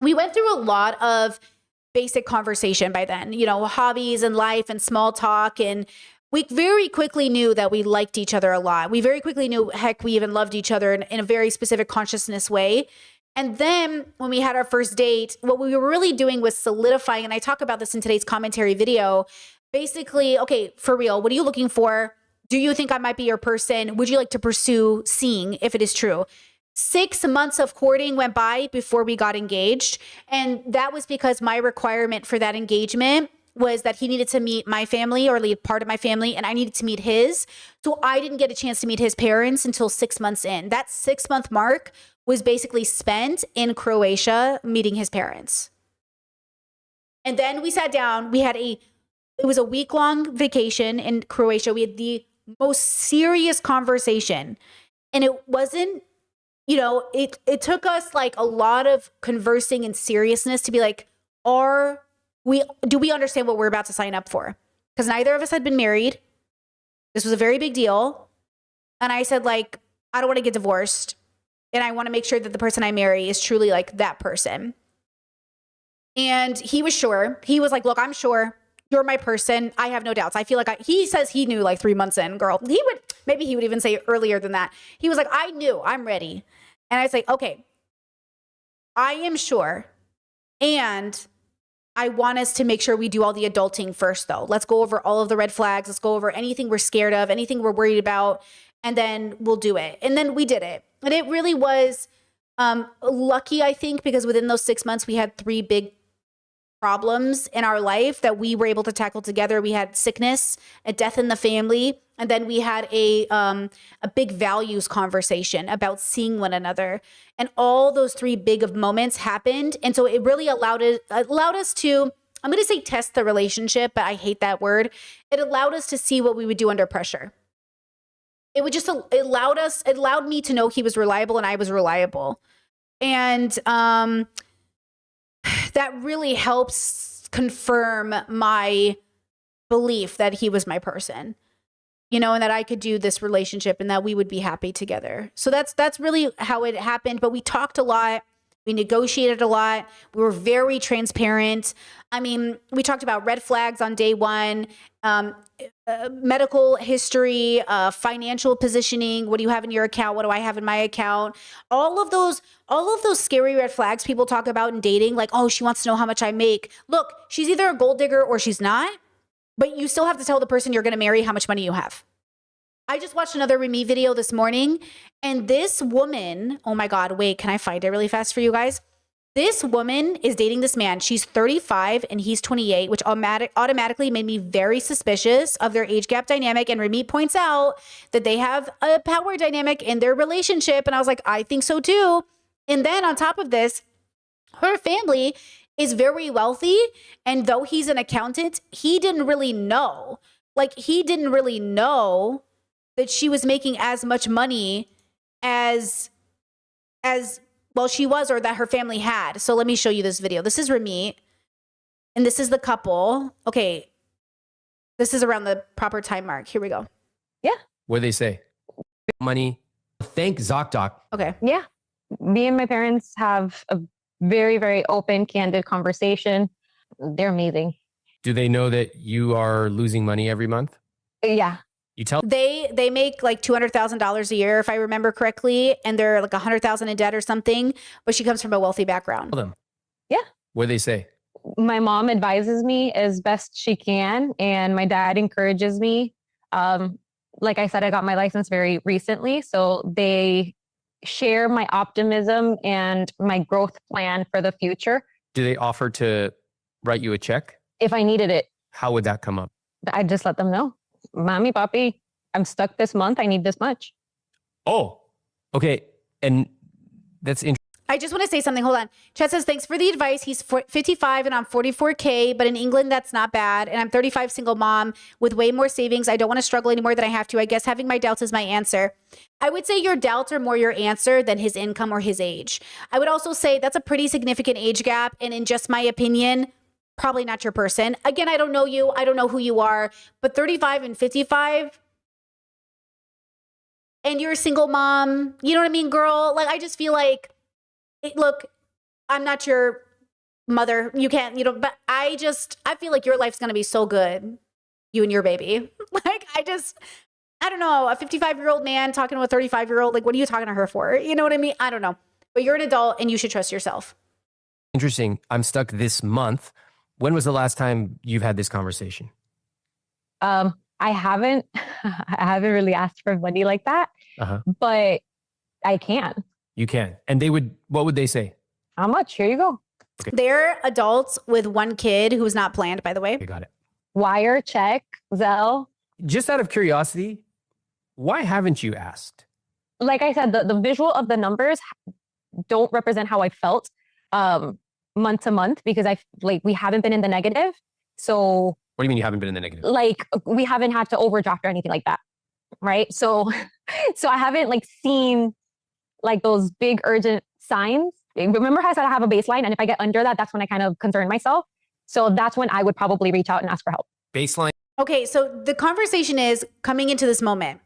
we went through a lot of basic conversation by then, you know, hobbies and life and small talk. And we very quickly knew that we liked each other a lot. We very quickly knew, heck, we even loved each other in a very specific consciousness way. And then when we had our first date, what we were really doing was solidifying, and I talk about this in today's commentary video, basically, okay, for real, what are you looking for? Do you think I might be your person? Would you like to pursue seeing if it is true? 6 months of courting went by before we got engaged. And that was because my requirement for that engagement was that he needed to meet my family, or lead part of my family, and I needed to meet his. So I didn't get a chance to meet his parents until 6 months in. That 6-month mark was basically spent in Croatia meeting his parents. And then we sat down. It was a week-long vacation in Croatia. We had the most serious conversation. And it wasn't, you know, it took us like a lot of conversing and seriousness to be like, do we understand what we're about to sign up for? Because neither of us had been married. This was a very big deal. And I said, like, I don't want to get divorced. And I want to make sure that the person I marry is truly like that person. And he was sure. He was like, look, I'm sure you're my person. I have no doubts. I feel like he says he knew like 3 months in, girl. Maybe he would even say earlier than that. He was like, I knew, I'm ready. And I was like, okay, I am sure. And I want us to make sure we do all the adulting first, though. Let's go over all of the red flags. Let's go over anything we're scared of, anything we're worried about, and then we'll do it. And then we did it. And it really was lucky, I think, because within those 6 months, we had 3 big problems in our life that we were able to tackle together. We had sickness, a death in the family, and then we had a big values conversation about seeing one another. And all those 3 big of moments happened. And so it really allowed us to, I'm going to say test the relationship, but I hate that word. It allowed us to see what we would do under pressure. It allowed me to know he was reliable and I was reliable. And that really helps confirm my belief that he was my person, you know, and that I could do this relationship and that we would be happy together. So that's really how it happened. But we talked a lot. We negotiated a lot. We were very transparent. I mean, we talked about red flags on day one, medical history, financial positioning. What do you have in your account? What do I have in my account? All of those scary red flags people talk about in dating, like, oh, she wants to know how much I make. Look, she's either a gold digger or she's not, but you still have to tell the person you're going to marry how much money you have. I just watched another Remy video this morning, and this woman, oh my God, wait, can I find it really fast for you guys? This woman is dating this man. She's 35 and he's 28, which automatically made me very suspicious of their age gap dynamic. And Remy points out that they have a power dynamic in their relationship. And I was like, I think so too. And then on top of this, her family is very wealthy. And though he's an accountant, he didn't really know. He didn't really know that she was making as much money as well she was, or that her family had. So let me show you this video. This is Remy, and this is the couple. Okay, this is around the proper time mark. Here we go. Yeah. What do they say? Money. Thank ZocDoc. Okay. Yeah. Me and my parents have a Very, very open, candid conversation. They're amazing. Do they know that you are losing money every month? Yeah. You tell They make like $200,000 a year, if I remember correctly, and they're like $100,000 in debt or something. But she comes from a wealthy background. them. Yeah. What do they say? My mom advises me as best she can, and my dad encourages me. Like I said, I got my license very recently, so they share my optimism and my growth plan for the future. Do they offer to write you a check? If I needed it, How would that come up? I just let them know, Mommy, Papi, I'm stuck this month. I need this much. Oh, okay. And that's interesting. I just want to say something. Hold on. Chet says, thanks for the advice. He's 55 and I'm 44K, but in England, that's not bad. And I'm 35, single mom with way more savings. I don't want to struggle anymore than I have to. I guess having my doubts is my answer. I would say your doubts are more your answer than his income or his age. I would also say that's a pretty significant age gap. And in just my opinion, probably not your person. Again, I don't know you. I don't know who you are, but 35 and 55 and you're a single mom, you know what I mean, girl? Like, I just feel like, look, I'm not your mother. You can't, but I feel like your life's going to be so good. You and your baby. Like, I don't know. A 55-year-old man talking to a 35-year-old, like, what are you talking to her for? You know what I mean? I don't know. But you're an adult and you should trust yourself. Interesting. I'm stuck this month. When was the last time you've had this conversation? I haven't really asked for money like that, but I can. You can. And what would they say? How much? Here you go. Okay. They're adults with one kid who's not planned, by the way. You got it. Wire, check, Zelle. Just out of curiosity, why haven't you asked? Like I said, the visual of the numbers don't represent how I felt month to month, because we haven't been in the negative. So What do you mean you haven't been in the negative? like we haven't had to overdraft or anything like that. Right. So I haven't seen those big urgent signs. Remember how I said I have a baseline, and if I get under that, that's when I kind of concern myself. So that's when I would probably reach out and ask for help. Baseline. Okay, so the conversation is coming into this moment.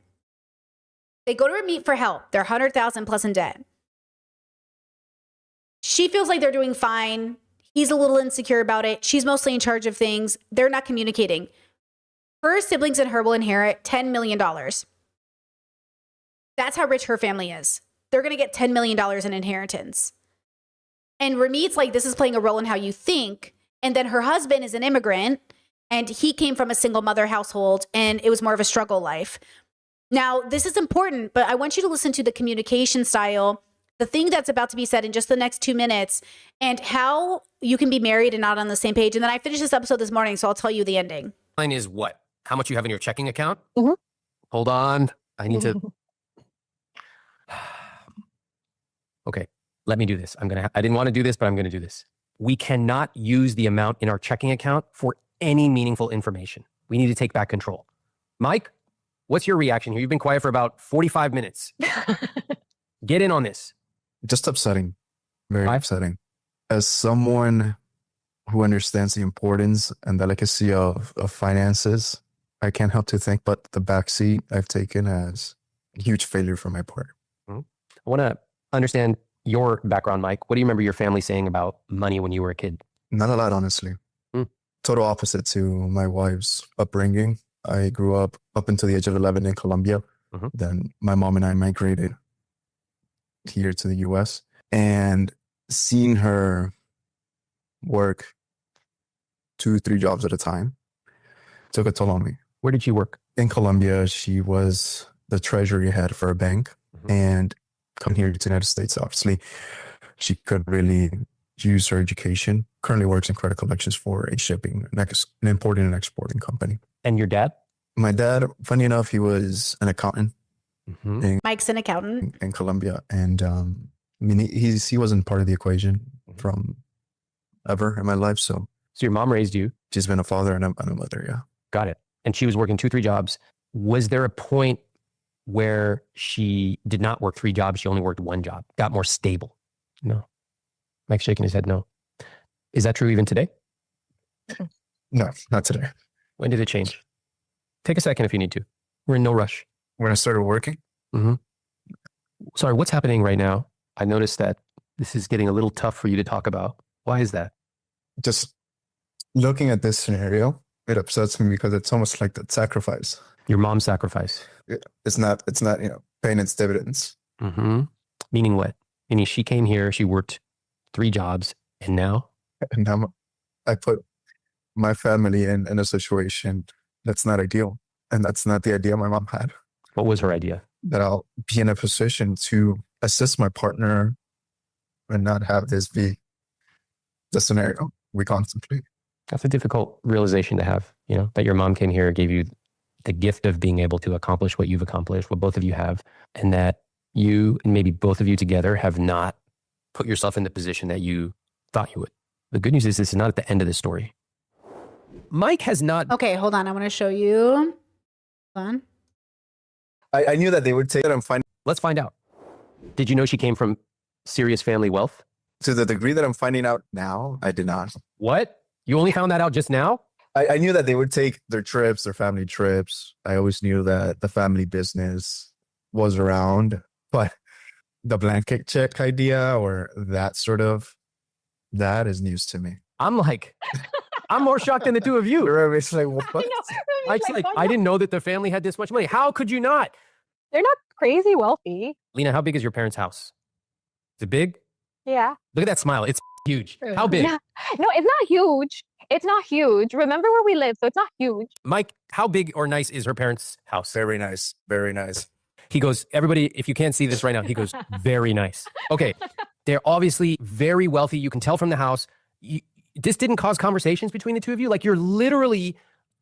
They go to Ramit for help. They're 100,000 plus in debt. She feels like they're doing fine. He's a little insecure about it. She's mostly in charge of things. They're not communicating. Her siblings and her will inherit $10 million. That's how rich her family is. They're going to get $10 million in inheritance. And Ramit's like, this is playing a role in how you think. And then her husband is an immigrant, and he came from a single mother household, and it was more of a struggle life. Now, this is important, but I want you to listen to the communication style, the thing that's about to be said in just the next 2 minutes, and how you can be married and not on the same page. And then I finished this episode this morning, so I'll tell you the ending. Line is what? How much you have in your checking account? Mhm. Hold on. I need to. Okay, let me do this. I didn't want to do this, but I'm going to do this. We cannot use the amount in our checking account for any meaningful information. We need to take back control. Mike, what's your reaction here? You've been quiet for about 45 minutes. Get in on this. Just upsetting. Very Why? upsetting. As someone who understands the importance and delicacy of finances, I can't help to think but the backseat I've taken as a huge failure for my part. I want to understand your background, Mike. What do you remember your family saying about money when you were a kid? Not a lot, honestly. Total opposite to my wife's upbringing. I grew up until the age of 11 in Colombia. Then my mom and I migrated here to the US, and seeing her work 2-3 jobs at a time took a toll on me. Where did she work? In Colombia, she was the treasury head for a bank, and come here to the United States, obviously, she could really use her education. Currently works in credit collections for a shipping, an importing and exporting company. And your dad? My dad, funny enough, he was an accountant Mike's an accountant. in Colombia, and I mean, he wasn't part of the equation from ever in my life. So your mom raised you. She's been a father and a mother. Yeah. Got it. And she was working 2-3 jobs. Was there a point where she did not work 3 jobs? She only worked 1 job, got more stable? No. Mike's shaking his head no. Is that true even today? No, not today. When did it change? Take a second if you need to. We're in no rush. When I started working? Sorry, what's happening right now? I noticed that this is getting a little tough for you to talk about. Why is that? Just looking at this scenario, it upsets me because it's almost like that sacrifice. Your mom's sacrifice. It's not, paying its dividends. Mm-hmm. Meaning what? Meaning she came here, she worked 3 jobs, and now? And now I put my family in a situation that's not ideal. And that's not the idea my mom had. What was her idea? That I'll be in a position to assist my partner and not have this be the scenario we contemplate. That's a difficult realization to have, that your mom came here, gave you the gift of being able to accomplish what you've accomplished, what both of you have, and that you and maybe both of you together have not put yourself in the position that you thought you would. The good news is this is not at the end of the story. Mike has not. Okay, hold on. I want to show you. Hold on. I knew that they would take it. I'm finding. Let's find out. Did you know she came from serious family wealth? To the degree that I'm finding out now, I did not. What? You only found that out just now? I knew that they would take their trips, their family trips. I always knew that the family business was around, but the blanket check idea or that is news to me. I'm more shocked than the two of you. It's like, what? Mike's like, I didn't know that the family had this much money. How could you not? They're not crazy wealthy. Lena, how big is your parents' house? Is it big? Yeah. Look at that smile. It's huge. How big? No, it's not huge. It's not huge. Remember where we live, so it's not huge. Mike, how big or nice is her parents' house? Very nice. Very nice. He goes, everybody, if you can't see this right now, he goes, very nice. Okay. They're obviously very wealthy. You can tell from the house. This didn't cause conversations between the two of you? Like, you're literally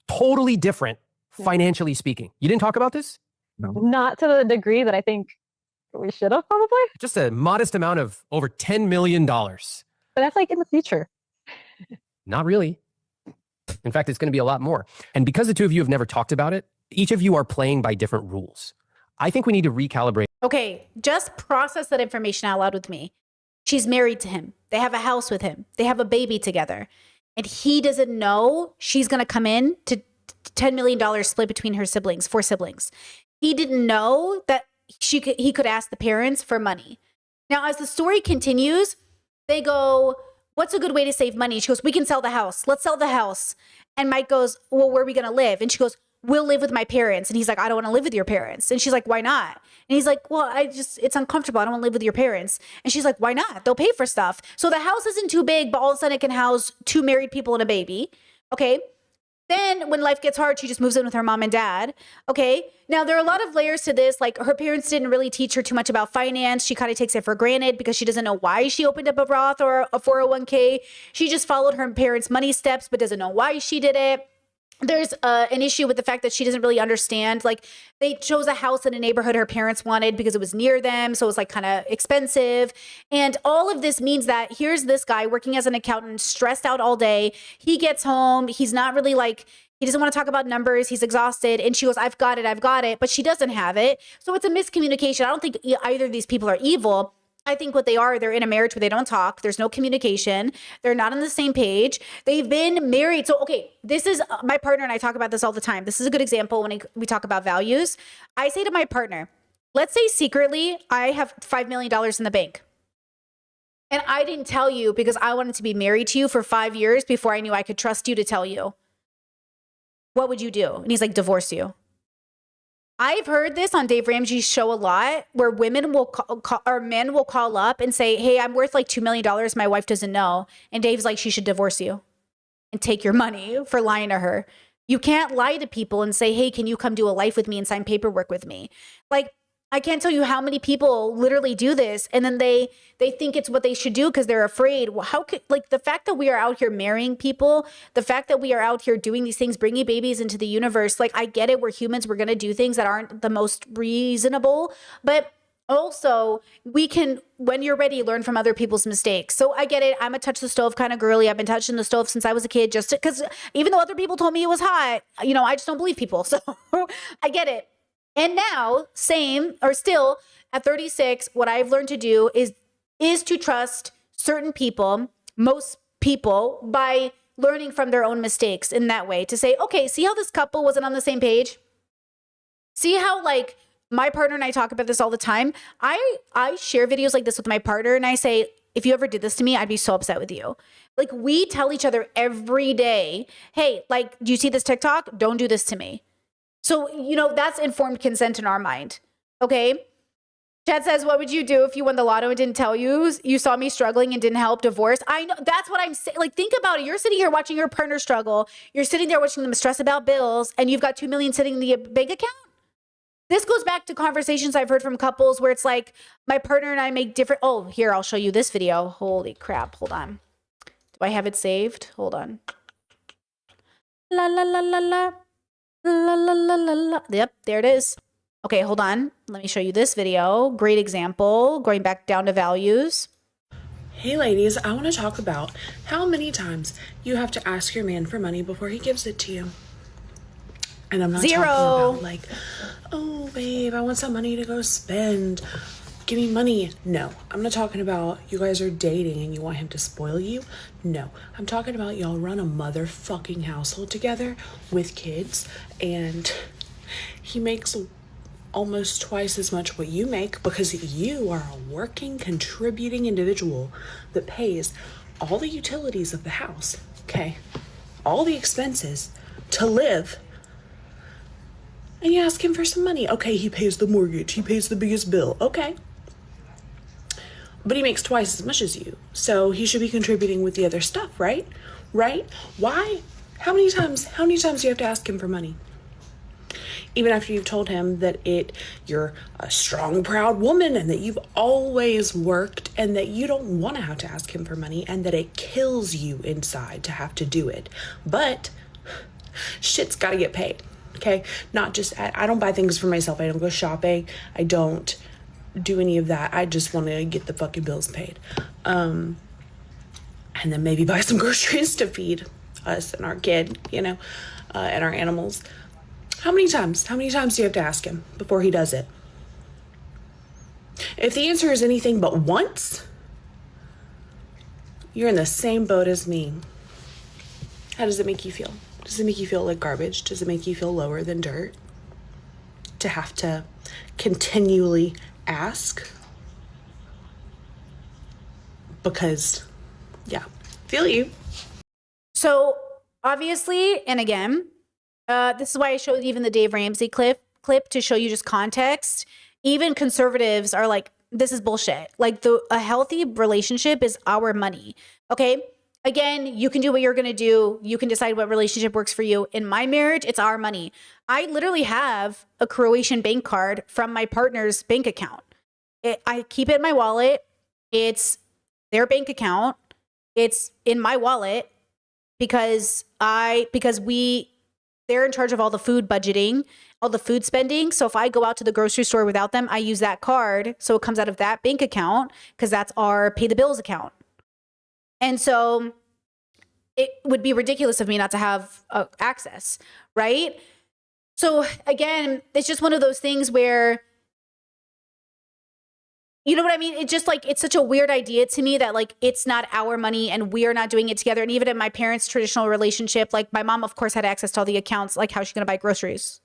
totally different, financially speaking. You didn't talk about this? No. Not to the degree that I think we should have, probably. Just a modest amount of over $10 million. But that's like in the future. Not really. In fact, it's going to be a lot more. And because the two of you have never talked about it, each of you are playing by different rules. I think we need to recalibrate. Okay, just process that information out loud with me. She's married to him. They have a house with him. They have a baby together. And he doesn't know she's going to come in to $10 million split between her siblings, 4 siblings. He didn't know that he could ask the parents for money. Now, as the story continues, they go, what's a good way to save money? She goes, we can sell the house. Let's sell the house. And Mike goes, well, where are we going to live? And she goes, we'll live with my parents. And he's like, I don't want to live with your parents. And she's like, why not? And he's like, well, it's uncomfortable. I don't want to live with your parents. And she's like, why not? They'll pay for stuff. So the house isn't too big, but all of a sudden it can house 2 married people and a baby. Okay. Then when life gets hard, she just moves in with her mom and dad. Okay. Now there are a lot of layers to this. Like, her parents didn't really teach her too much about finance. She kind of takes it for granted because she doesn't know why she opened up a Roth or a 401k. She just followed her parents' money steps, but doesn't know why she did it. There's an issue with the fact that she doesn't really understand. Like, they chose a house in a neighborhood her parents wanted because it was near them. So it was like kind of expensive. And all of this means that here's this guy working as an accountant, stressed out all day. He gets home. He's not really he doesn't want to talk about numbers. He's exhausted. And she goes, I've got it. But she doesn't have it. So it's a miscommunication. I don't think either of these people are evil. I think what they are, they're in a marriage where they don't talk. There's no communication. They're not on the same page. They've been married. So, okay, this is my partner and I talk about this all the time. This is a good example when we talk about values. I say to my partner, let's say secretly I have $5 million in the bank. And I didn't tell you because I wanted to be married to you for 5 years before I knew I could trust you to tell you. What would you do? And he's like, divorce you. I've heard this on Dave Ramsey's show a lot, where women will or men will call up and say, hey, I'm worth like $2 million. My wife doesn't know. And Dave's like, she should divorce you and take your money for lying to her. You can't lie to people and say, hey, can you come do a life with me and sign paperwork with me? Like, I can't tell you how many people literally do this. And then they think it's what they should do because they're afraid. Well, how could, like, the fact that we are out here marrying people, the fact that we are out here doing these things, bringing babies into the universe, like, I get it. We're humans. We're going to do things that aren't the most reasonable. But also, we can, when you're ready, learn from other people's mistakes. So I get it. I'm a touch the stove kind of girly. I've been touching the stove since I was a kid, just because even though other people told me it was hot, I just don't believe people. So I get it. And now, still at 36, what I've learned to do is to trust certain people, most people, by learning from their own mistakes in that way. To say, okay, see how this couple wasn't on the same page? See how, like, my partner and I talk about this all the time. I share videos like this with my partner and I say, if you ever did this to me, I'd be so upset with you. Like, we tell each other every day, hey, like, do you see this TikTok? Don't do this to me. So, you know, that's informed consent in our mind. Okay. Chad says, what would you do if you won the lotto and didn't tell you? You saw me struggling and didn't help divorce. I know, that's what I'm saying. Like, think about it. You're sitting here watching your partner struggle. You're sitting there watching them stress about bills, and you've got $2 million sitting in the bank account. This goes back to conversations I've heard from couples where it's like, my partner and I make different. Oh, here, I'll show you this video. Holy crap. Hold on. Do I have it saved? Hold on. La, la, la, la, la. La, la, la, la, la. Yep, there it is. Okay, hold on. Let me show you this video. Great example. Going back down to values. Hey ladies, I want to talk about how many times you have to ask your man for money before he gives it to you. And I'm not talking about like, oh babe, I want some money to go spend. Give me money. No, I'm not talking about you guys are dating and you want him to spoil you. No, I'm talking about y'all run a motherfucking household together with kids and he makes almost twice as much what you make because you are a working, contributing individual that pays all the utilities of the house, okay? All the expenses to live. And you ask him for some money. Okay, he pays the mortgage. He pays the biggest bill. Okay. But he makes twice as much as you. So he should be contributing with the other stuff, right? Right? Why? How many times do you have to ask him for money? Even after you've told him that you're a strong, proud woman and that you've always worked and that you don't want to have to ask him for money and that it kills you inside to have to do it. But shit's got to get paid, okay? Not just, I don't buy things for myself. I don't go shopping. I don't do any of that. I just want to get the fucking bills paid. And then maybe buy some groceries to feed us and our kid, you know, and our animals. How many times do you have to ask him before he does it? If the answer is anything but once, you're in the same boat as me. How does it make you feel? Does it make you feel like garbage? Does it make you feel lower than dirt? To have to continually ask? Because, yeah, feel you. So, obviously, and again, this is why I showed even the Dave Ramsey clip to show you just context. Even conservatives are like, this is bullshit. Like, a healthy relationship is our money. Okay. Again, you can do what you're going to do. You can decide what relationship works for you. In my marriage, it's our money. I literally have a Croatian bank card from my partner's bank account. I keep it in my wallet. It's their bank account. It's in my wallet because they're in charge of all the food budgeting, all the food spending. So if I go out to the grocery store without them, I use that card. So it comes out of that bank account because that's our pay the bills account. And so it would be ridiculous of me not to have access, right? So again, it's just one of those things where, you know what I mean? It's just like, it's such a weird idea to me that like, it's not our money and we are not doing it together. And even in my parents' traditional relationship, like my mom, of course, had access to all the accounts. Like, how's she going to buy groceries?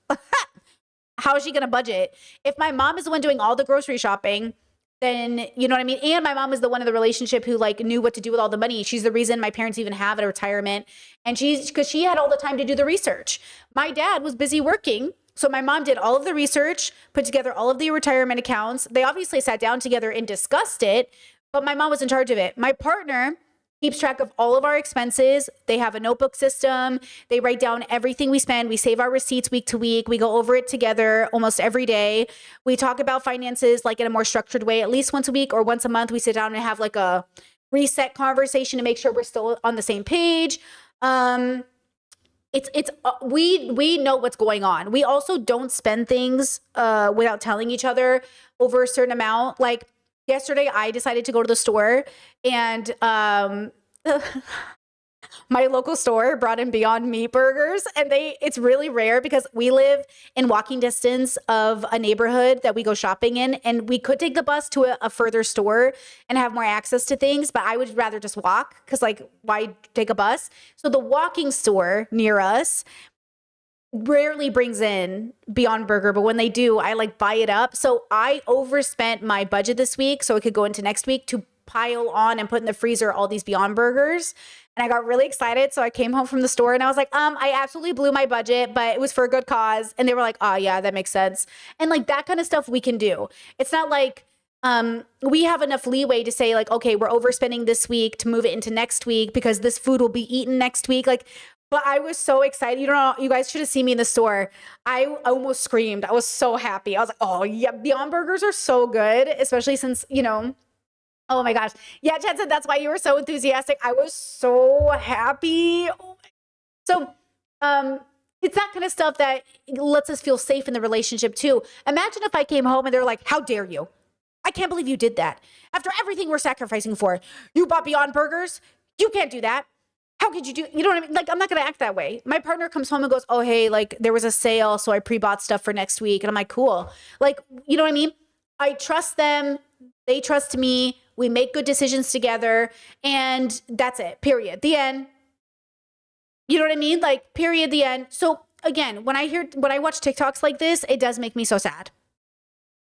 How is she going to budget? If my mom is the one doing all the grocery shopping, then, you know what I mean? And my mom is the one in the relationship who like knew what to do with all the money. She's the reason my parents even have a retirement. And because she had all the time to do the research. My dad was busy working. So my mom did all of the research, put together all of the retirement accounts. They obviously sat down together and discussed it, but my mom was in charge of it. My partner keeps track of all of our expenses. They have a notebook system. They write down everything we spend. We save our receipts week to week. We go over it together almost every day. We talk about finances like in a more structured way, at least once a week or once a month. We sit down and have like a reset conversation to make sure we're still on the same page. We know what's going on. We also don't spend things without telling each other over a certain amount. Like yesterday, I decided to go to the store and my local store brought in Beyond Meat burgers, and it's really rare because we live in walking distance of a neighborhood that we go shopping in, and we could take the bus to a further store and have more access to things, but I would rather just walk because like, why take a bus? So the walking store near us rarely brings in Beyond Burger, but when they do, I like buy it up. So I overspent my budget this week so it could go into next week to pile on and put in the freezer all these Beyond Burgers. And I got really excited. So I came home from the store and I was like, I absolutely blew my budget, but it was for a good cause. And they were like, oh yeah, that makes sense. And like that kind of stuff we can do. It's not like we have enough leeway to say like, okay, we're overspending this week to move it into next week because this food will be eaten next week. Like, but I was so excited. You know, you guys should have seen me in the store. I almost screamed. I was so happy. I was like, oh yeah, Beyond Burgers are so good, especially since, you know, oh my gosh. Yeah, Chad said that's why you were so enthusiastic. I was so happy. So, it's that kind of stuff that lets us feel safe in the relationship too. Imagine if I came home and they're like, how dare you? I can't believe you did that. After everything we're sacrificing for, you bought Beyond Burgers? You can't do that. How could you do, you know what I mean? Like, I'm not going to act that way. My partner comes home and goes, oh, hey, like there was a sale. So I pre-bought stuff for next week. And I'm like, cool. Like, you know what I mean? I trust them. They trust me. We make good decisions together. And that's it. Period. The end. You know what I mean? Like, period. The end. So again, when I watch TikToks like this, it does make me so sad.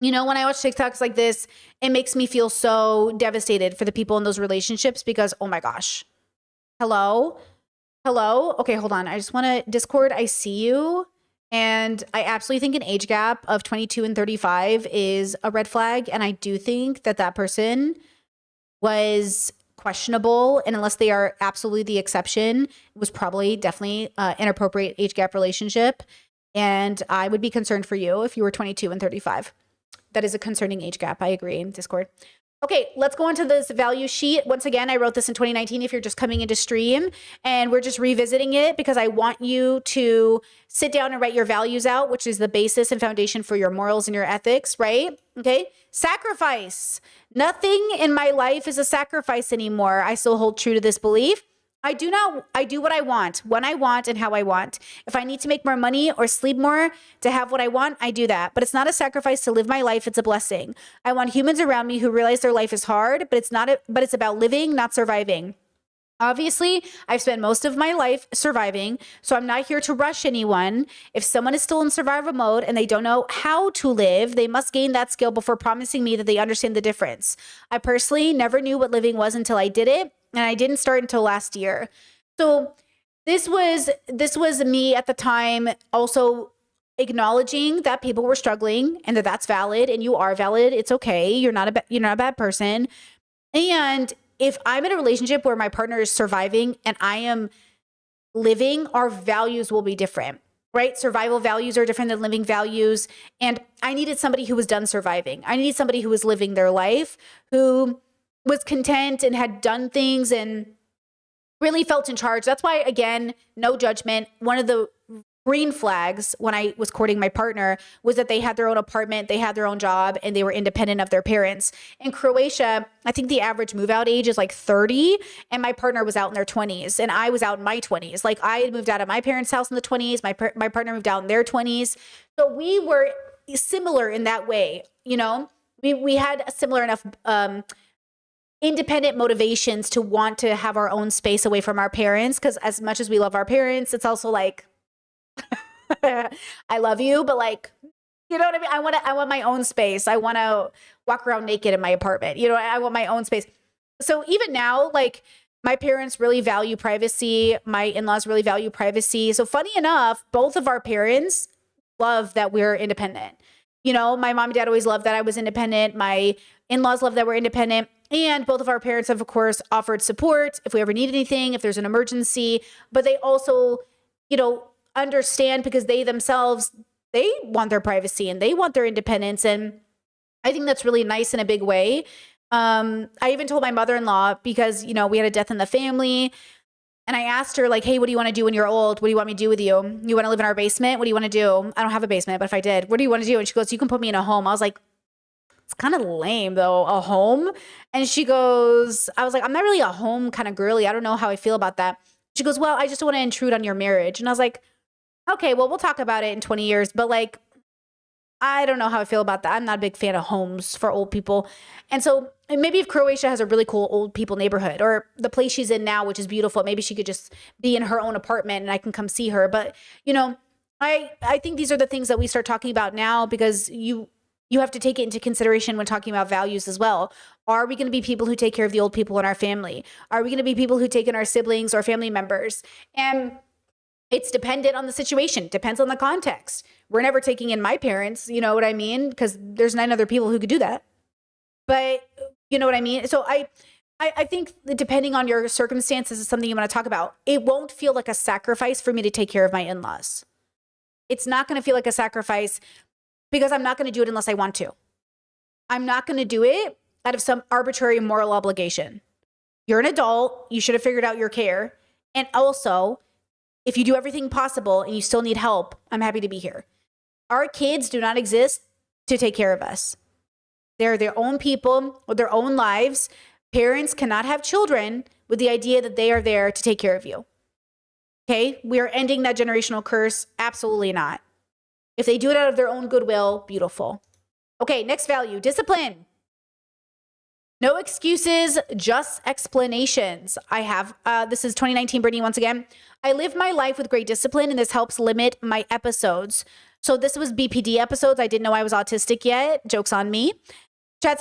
You know, when I watch TikToks like this, it makes me feel so devastated for the people in those relationships because, oh my gosh. Hello? Okay, hold on. I just want to, Discord, I see you. And I absolutely think an age gap of 22 and 35 is a red flag. And I do think that that person was questionable. And unless they are absolutely the exception, it was probably definitely an inappropriate age gap relationship. And I would be concerned for you if you were 22 and 35. That is a concerning age gap. I agree in Discord. Okay, let's go into this value sheet. Once again, I wrote this in 2019 if you're just coming into stream, and we're just revisiting it because I want you to sit down and write your values out, which is the basis and foundation for your morals and your ethics, right? Okay, sacrifice. Nothing in my life is a sacrifice anymore. I still hold true to this belief. I do what I want, when I want, and how I want. If I need to make more money or sleep more to have what I want, I do that. But it's not a sacrifice to live my life. It's a blessing. I want humans around me who realize their life is hard, but it's about living, not surviving. Obviously, I've spent most of my life surviving, so I'm not here to rush anyone. If someone is still in survival mode and they don't know how to live, they must gain that skill before promising me that they understand the difference. I personally never knew what living was until I did it, and I didn't start until last year. So this was me at the time also acknowledging that people were struggling and that that's valid, and you are valid. It's okay. You're not a bad person. And if I'm in a relationship where my partner is surviving and I am living, our values will be different, right? Survival values are different than living values. And I needed somebody who was done surviving. I needed somebody who was living their life, who was content and had done things and really felt in charge. That's why, again, no judgment. One of the green flags when I was courting my partner was that they had their own apartment, they had their own job, and they were independent of their parents. In Croatia, I think the average move out age is like 30, and my partner was out in their 20s, and I was out in my 20s. Like, I had moved out of my parents' house in the 20s, my partner moved out in their 20s. So we were similar in that way, you know? We had a similar enough independent motivations to want to have our own space away from our parents, because as much as we love our parents, it's also like, I love you, but like, you know what I mean? I want my own space. I want to walk around naked in my apartment. You know, I want my own space. So even now, like, my parents really value privacy. My in-laws really value privacy. So funny enough, both of our parents love that we're independent. You know, my mom and dad always loved that I was independent. My in-laws love that we're independent. And both of our parents have, of course, offered support if we ever need anything, if there's an emergency. But they also, you know, understand because they themselves, they want their privacy and they want their independence. And I think that's really nice in a big way. I even told my mother-in-law, because, you know, we had a death in the family, and I asked her, like, hey, what do you want to do when you're old? What do you want me to do with you? You want to live in our basement? What do you want to do? I don't have a basement, but if I did, what do you want to do? And she goes, you can put me in a home. I was like, it's kind of lame though, a home. And she goes, I was like, I'm not really a home kind of girly. I don't know how I feel about that. She goes, well, I just don't want to intrude on your marriage. And I was like, okay, well, we'll talk about it in 20 years. But like, I don't know how I feel about that. I'm not a big fan of homes for old people. And so maybe if Croatia has a really cool old people neighborhood, or the place she's in now, which is beautiful, maybe she could just be in her own apartment and I can come see her. But, you know, I think these are the things that we start talking about now, because you you have to take it into consideration when talking about values as well. Are we going to be people who take care of the old people in our family? Are we going to be people who take in our siblings or family members? And it's dependent on the situation, depends on the context. We're never taking in my parents, you know what I mean? Because there's 9 other people who could do that. But you know what I mean? So I think that depending on your circumstances is something you want to talk about. It won't feel like a sacrifice for me to take care of my in-laws. It's not going to feel like a sacrifice because I'm not going to do it unless I want to. I'm not going to do it out of some arbitrary moral obligation. You're an adult. You should have figured out your care. And also, if you do everything possible and you still need help, I'm happy to be here. Our kids do not exist to take care of us. They're their own people with their own lives. Parents cannot have children with the idea that they are there to take care of you. Okay? We are ending that generational curse. Absolutely not. If they do it out of their own goodwill, beautiful. Okay, next value, discipline. No excuses, just explanations. I have, this is 2019 Brittany once again. I live my life with great discipline and this helps limit my episodes. So this was BPD episodes. I didn't know I was autistic yet. Joke's on me. Past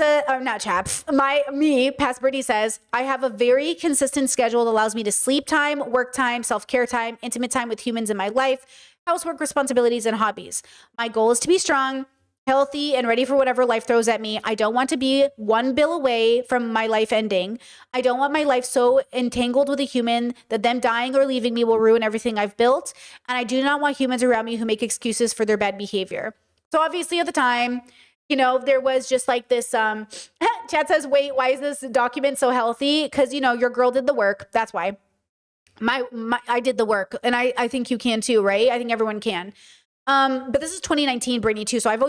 Brittany says, I have a very consistent schedule that allows me to sleep time, work time, self-care time, intimate time with humans in my life, housework responsibilities, and hobbies. My goal is to be strong, healthy, and ready for whatever life throws at me. I don't want to be one bill away from my life ending. I don't want my life so entangled with a human that them dying or leaving me will ruin everything I've built. And I do not want humans around me who make excuses for their bad behavior. So obviously at the time, you know, there was just like this, Chad says, wait, why is this document so healthy? Because, you know, your girl did the work. That's why. I did the work. And I think you can too, right? I think everyone can. But this is 2019, Brittany, too. So I've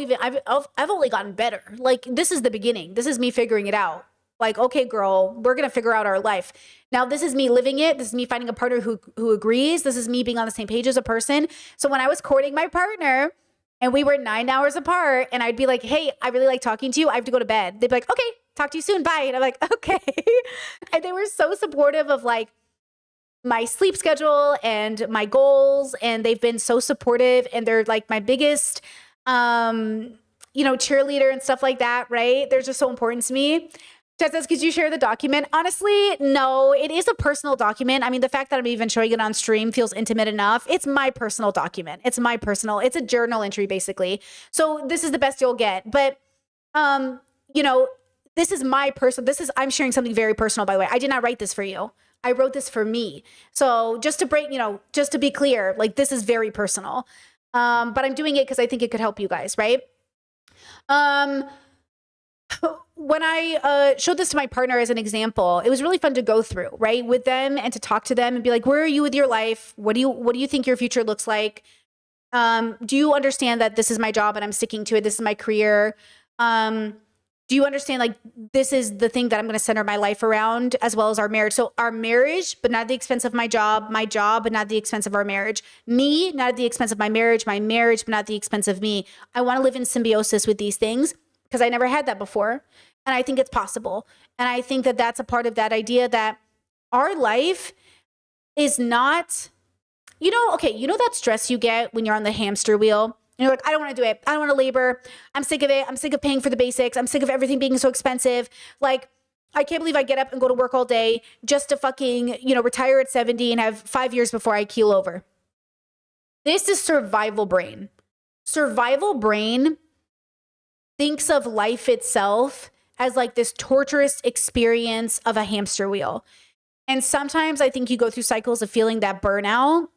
only gotten better. Like, this is the beginning. This is me figuring it out. Like, okay, girl, we're going to figure out our life. Now, this is me living it. This is me finding a partner who agrees. This is me being on the same page as a person. So when I was courting my partner, and we were 9 hours apart, and I'd be like, hey, I really like talking to you. I have to go to bed. They'd be like, okay, talk to you soon. Bye. And I'm like, okay. And they were so supportive of like my sleep schedule and my goals. And they've been so supportive. And they're like my biggest, cheerleader and stuff like that, right? They're just so important to me. Chad says, could you share the document? Honestly, no, it is a personal document. I mean, the fact that I'm even showing it on stream feels intimate enough. It's my personal document. It's a journal entry, basically. So this is the best you'll get. But, this is I'm sharing something very personal, by the way. I did not write this for you. I wrote this for me. So just to be clear, like this is very personal. But I'm doing it because I think it could help you guys, right? When I showed this to my partner as an example, it was really fun to go through, right, with them and to talk to them and be like, where are you with your life? What do you think your future looks like? Do you understand that this is my job and I'm sticking to it? This is my career. Do you understand like this is the thing that I'm going to center my life around, as well as our marriage? So our marriage, but not at the expense of my job, but not at the expense of our marriage, me, not at the expense of my marriage, but not at the expense of me. I want to live in symbiosis with these things because I never had that before. And I think it's possible. And I think that that's a part of that idea that our life is not, that stress you get when you're on the hamster wheel. And you're like, I don't want to do it. I don't want to labor. I'm sick of it. I'm sick of paying for the basics. I'm sick of everything being so expensive. Like, I can't believe I get up and go to work all day just to fucking, retire at 70 and have 5 years before I keel over. This is survival brain. Survival brain thinks of life itself as like this torturous experience of a hamster wheel. And sometimes I think you go through cycles of feeling that burnout.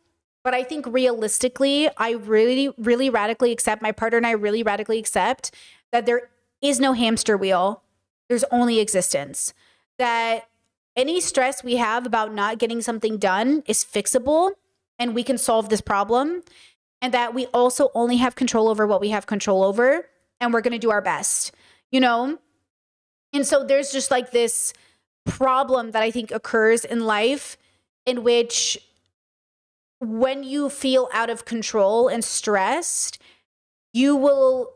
But I think realistically, I really, really radically accept, my partner and I really radically accept that there is no hamster wheel. There's only existence. That any stress we have about not getting something done is fixable and we can solve this problem. And that we also only have control over what we have control over. And we're going to do our best, And so there's just like this problem that I think occurs in life in which when you feel out of control and stressed, you will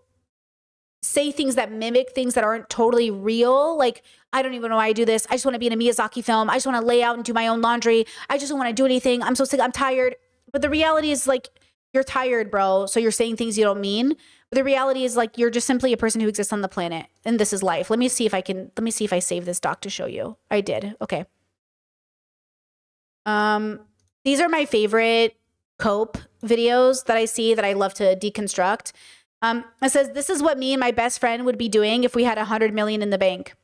say things that mimic things that aren't totally real. Like, I don't even know why I do this. I just want to be in a Miyazaki film. I just want to lay out and do my own laundry. I just don't want to do anything. I'm so sick. I'm tired. But the reality is like, You're tired, bro. So you're saying things you don't mean. But the reality is like you're just simply a person who exists on the planet and this is life. Let me see if I save this doc to show you. I did. Okay. These are my favorite cope videos that I see that I love to deconstruct. It says, this is what me and my best friend would be doing if we had 100 million in the bank.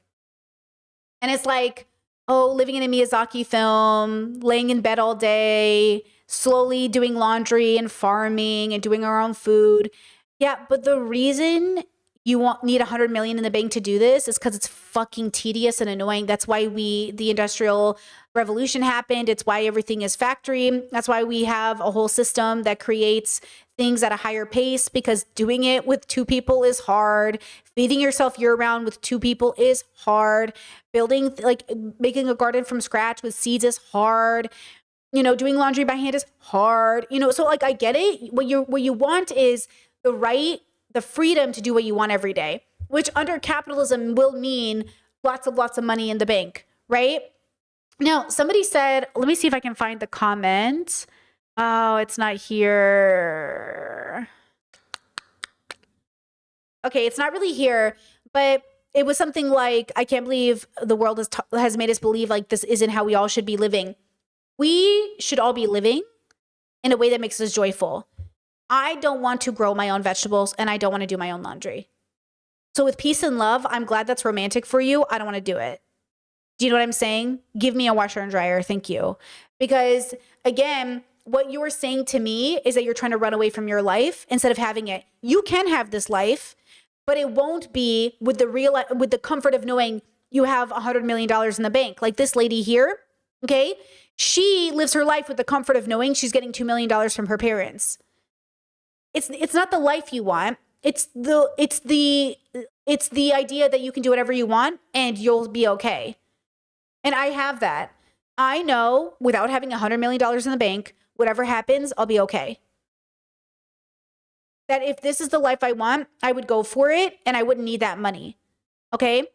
And it's like, oh, living in a Miyazaki film, laying in bed all day, slowly doing laundry and farming and doing our own food. Yeah, but the reason you need 100 million in the bank to do this is because it's fucking tedious and annoying. That's why the industrial revolution happened. It's why everything is factory. That's why we have a whole system that creates things at a higher pace, because doing it with 2 people is hard. Feeding yourself year round with 2 people is hard. Building, like making a garden from scratch with seeds is hard. You know, doing laundry by hand is hard. You know, so like I get it. What you want is the freedom to do what you want every day, which under capitalism will mean lots of money in the bank, right? Now, somebody said, let me see if I can find the comment. Oh, it's not here. Okay, it's not really here, but it was something like, I can't believe the world has made us believe like this isn't how we all should be living. We should all be living in a way that makes us joyful. I don't want to grow my own vegetables and I don't want to do my own laundry. So with peace and love, I'm glad that's romantic for you. I don't want to do it. Do you know what I'm saying? Give me a washer and dryer. Thank you. Because again, what you're saying to me is that you're trying to run away from your life instead of having it. You can have this life, but it won't be with the comfort of knowing you have $100 million in the bank. Like this lady here, okay? She lives her life with the comfort of knowing she's getting $2 million from her parents. It's not the life you want. It's the idea that you can do whatever you want and you'll be okay. And I have that. I know without having $100 million in the bank, whatever happens, I'll be okay. That if this is the life I want, I would go for it and I wouldn't need that money. Okay?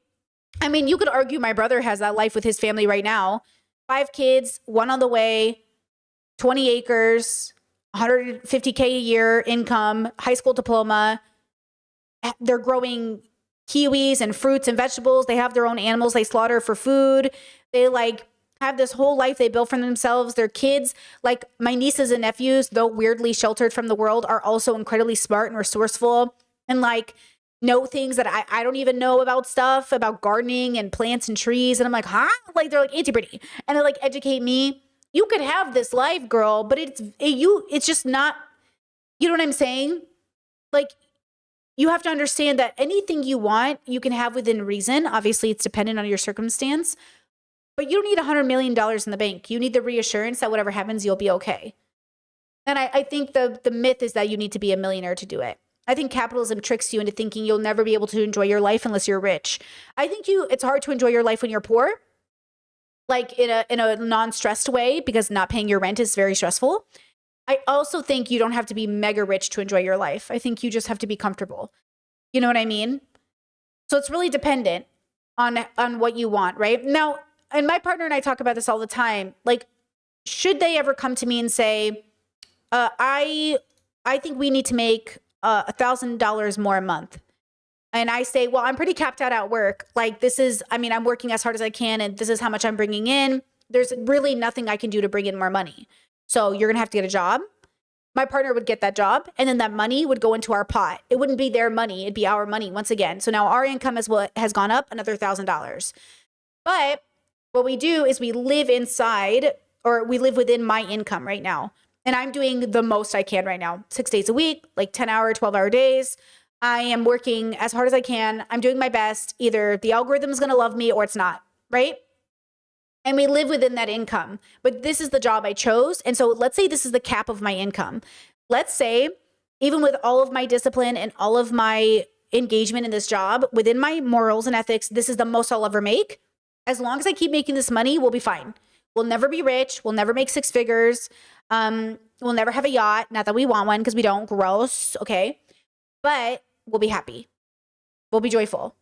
I mean, you could argue my brother has that life with his family right now. 5 kids, 1 on the way, 20 acres, 150K a year income, high school diploma. They're growing kiwis and fruits and vegetables. They have their own animals they slaughter for food. They like have this whole life they built for themselves. Their kids, like my nieces and nephews, though weirdly sheltered from the world, are also incredibly smart and resourceful and like know things that I don't even know about stuff, about gardening and plants and trees. And I'm like, huh? Like they're like Auntie Brittany. And they like educate me. You could have this life, girl, but it's just not, you know what I'm saying? Like, you have to understand that anything you want, you can have within reason. Obviously, it's dependent on your circumstance, but you don't need $100 million in the bank. You need the reassurance that whatever happens, you'll be okay. And I think the myth is that you need to be a millionaire to do it. I think capitalism tricks you into thinking you'll never be able to enjoy your life unless you're rich. I think it's hard to enjoy your life when you're poor, like in a non-stressed way, because not paying your rent is very stressful. I also think you don't have to be mega rich to enjoy your life. I think you just have to be comfortable. You know what I mean? So it's really dependent on what you want, right? Now, and my partner and I talk about this all the time. Like, should they ever come to me and say, I think we need to make $1,000 more a month. And I say, well, I'm pretty capped out at work. Like I'm working as hard as I can and this is how much I'm bringing in. There's really nothing I can do to bring in more money. So you're going to have to get a job. My partner would get that job and then that money would go into our pot. It wouldn't be their money. It'd be our money once again. So now our income has gone up another $1,000. But what we do is we live within my income right now. And I'm doing the most I can right now, 6 days a week, like 10-hour, 12-hour days. I am working as hard as I can. I'm doing my best. Either the algorithm is going to love me or it's not, right? And we live within that income. But this is the job I chose. And so let's say this is the cap of my income. Let's say, even with all of my discipline and all of my engagement in this job, within my morals and ethics, this is the most I'll ever make. As long as I keep making this money, we'll be fine. We'll never be rich. We'll never make 6 figures. We'll never have a yacht. Not that we want one because we don't. Gross. Okay. But we'll be happy. We'll be joyful.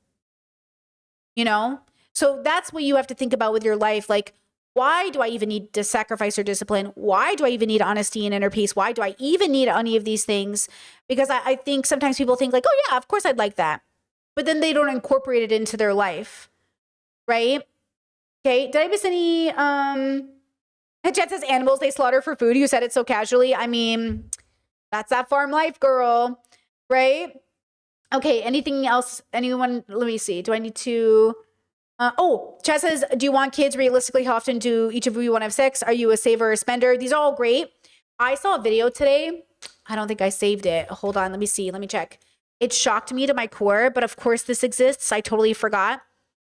You know? So that's what you have to think about with your life. Like, Why do I even need to sacrifice or discipline? Why do I even need honesty and inner peace? Why do I even need any of these things? Because I think sometimes people think like, oh yeah, of course I'd like that. But then they don't incorporate it into their life, right? Okay, did I miss any, Chat says animals they slaughter for food. You said it so casually. I mean, that's that farm life, girl, right? Okay, anything else? Anyone, let me see. Do I need to... Chad says, do you want kids realistically? How often do each of you want to have sex? Are you a saver or a spender? These are all great. I saw a video today. I don't think I saved it. Hold on. Let me see. Let me check. It shocked me to my core, but of course this exists. I totally forgot.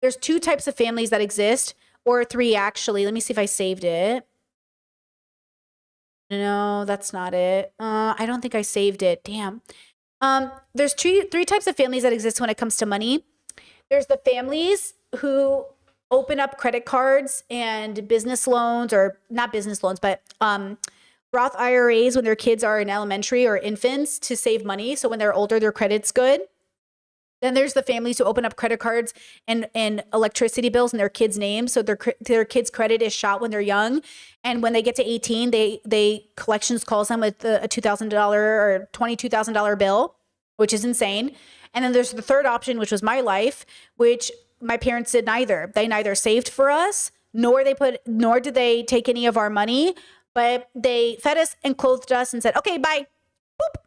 There's 2 types of families that exist, or 3 actually. Let me see if I saved it. No, that's not it. I don't think I saved it. Damn. There's 3 types of families that exist when it comes to money. There's the families who open up credit cards and business loans, or not business loans, but Roth IRAs when their kids are in elementary or infants to save money. So when they're older, their credit's good. Then there's the families who open up credit cards and electricity bills in their kids' names. So their kids' credit is shot when they're young. And when they get to 18, they collections calls them with a $2,000 or $22,000 bill, which is insane. And then there's the third option, which was my life, which my parents did neither. They neither saved for us, nor did they take any of our money, but they fed us and clothed us and said, okay, bye. Boop.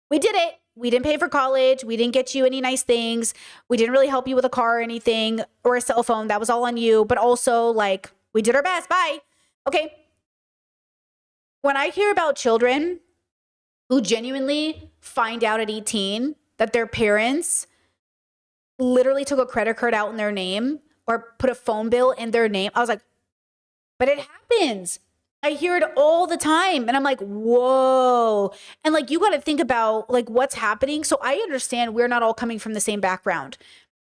We did it. We didn't pay for college. We didn't get you any nice things. We didn't really help you with a car or anything or a cell phone. That was all on you. But also, like, we did our best. Bye. Okay. When I hear about children who genuinely find out at 18 that their parents literally took a credit card out in their name or put a phone bill in their name, I was like, but it happens. I hear it all the time. And I'm like, whoa. And like, you got to think about like what's happening. So I understand we're not all coming from the same background.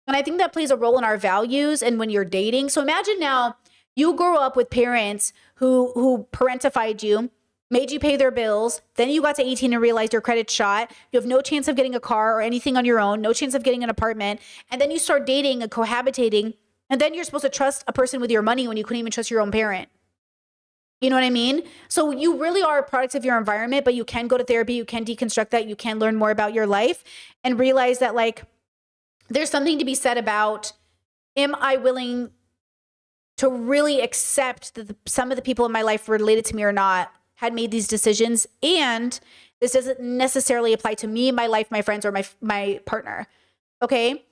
And I think that plays a role in our values and when you're dating. So imagine now you grow up with parents who parentified you, made you pay their bills. Then you got to 18 and realized your credit's shot. You have no chance of getting a car or anything on your own, no chance of getting an apartment. And then you start dating and cohabitating. And then you're supposed to trust a person with your money when you couldn't even trust your own parent. You know what I mean? So you really are a product of your environment, but you can go to therapy. You can deconstruct that. You can learn more about your life and realize that like there's something to be said about, am I willing to really accept that some of the people in my life related to me or not had made these decisions, and this doesn't necessarily apply to me, my life, my friends, or my partner. Okay?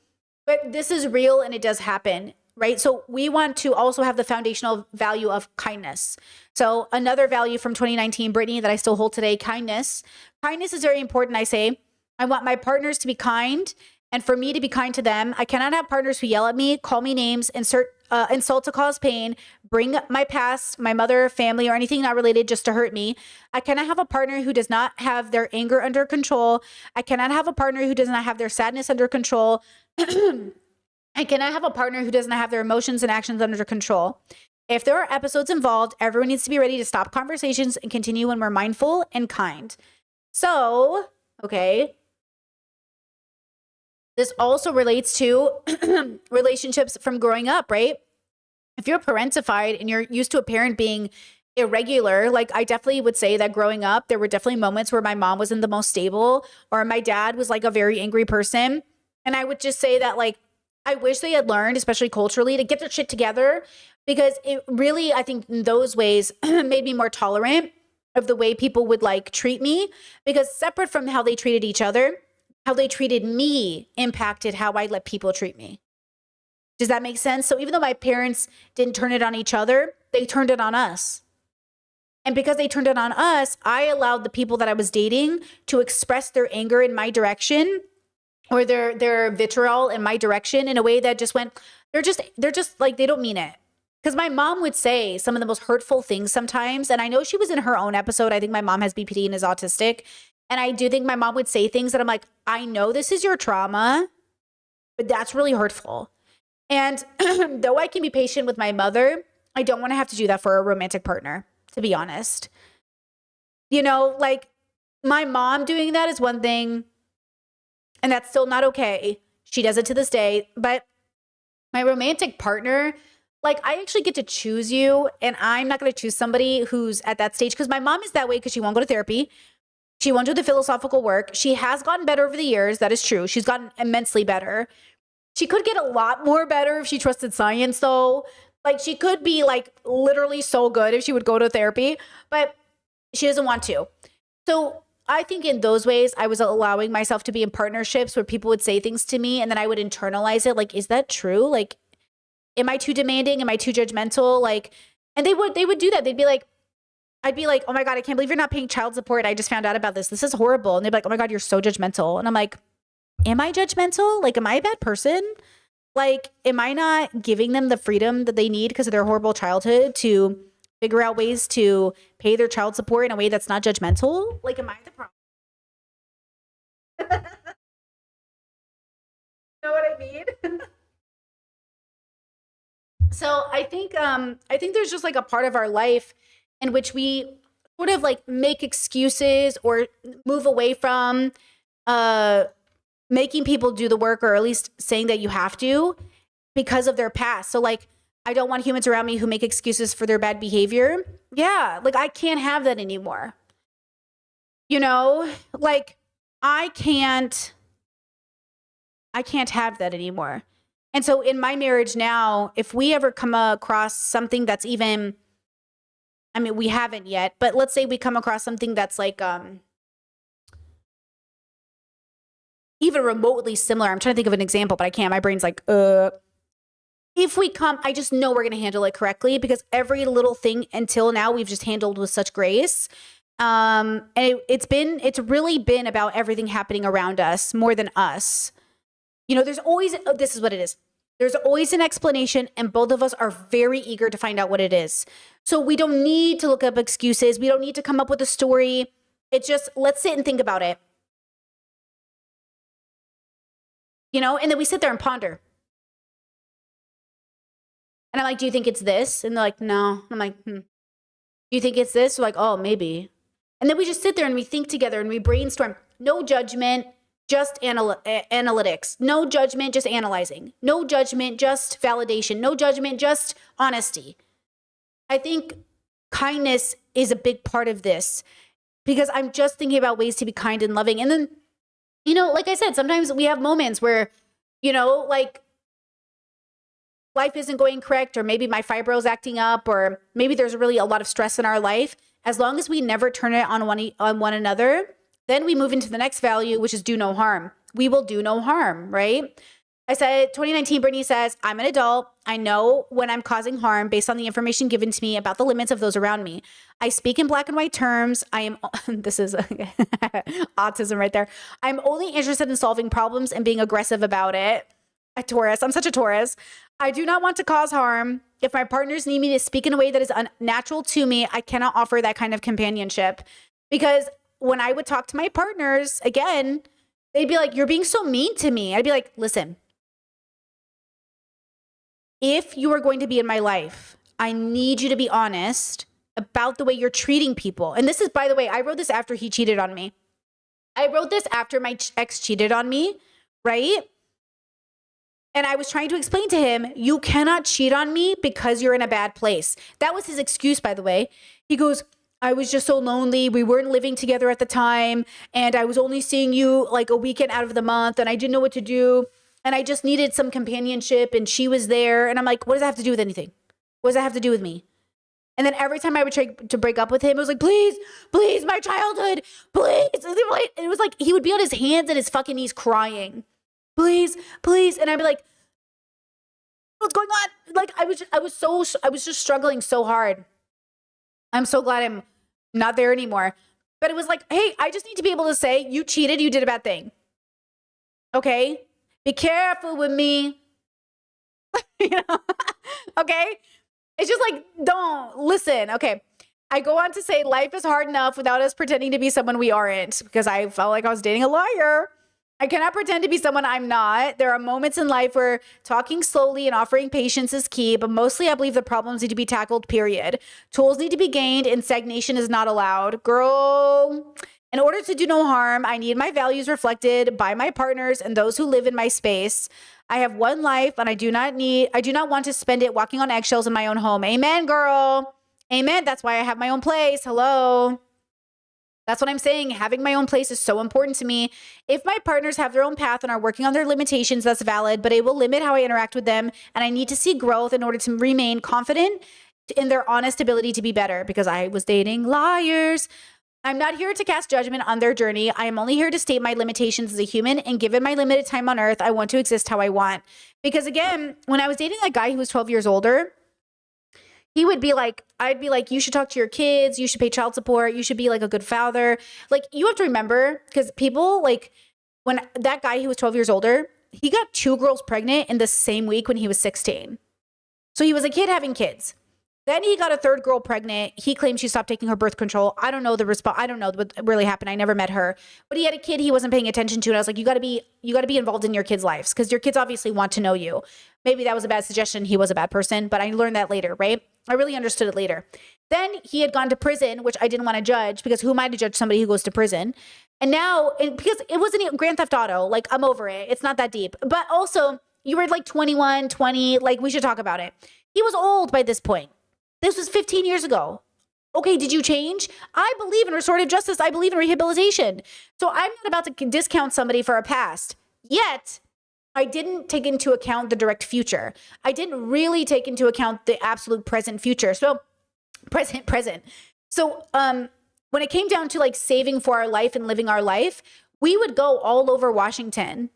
But this is real and it does happen, right? So we want to also have the foundational value of kindness. So another value from 2019, Brittany, that I still hold today, kindness. Kindness is very important, I say. I want my partners to be kind and for me to be kind to them. I cannot have partners who yell at me, call me names, insult to cause pain, bring my past, my mother, family, or anything not related just to hurt me. I cannot have a partner who does not have their anger under control. I cannot have a partner who does not have their sadness under control. I cannot have a partner who doesn't have their emotions and actions under control. If there are episodes involved, everyone needs to be ready to stop conversations and continue when we're mindful and kind. So, okay. This also relates to relationships from growing up, right? If you're parentified and you're used to a parent being irregular, like I definitely would say that growing up, there were definitely moments where my mom wasn't the most stable or my dad was like a very angry person. And I would just say that like, I wish they had learned, especially culturally, to get their shit together, because it really, I think in those ways made me more tolerant of the way people would like treat me, because separate from how they treated each other, how they treated me impacted how I let people treat me. Does that make sense? So even though my parents didn't turn it on each other, they turned it on us. And because they turned it on us, I allowed the people that I was dating to express their anger in my direction or their vitriol in my direction in a way that just went, they're just like, they don't mean it. Because my mom would say some of the most hurtful things sometimes. And I know she was in her own episode. I think my mom has BPD and is autistic. And I do think my mom would say things that I'm like, I know this is your trauma, but that's really hurtful. And though I can be patient with my mother, I don't want to have to do that for a romantic partner, to be honest. You know, like my mom doing that is one thing, and that's still not okay. She does it to this day. But my romantic partner, like I actually get to choose you, and I'm not going to choose somebody who's at that stage, because my mom is that way because she won't go to therapy. She won't do the philosophical work. She has gotten better over the years. That is true. She's gotten immensely better. She could get a lot more better if she trusted science, though. Like, she could be like literally so good if she would go to therapy, but she doesn't want to. So I think in those ways, I was allowing myself to be in partnerships where people would say things to me and then I would internalize it. Like, is that true? Like, am I too demanding? Am I too judgmental? Like, and they would do that. They'd be like, I'd be like, oh my God, I can't believe you're not paying child support. I just found out about this. This is horrible. And they'd be like, oh my God, you're so judgmental. And I'm like, am I judgmental? Like, am I a bad person? Like, am I not giving them the freedom that they need because of their horrible childhood to figure out ways to pay their child support in a way that's not judgmental? Like, am I the problem? You know what I mean? So I think there's just like a part of our life in which we sort of like make excuses or move away from making people do the work, or at least saying that you have to, because of their past. So like, I don't want humans around me who make excuses for their bad behavior. Yeah, like I can't have that anymore. You know, like I can't have that anymore. And so in my marriage now, if we ever come across something that's even, I mean, we haven't yet, but let's say we come across something that's like even remotely similar. I'm trying to think of an example, but I can't. My brain's like, if we come, I just know we're going to handle it correctly, because every little thing until now we've just handled with such grace. And it's really been about everything happening around us more than us. You know, there's always, this is what it is. There's always an explanation, and both of us are very eager to find out what it is. So we don't need to look up excuses. We don't need to come up with a story. It's just, let's sit and think about it. You know, and then we sit there and ponder. And I'm like, do you think it's this? And they're like, no. I'm like, Do you think it's this? We're like, oh, maybe. And then we just sit there and we think together and we brainstorm. No judgment, just analytics. No judgment, just analyzing. No judgment, just validation. No judgment, just honesty. I think kindness is a big part of this, because I'm just thinking about ways to be kind and loving. And then, you know, like I said, sometimes we have moments where, you know, like life isn't going correct, or maybe my fibro is acting up, or maybe there's really a lot of stress in our life. As long as we never turn it on one another, then we move into the next value, which is do no harm. We will do no harm, right? I said, 2019, Brittany says, I'm an adult. I know when I'm causing harm based on the information given to me about the limits of those around me. I speak in black and white terms. I am, this is autism right there. I'm only interested in solving problems and being aggressive about it. A Taurus. I'm such a Taurus. I do not want to cause harm. If my partners need me to speak in a way that is unnatural to me, I cannot offer that kind of companionship. Because when I would talk to my partners, again, they'd be like, you're being so mean to me. I'd be like, listen, if you are going to be in my life, I need you to be honest about the way you're treating people. And this is, by the way, I wrote this after he cheated on me. I wrote this after my ex cheated on me, right? And I was trying to explain to him, you cannot cheat on me because you're in a bad place. That was his excuse, by the way. He goes, I was just so lonely. We weren't living together at the time. And I was only seeing you like a weekend out of the month. And I didn't know what to do. And I just needed some companionship. And she was there. And I'm like, what does that have to do with anything? What does that have to do with me? And then every time I would try to break up with him, it was like, please, please, my childhood, please. It was like he would be on his hands and his fucking knees crying. Please, please. And I'd be like, what's going on? Like, I was just struggling so hard. I'm so glad I'm not there anymore. But it was like, hey, I just need to be able to say, you cheated, you did a bad thing. Okay? Be careful with me. You know? Okay? It's just like, don't listen. Okay. I go on to say life is hard enough without us pretending to be someone we aren't, because I felt like I was dating a liar. I cannot pretend to be someone I'm not. There are moments in life where talking slowly and offering patience is key, but mostly I believe the problems need to be tackled, period. Tools need to be gained and stagnation is not allowed. Girl, In order to do no harm, I need my values reflected by my partners and those who live in my space. I have one life and I do not want to spend it walking on eggshells in my own home. Amen, girl. Amen. That's why I have my own place. Hello. That's what I'm saying. Having my own place is so important to me. If my partners have their own path and are working on their limitations, that's valid, but it will limit how I interact with them. And I need to see growth in order to remain confident in their honest ability to be better, because I was dating liars. I'm not here to cast judgment on their journey. I am only here to state my limitations as a human, and given my limited time on earth, I want to exist how I want. Because again, when I was dating that guy who was 12 years older, he would be like, I'd be like, you should talk to your kids. You should pay child support. You should be like a good father. Like, you have to remember, because people, like, when that guy who was 12 years older, he got 2 girls pregnant in the same week when he was 16. So he was a kid having kids. Then he got a 3rd girl pregnant. He claimed she stopped taking her birth control. I don't know the response. I don't know what really happened. I never met her. But he had a kid he wasn't paying attention to. And I was like, you got to be involved in your kids' lives, because your kids obviously want to know you. Maybe that was a bad suggestion. He was a bad person, but I learned that later, right? I really understood it later. Then he had gone to prison, which I didn't want to judge, because who am I to judge somebody who goes to prison? And now, because it wasn't even Grand Theft Auto, like, I'm over it. It's not that deep. But also, you were like 21, 20, like, we should talk about it. He was old by this point. This was 15 years ago. Okay, did you change? I believe in restorative justice. I believe in rehabilitation. So I'm not about to discount somebody for a past. Yet, I didn't take into account the direct future. I didn't really take into account the absolute present future. So, present. So, when it came down to like saving for our life and living our life, we would go all over Washington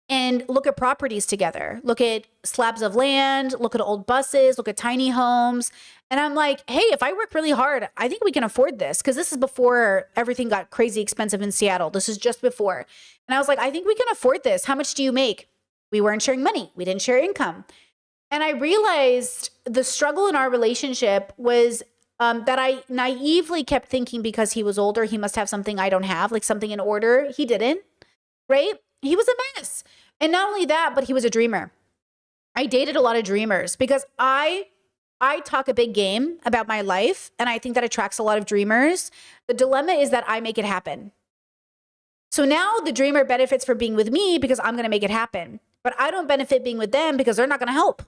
and look at properties together, look at slabs of land, look at old buses, look at tiny homes. And I'm like, hey, if I work really hard, I think we can afford this, because this is before everything got crazy expensive in Seattle. This is just before. And I was like, I think we can afford this. How much do you make? We weren't sharing money. We didn't share income. And I realized the struggle in our relationship was that I naively kept thinking, because he was older, he must have something I don't have, like something in order. He didn't, right? He was a mess. And not only that, but he was a dreamer. I dated a lot of dreamers, because I talk a big game about my life, and I think that attracts a lot of dreamers. The dilemma is that I make it happen. So now the dreamer benefits for being with me because I'm going to make it happen. But I don't benefit being with them because they're not going to help.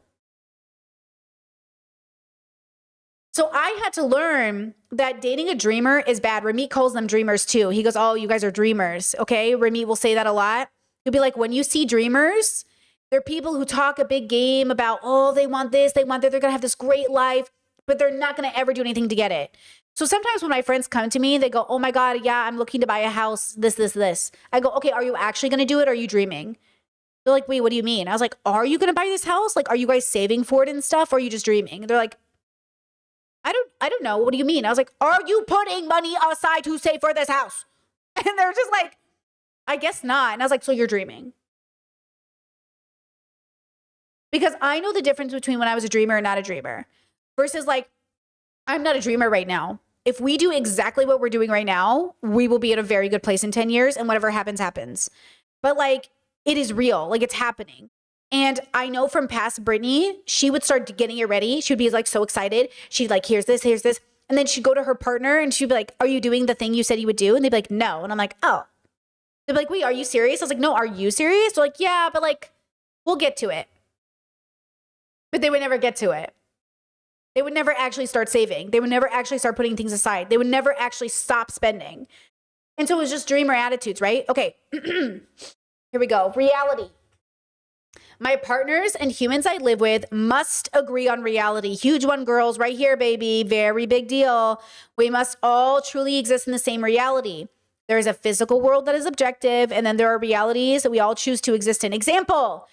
So I had to learn that dating a dreamer is bad. Ramit calls them dreamers too. He goes, oh, you guys are dreamers. Okay. Ramit will say that a lot. He'll be like, when you see dreamers, they're people who talk a big game about, oh, they want this, they want that, they're going to have this great life, but they're not going to ever do anything to get it. So sometimes when my friends come to me, they go, oh my God, yeah, I'm looking to buy a house, this. I go, okay, are you actually going to do it? Or are you dreaming? They're like, wait, what do you mean? I was like, are you going to buy this house? Like, are you guys saving for it and stuff? Or are you just dreaming? They're like, I don't know. What do you mean? I was like, are you putting money aside to save for this house? And they're just like, I guess not. And I was like, so you're dreaming. Because I know the difference between when I was a dreamer and not a dreamer versus like, I'm not a dreamer right now. If we do exactly what we're doing right now, we will be in a very good place in 10 years, and whatever happens, happens. But like, it is real. Like, it's happening. And I know from past Brittany, she would start getting it ready. She would be like so excited. She'd like, here's this. And then she'd go to her partner and she'd be like, are you doing the thing you said you would do? And they'd be like, no. And I'm like, oh. They'd be like, wait, are you serious? I was like, no, are you serious? They're like, yeah, but like, we'll get to it. But they would never get to it. They would never actually start saving. They would never actually start putting things aside. They would never actually stop spending. And so it was just dreamer attitudes, right? Okay, here we go. Reality. My partners and humans I live with must agree on reality. Huge one, girls, right here, baby. Very big deal. We must all truly exist in the same reality. There is a physical world that is objective, and then there are realities that we all choose to exist in. Example,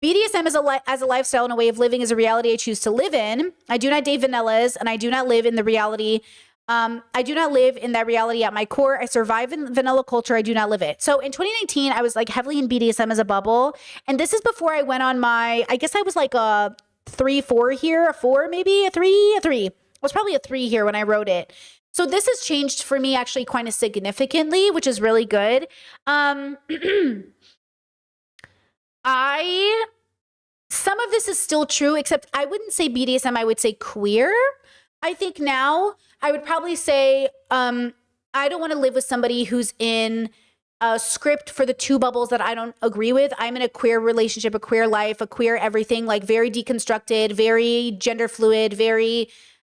BDSM as a lifestyle and a way of living is a reality I choose to live in. I do not date vanillas, and I do not live in the reality. I do not live in that reality at my core. I survive in vanilla culture. I do not live it. So in 2019, I was like heavily in BDSM as a bubble. And this is before I went on my, I guess I was like a 3-4 here, a 4 maybe, a 3. It was probably a 3 here when I wrote it. So this has changed for me actually quite significantly, which is really good. Some of this is still true, except I wouldn't say BDSM, I would say queer. I think now I would probably say I don't want to live with somebody who's in a script for the two bubbles that I don't agree with. I'm in a queer relationship, a queer life, a queer everything, like very deconstructed, very gender fluid, very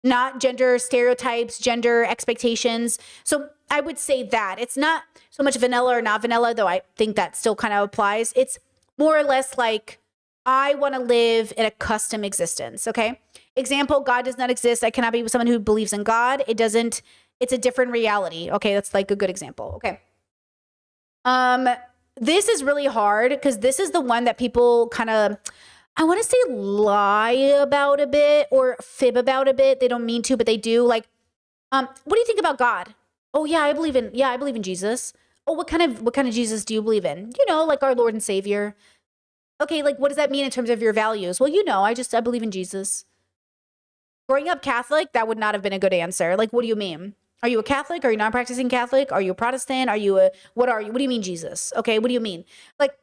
not gender stereotypes, gender expectations. So I would say that it's not so much vanilla or not vanilla, though I think that still kind of applies. It's more or less like I want to live in a custom existence. Okay. Example, God does not exist. I cannot be with someone who believes in God. It's a different reality. Okay. That's like a good example. Okay. This is really hard because this is the one that people kind of, I want to say lie about a bit or fib about a bit. They don't mean to, but they do. Like, what do you think about God? Oh yeah, I believe in Jesus. Oh, what kind of Jesus do you believe in? You know, like our Lord and Savior. Okay, like what does that mean in terms of your values? Well, you know, I believe in Jesus. Growing up Catholic, that would not have been a good answer. Like, what do you mean? Are you a Catholic? Are you non-practicing Catholic? Are you a Protestant? What are you? What do you mean Jesus? Okay, what do you mean? Like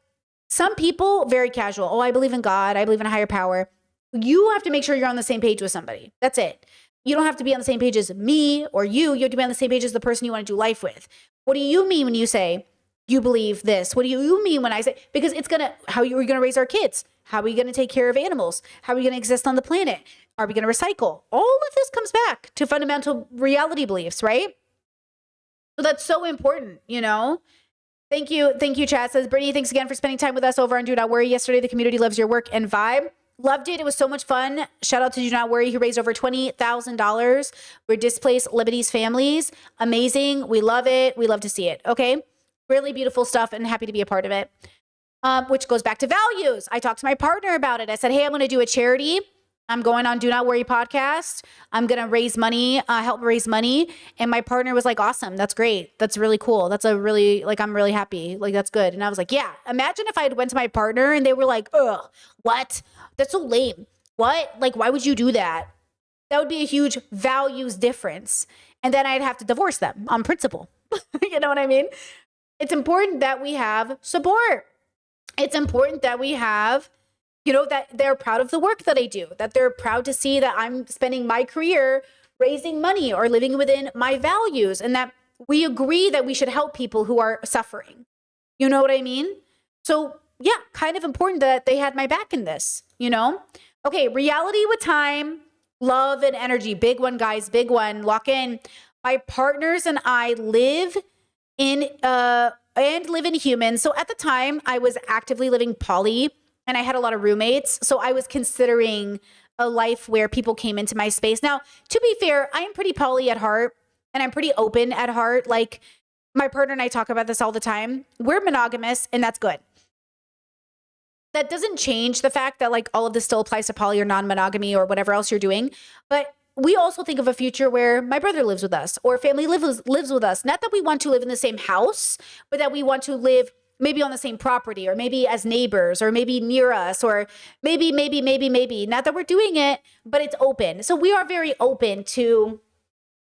some people, very casual. Oh, I believe in God. I believe in a higher power. You have to make sure you're on the same page with somebody. That's it. You don't have to be on the same page as me or you. You have to be on the same page as the person you want to do life with. What do you mean when you say you believe this? What do you mean when I say, because how are you going to raise our kids? How are we going to take care of animals? How are we going to exist on the planet? Are we going to recycle? All of this comes back to fundamental reality beliefs, right? So that's so important, you know? Thank you. Thank you, chat. Says Brittany, thanks again for spending time with us over on Do Not Worry yesterday. The community loves your work and vibe. Loved it. It was so much fun. Shout out to Do Not Worry, who raised over $20,000 for displaced Lebanese families. Amazing. We love it. We love to see it. Okay. Really beautiful stuff and happy to be a part of it. Which goes back to values. I talked to my partner about it. I said, hey, I'm going to do a charity. I'm going on Do Not Worry podcast. I'm going to raise money, help raise money. And my partner was like, awesome. That's great. That's really cool. I'm really happy. Like, that's good. And I was like, yeah, imagine if I had went to my partner and they were like, ugh, what? That's so lame. What? Like, why would you do that? That would be a huge values difference. And then I'd have to divorce them on principle. You know what I mean? It's important that we have support. It's important that we have, you know, that they're proud of the work that I do, that they're proud to see that I'm spending my career raising money or living within my values, and that we agree that we should help people who are suffering. You know what I mean? So yeah, kind of important that they had my back in this, you know? Okay, reality with time, love and energy. Big one, guys, big one. Lock in. My partners and I live in humans. So at the time I was actively living poly and I had a lot of roommates. So I was considering a life where people came into my space. Now, to be fair, I am pretty poly at heart and I'm pretty open at heart. Like my partner and I talk about this all the time. We're monogamous and that's good. That doesn't change the fact that like all of this still applies to poly or non-monogamy or whatever else you're doing. But we also think of a future where my brother lives with us or family lives with us. Not that we want to live in the same house, but that we want to live maybe on the same property or maybe as neighbors or maybe near us or maybe. Not that we're doing it, but it's open. So we are very open to,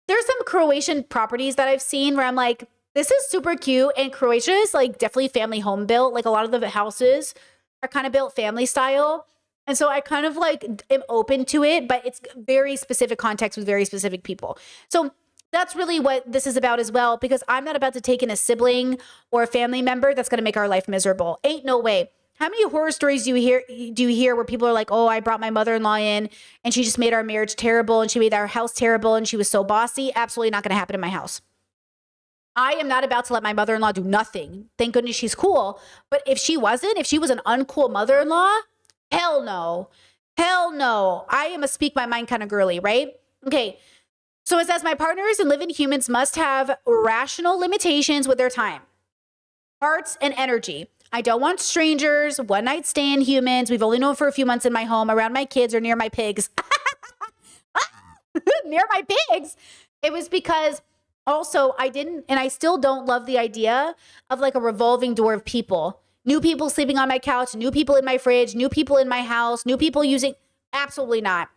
there's some Croatian properties that I've seen where I'm like, this is super cute. And Croatia is like definitely family home built. Like a lot of the houses are kind of built family style. And so I kind of like am open to it, but it's very specific context with very specific people. So that's really what this is about as well, because I'm not about to take in a sibling or a family member that's going to make our life miserable. Ain't no way. How many horror stories do you hear where people are like, oh, I brought my mother-in-law in and she just made our marriage terrible and she made our house terrible and she was so bossy? Absolutely not going to happen in my house. I am not about to let my mother-in-law do nothing. Thank goodness she's cool. But if she was an uncool mother-in-law, hell no. Hell no. I am a speak my mind kind of girly, right? Okay. So it says my partners and living humans must have rational limitations with their time, hearts, and energy. I don't want strangers, one night stand humans. We've only known for a few months in my home, around my kids, or near my pigs. Near my pigs. It was because also I didn't, and I still don't love the idea of like a revolving door of people. New people sleeping on my couch, new people in my fridge, new people in my house, new people using, absolutely not.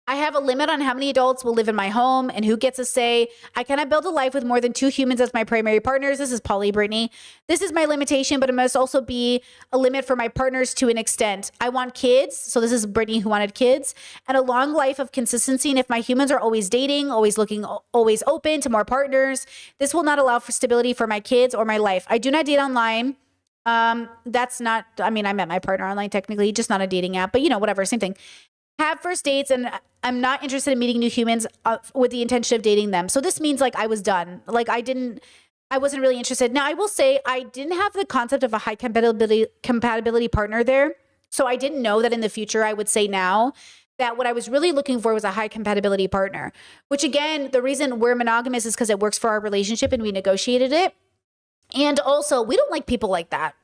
I have a limit on how many adults will live in my home and who gets a say. I cannot build a life with more than 2 humans as my primary partners. This is Polly Brittany. This is my limitation, but it must also be a limit for my partners to an extent. I want kids. So this is Brittany who wanted kids, and a long life of consistency. And if my humans are always dating, always looking, always open to more partners, this will not allow for stability for my kids or my life. I do not date online. That's not, I mean, I met my partner online technically, just not a dating app, but you know, whatever, same thing. Have first dates, and I'm not interested in meeting new humans with the intention of dating them. So this means like I was done. Like I wasn't really interested. Now I will say I didn't have the concept of a high compatibility partner there. So I didn't know that in the future. I would say now that what I was really looking for was a high compatibility partner, which again, the reason we're monogamous is because it works for our relationship and we negotiated it. And also we don't like people like that.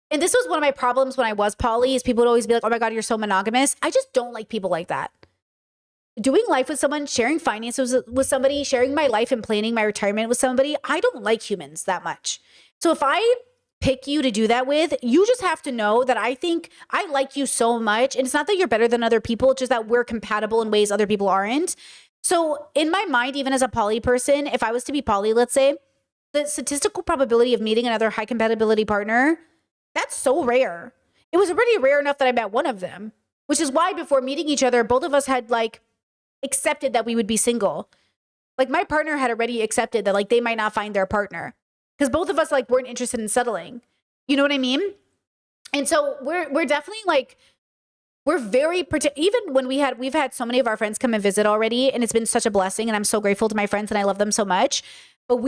And this was one of my problems when I was poly, is people would always be like, oh my God, you're so monogamous. I just don't like people like that. Doing life with someone, sharing finances with somebody, sharing my life and planning my retirement with somebody, I don't like humans that much. So if I pick you to do that with, you just have to know that I think I like you so much. And it's not that you're better than other people, it's just that we're compatible in ways other people aren't. So in my mind, even as a poly person, if I was to be poly, let's say, the statistical probability of meeting another high compatibility partner, that's so rare. It was already rare enough that I met one of them, which is why before meeting each other, both of us had like accepted that we would be single. Like my partner had already accepted that like they might not find their partner because both of us like weren't interested in settling. You know what I mean? And so we're definitely like, we're very, even when we've had so many of our friends come and visit already, and it's been such a blessing, and I'm so grateful to my friends and I love them so much. But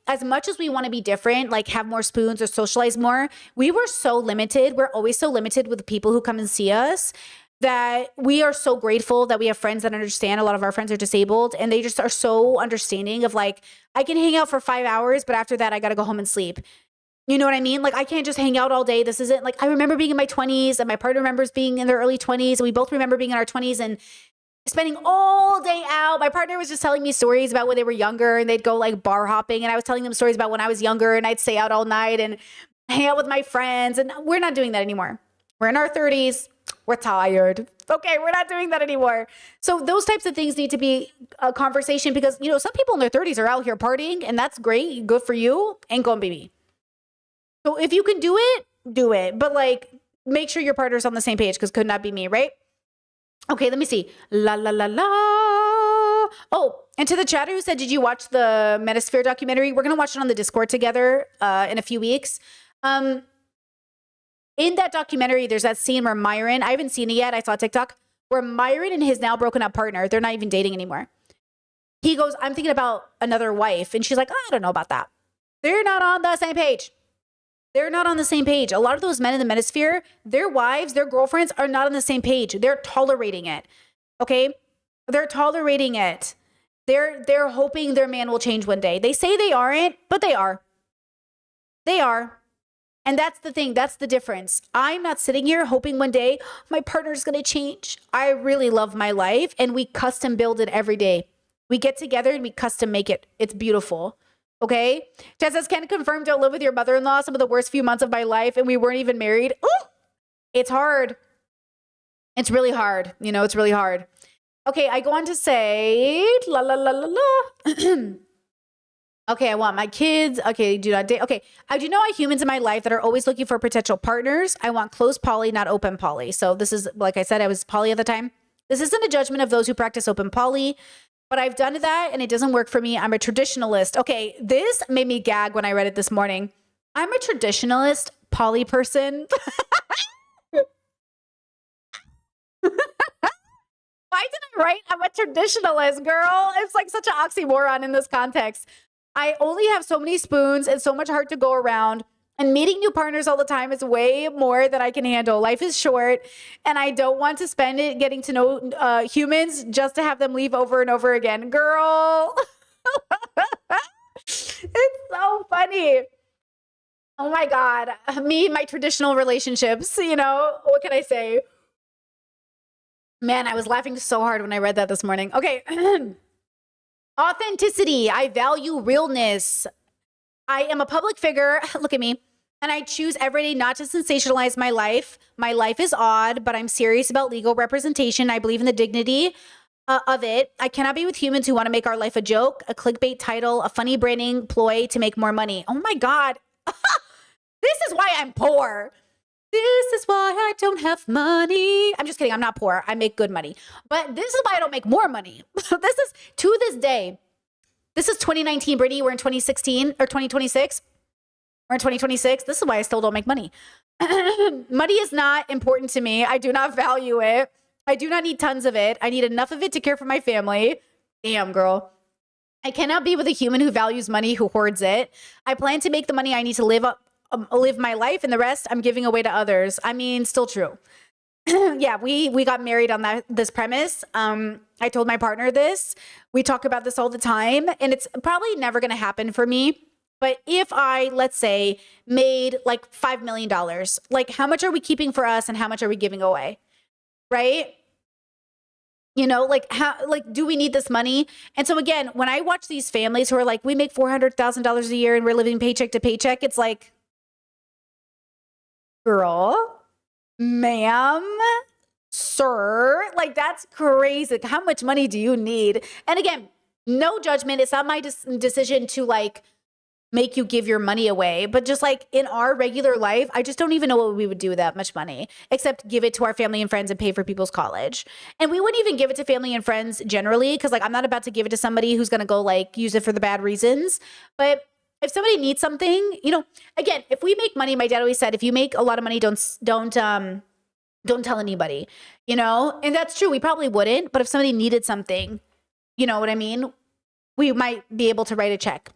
as much as we want to be different, like have more spoons or socialize more, we were so limited. We're always so limited with the people who come and see us that we are so grateful that we have friends that understand. A lot of our friends are disabled and they just are so understanding of like, I can hang out for 5 hours, but after that, I got to go home and sleep. You know what I mean? Like I can't just hang out all day. This isn't like, I remember being in my 20s and my partner remembers being in their early 20s. And we both remember being in our 20s and spending all day out. My partner was just telling me stories about when they were younger and they'd go like bar hopping. And I was telling them stories about when I was younger and I'd stay out all night and hang out with my friends. And we're not doing that anymore. We're in our 30s. We're tired. Okay, we're not doing that anymore. So those types of things need to be a conversation because, you know, some people in their 30s are out here partying and that's great. Good for you. Ain't gonna be me. So if you can do it, do it. But like, make sure your partner's on the same page because could not be me, right? Okay, let me see. La, la, la, la. Oh, and to the chatter who said, did you watch the Metasphere documentary? We're going to watch it on the Discord together in a few weeks. In that documentary, there's that scene where Myron, I haven't seen it yet, I saw TikTok, where Myron and his now broken up partner, they're not even dating anymore. He goes, I'm thinking about another wife. And she's like, I don't know about that. They're not on the same page. They're not on the same page. A lot of those men in the Metasphere, their wives, their girlfriends are not on the same page. They're tolerating it. Okay? They're tolerating it. They're hoping their man will change one day. They say they aren't, but they are. They are. And that's the thing. That's the difference. I'm not sitting here hoping one day my partner's going to change. I really love my life and we custom build it every day. We get together and we custom make it. It's beautiful. Okay? Tess says, can confirm don't live with your mother-in-law some of the worst few months of my life and we weren't even married. Ooh, it's hard. It's really hard. You know, it's really hard. Okay, I go on to say, la, la, la, la, la. Okay, I want my kids. Okay, do not date. Okay, I do know I have humans in my life that are always looking for potential partners. I want closed poly, not open poly. So this is, like I said, I was poly at the time. This isn't a judgment of those who practice open poly, but I've done that and it doesn't work for me. I'm a traditionalist. Okay, this made me gag when I read it this morning. I'm a traditionalist poly person. Why did I write I'm a traditionalist, girl? It's like such an oxymoron in this context. I only have so many spoons and so much heart to go around. And meeting new partners all the time is way more than I can handle. Life is short, and I don't want to spend it getting to know humans just to have them leave over and over again. Girl, it's so funny. Oh my God. Me, my traditional relationships, you know, what can I say? Man, I was laughing so hard when I read that this morning. Okay. Authenticity. I value realness. I am a public figure. Look at me. And I choose every day not to sensationalize my life. My life is odd, but I'm serious about legal representation. I believe in the dignity of it. I cannot be with humans who want to make our life a joke, a clickbait title, a funny branding ploy to make more money. Oh my God. This is why I'm poor. This is why I don't have money. I'm just kidding. I'm not poor. I make good money. But this is why I don't make more money. This is, to this day, this is 2019, Brittany. We're in 2016 or 2026. We're in 2026. This is why I still don't make money. Money is not important to me. I do not value it. I do not need tons of it. I need enough of it to care for my family. Damn, girl. I cannot be with a human who values money, who hoards it. I plan to make the money I need to live my life, and the rest I'm giving away to others. I mean, still true. Yeah, we got married on this premise. I told my partner this. We talk about this all the time, and it's probably never going to happen for me. But if I, let's say, made like $5 million, like how much are we keeping for us and how much are we giving away? Right? You know, like do we need this money? And so again, when I watch these families who are like, we make $400,000 a year and we're living paycheck to paycheck, it's like, girl, ma'am, sir, like that's crazy. How much money do you need? And again, no judgment. It's not my decision to like make you give your money away, but just like in our regular life, I just don't even know what we would do with that much money, except give it to our family and friends and pay for people's college. And we wouldn't even give it to family and friends generally, because like I'm not about to give it to somebody who's going to go like use it for the bad reasons. But if somebody needs something, you know, again, if we make money, my dad always said, if you make a lot of money, don't tell anybody, you know, and that's true. We probably wouldn't, but if somebody needed something, you know what I mean? We might be able to write a check.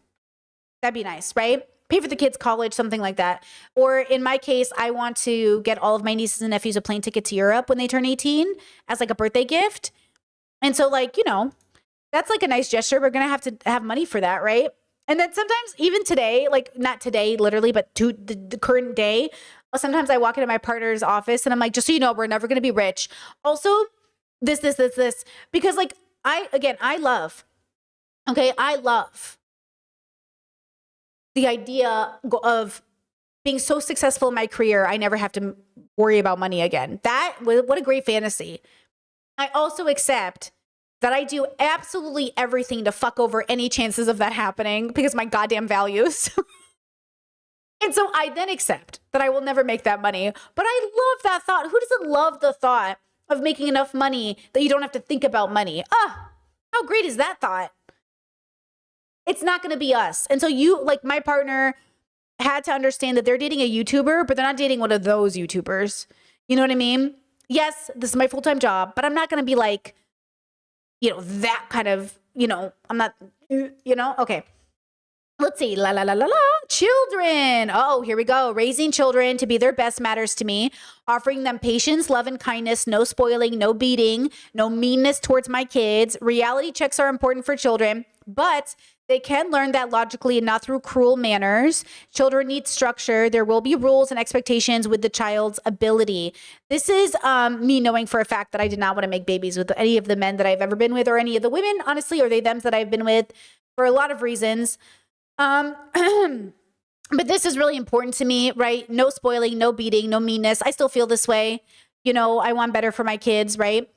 That'd be nice, right? Pay for the kids' college, something like that. Or in my case, I want to get all of my nieces and nephews a plane ticket to Europe when they turn 18 as like a birthday gift. And so like, you know, that's like a nice gesture. We're going to have money for that, right? And then sometimes even today, like not today literally, but to the current day, sometimes I walk into my partner's office and I'm like, just so you know, we're never going to be rich. Also, this, because like I love the idea of being so successful in my career, I never have to worry about money again. What a great fantasy. I also accept that I do absolutely everything to fuck over any chances of that happening because my goddamn values. And so I then accept that I will never make that money. But I love that thought. Who doesn't love the thought of making enough money that you don't have to think about money? How great is that thought? It's not going to be us. And so my partner had to understand that they're dating a YouTuber, but they're not dating one of those YouTubers. You know what I mean? Yes, this is my full-time job, but I'm not going to be like, you know, that kind of, you know, I'm not, you know, okay. Let's see. Children. Oh, here we go. Raising children to be their best matters to me. Offering them patience, love, and kindness. No spoiling, no beating, no meanness towards my kids. Reality checks are important for children, but they can learn that logically and not through cruel manners. Children need structure. There will be rules and expectations with the child's ability. This is me knowing for a fact that I did not want to make babies with any of the men that I've ever been with or any of the women, honestly, or they, thems that I've been with for a lot of reasons. But this is really important to me, right? No spoiling, no beating, no meanness. I still feel this way. You know, I want better for my kids, right?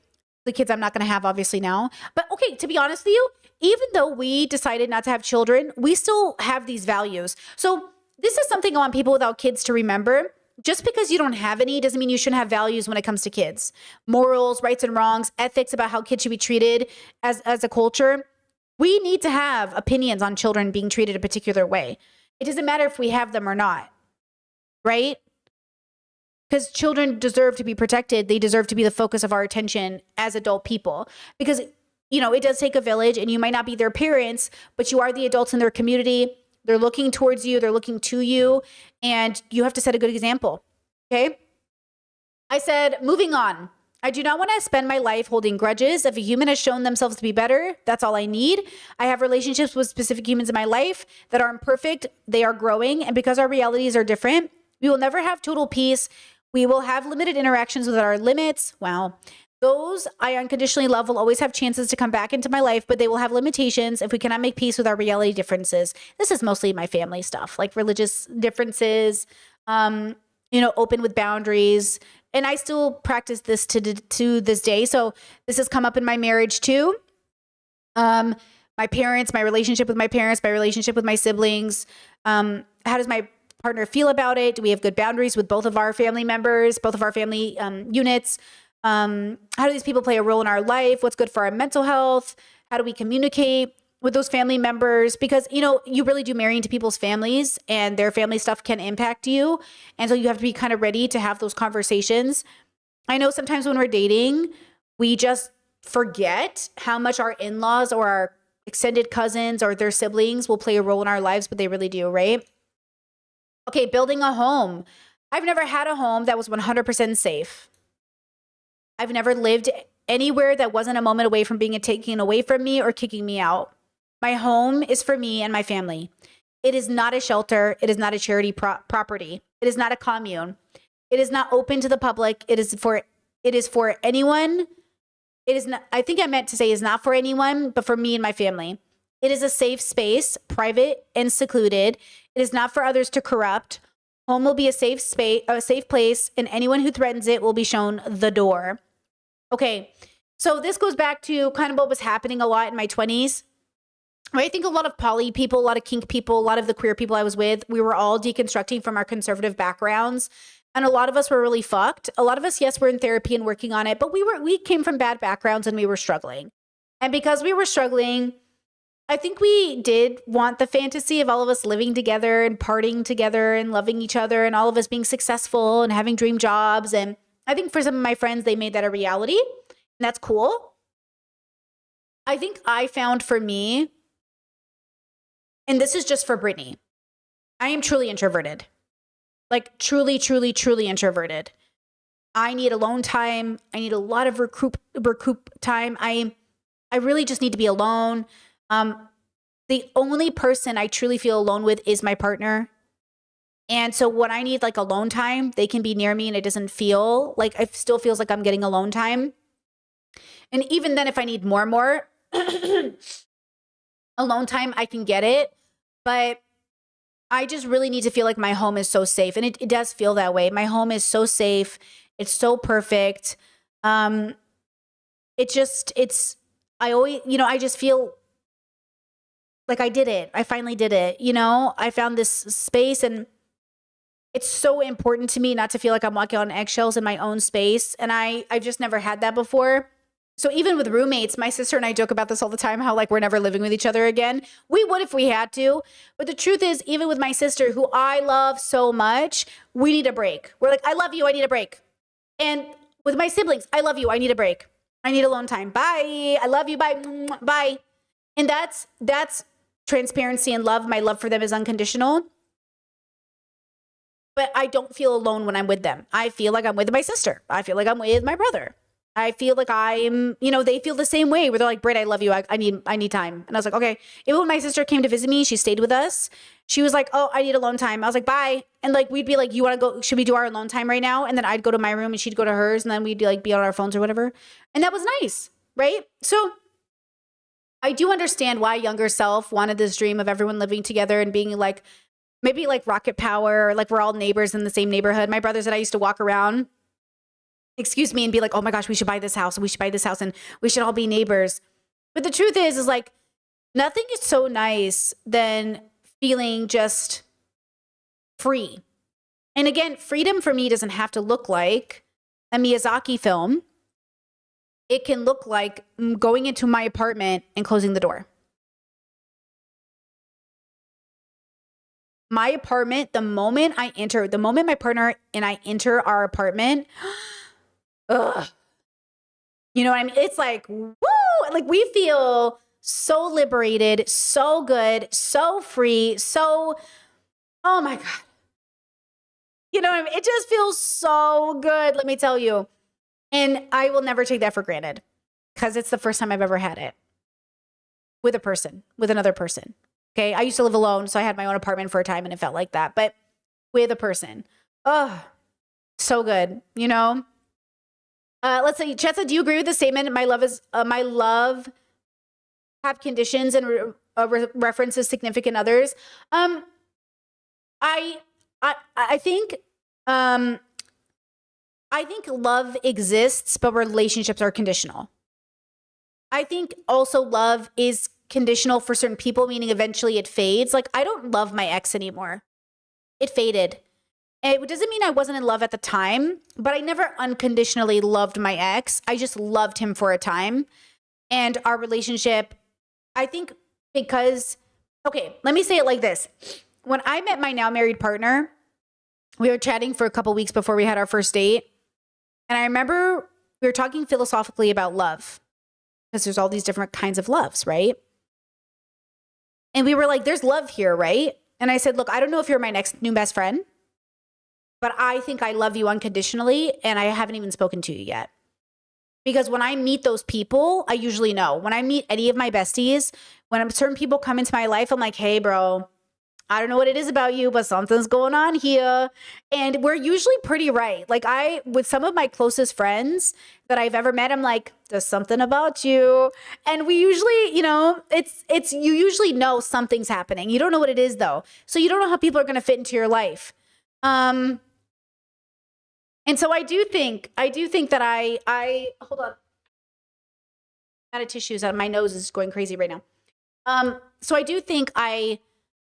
The kids I'm not going to have obviously now. But okay, to be honest with you, even though we decided not to have children, we still have these values. So this is something I want people without kids to remember. Just because you don't have any doesn't mean you shouldn't have values when it comes to kids. Morals, rights and wrongs, ethics about how kids should be treated as a culture. We need to have opinions on children being treated a particular way. It doesn't matter if we have them or not, right? Because children deserve to be protected. They deserve to be the focus of our attention as adult people. Because, you know, it does take a village and you might not be their parents, but you are the adults in their community. They're looking towards you. They're looking to you. And you have to set a good example, okay? I said, moving on. I do not want to spend my life holding grudges. If a human has shown themselves to be better, that's all I need. I have relationships with specific humans in my life that aren't perfect. They are growing. And because our realities are different, we will never have total peace. We will have limited interactions with our limits. Wow. Those I unconditionally love will always have chances to come back into my life, but they will have limitations if we cannot make peace with our reality differences. This is mostly my family stuff, like religious differences, you know, open with boundaries, and I still practice this to this day. So this has come up in my marriage too. My parents, my relationship with my parents, my relationship with my siblings. How does my partner feel about it? Do we have good boundaries with both of our family members, both of our family units? How do these people play a role in our life? What's good for our mental health? How do we communicate with those family members? Because, you know, you really do marry into people's families and their family stuff can impact you. And so you have to be kind of ready to have those conversations. I know sometimes when we're dating, we just forget how much our in-laws or our extended cousins or their siblings will play a role in our lives, but they really do, right? Okay, building a home. I've never had a home that was 100% safe. I've never lived anywhere that wasn't a moment away from being taken away from me or kicking me out. My home is for me and my family. It is not a shelter. It is not a charity property. It is not a commune. It is not open to the public. It is for anyone. It is not, I think I meant to say is not for anyone, but for me and my family. It is a safe space, private and secluded. It is not for others to corrupt. Home will be a safe space, a safe place, and anyone who threatens it will be shown the door. Okay, so this goes back to kind of what was happening a lot in my 20s. I think a lot of poly people, a lot of kink people, a lot of the queer people I was with, we were all deconstructing from our conservative backgrounds. And a lot of us were really fucked. A lot of us, yes, were in therapy and working on it, but we came from bad backgrounds and we were struggling. And because we were struggling, I think we did want the fantasy of all of us living together and partying together and loving each other and all of us being successful and having dream jobs. And I think for some of my friends, they made that a reality. And that's cool. I think I found for me, and this is just for Brittany, I am truly introverted. Like truly, truly, truly introverted. I need alone time. I need a lot of recoup time. I really just need to be alone. The only person I truly feel alone with is my partner. And so when I need like alone time, they can be near me and it doesn't feel like, it still feels like I'm getting alone time. And even then, if I need more alone time, I can get it. But I just really need to feel like my home is so safe. And it does feel that way. My home is so safe. It's so perfect. I just feel like I did it. I finally did it. You know, I found this space and it's so important to me not to feel like I'm walking on eggshells in my own space. And I've just never had that before. So even with roommates, my sister and I joke about this all the time, how like we're never living with each other again. We would if we had to. But the truth is, even with my sister, who I love so much, we need a break. We're like, I love you, I need a break. And with my siblings, I love you, I need a break. I need alone time. Bye. I love you. Bye. Bye. And that's transparency and love. My love for them is unconditional. But I don't feel alone when I'm with them. I feel like I'm with my sister. I feel like I'm with my brother. I feel like I'm, they feel the same way where they're like, Britt, I love you. I need time. And I was like, okay. Even when my sister came to visit me, she stayed with us. She was like, oh, I need alone time. I was like, bye. And like, we'd be like, you want to go, should we do our alone time right now? And then I'd go to my room and she'd go to hers. And then we'd be on our phones or whatever. And that was nice. Right. So I do understand why younger self wanted this dream of everyone living together and being like, maybe like rocket power, or like we're all neighbors in the same neighborhood. My brothers and I used to walk around, and be like, oh my gosh, we should buy this house and we should buy this house and we should all be neighbors. But the truth is like, nothing is so nice than feeling just free. And again, freedom for me doesn't have to look like a Miyazaki film. It can look like going into my apartment and closing the door. My apartment, the moment my partner and I enter our apartment, ugh. You know what I mean? It's like, woo! Like we feel so liberated, so good, so free, so, oh my God. You know what I mean? It just feels so good, let me tell you. And I will never take that for granted because it's the first time I've ever had it with another person. Okay. I used to live alone, so I had my own apartment for a time and it felt like that, but with a person. Oh, so good. Let's say, Chetza, do you agree with the statement? My love have conditions and references significant others. I think, I think love exists, but relationships are conditional. I think also love is conditional for certain people, meaning eventually it fades. Like, I don't love my ex anymore. It faded. And it doesn't mean I wasn't in love at the time, but I never unconditionally loved my ex. I just loved him for a time. And our relationship, I think because, okay, let me say it like this. When I met my now married partner, we were chatting for a couple weeks before we had our first date. And I remember we were talking philosophically about love, because there's all these different kinds of loves, right? And we were like, there's love here, right? And I said, look, I don't know if you're my next new best friend, but I think I love you unconditionally, and I haven't even spoken to you yet. Because when I meet those people, I usually know. When I meet any of my besties, when certain people come into my life, I'm like, hey, bro, I don't know what it is about you, but something's going on here. And we're usually pretty right. Like, with some of my closest friends that I've ever met, I'm like, there's something about you. And we usually, you know, you usually know something's happening. You don't know what it is though. So you don't know how people are going to fit into your life. And so I do think that I hold on. Out of tissues, my nose is going crazy right now. So I do think I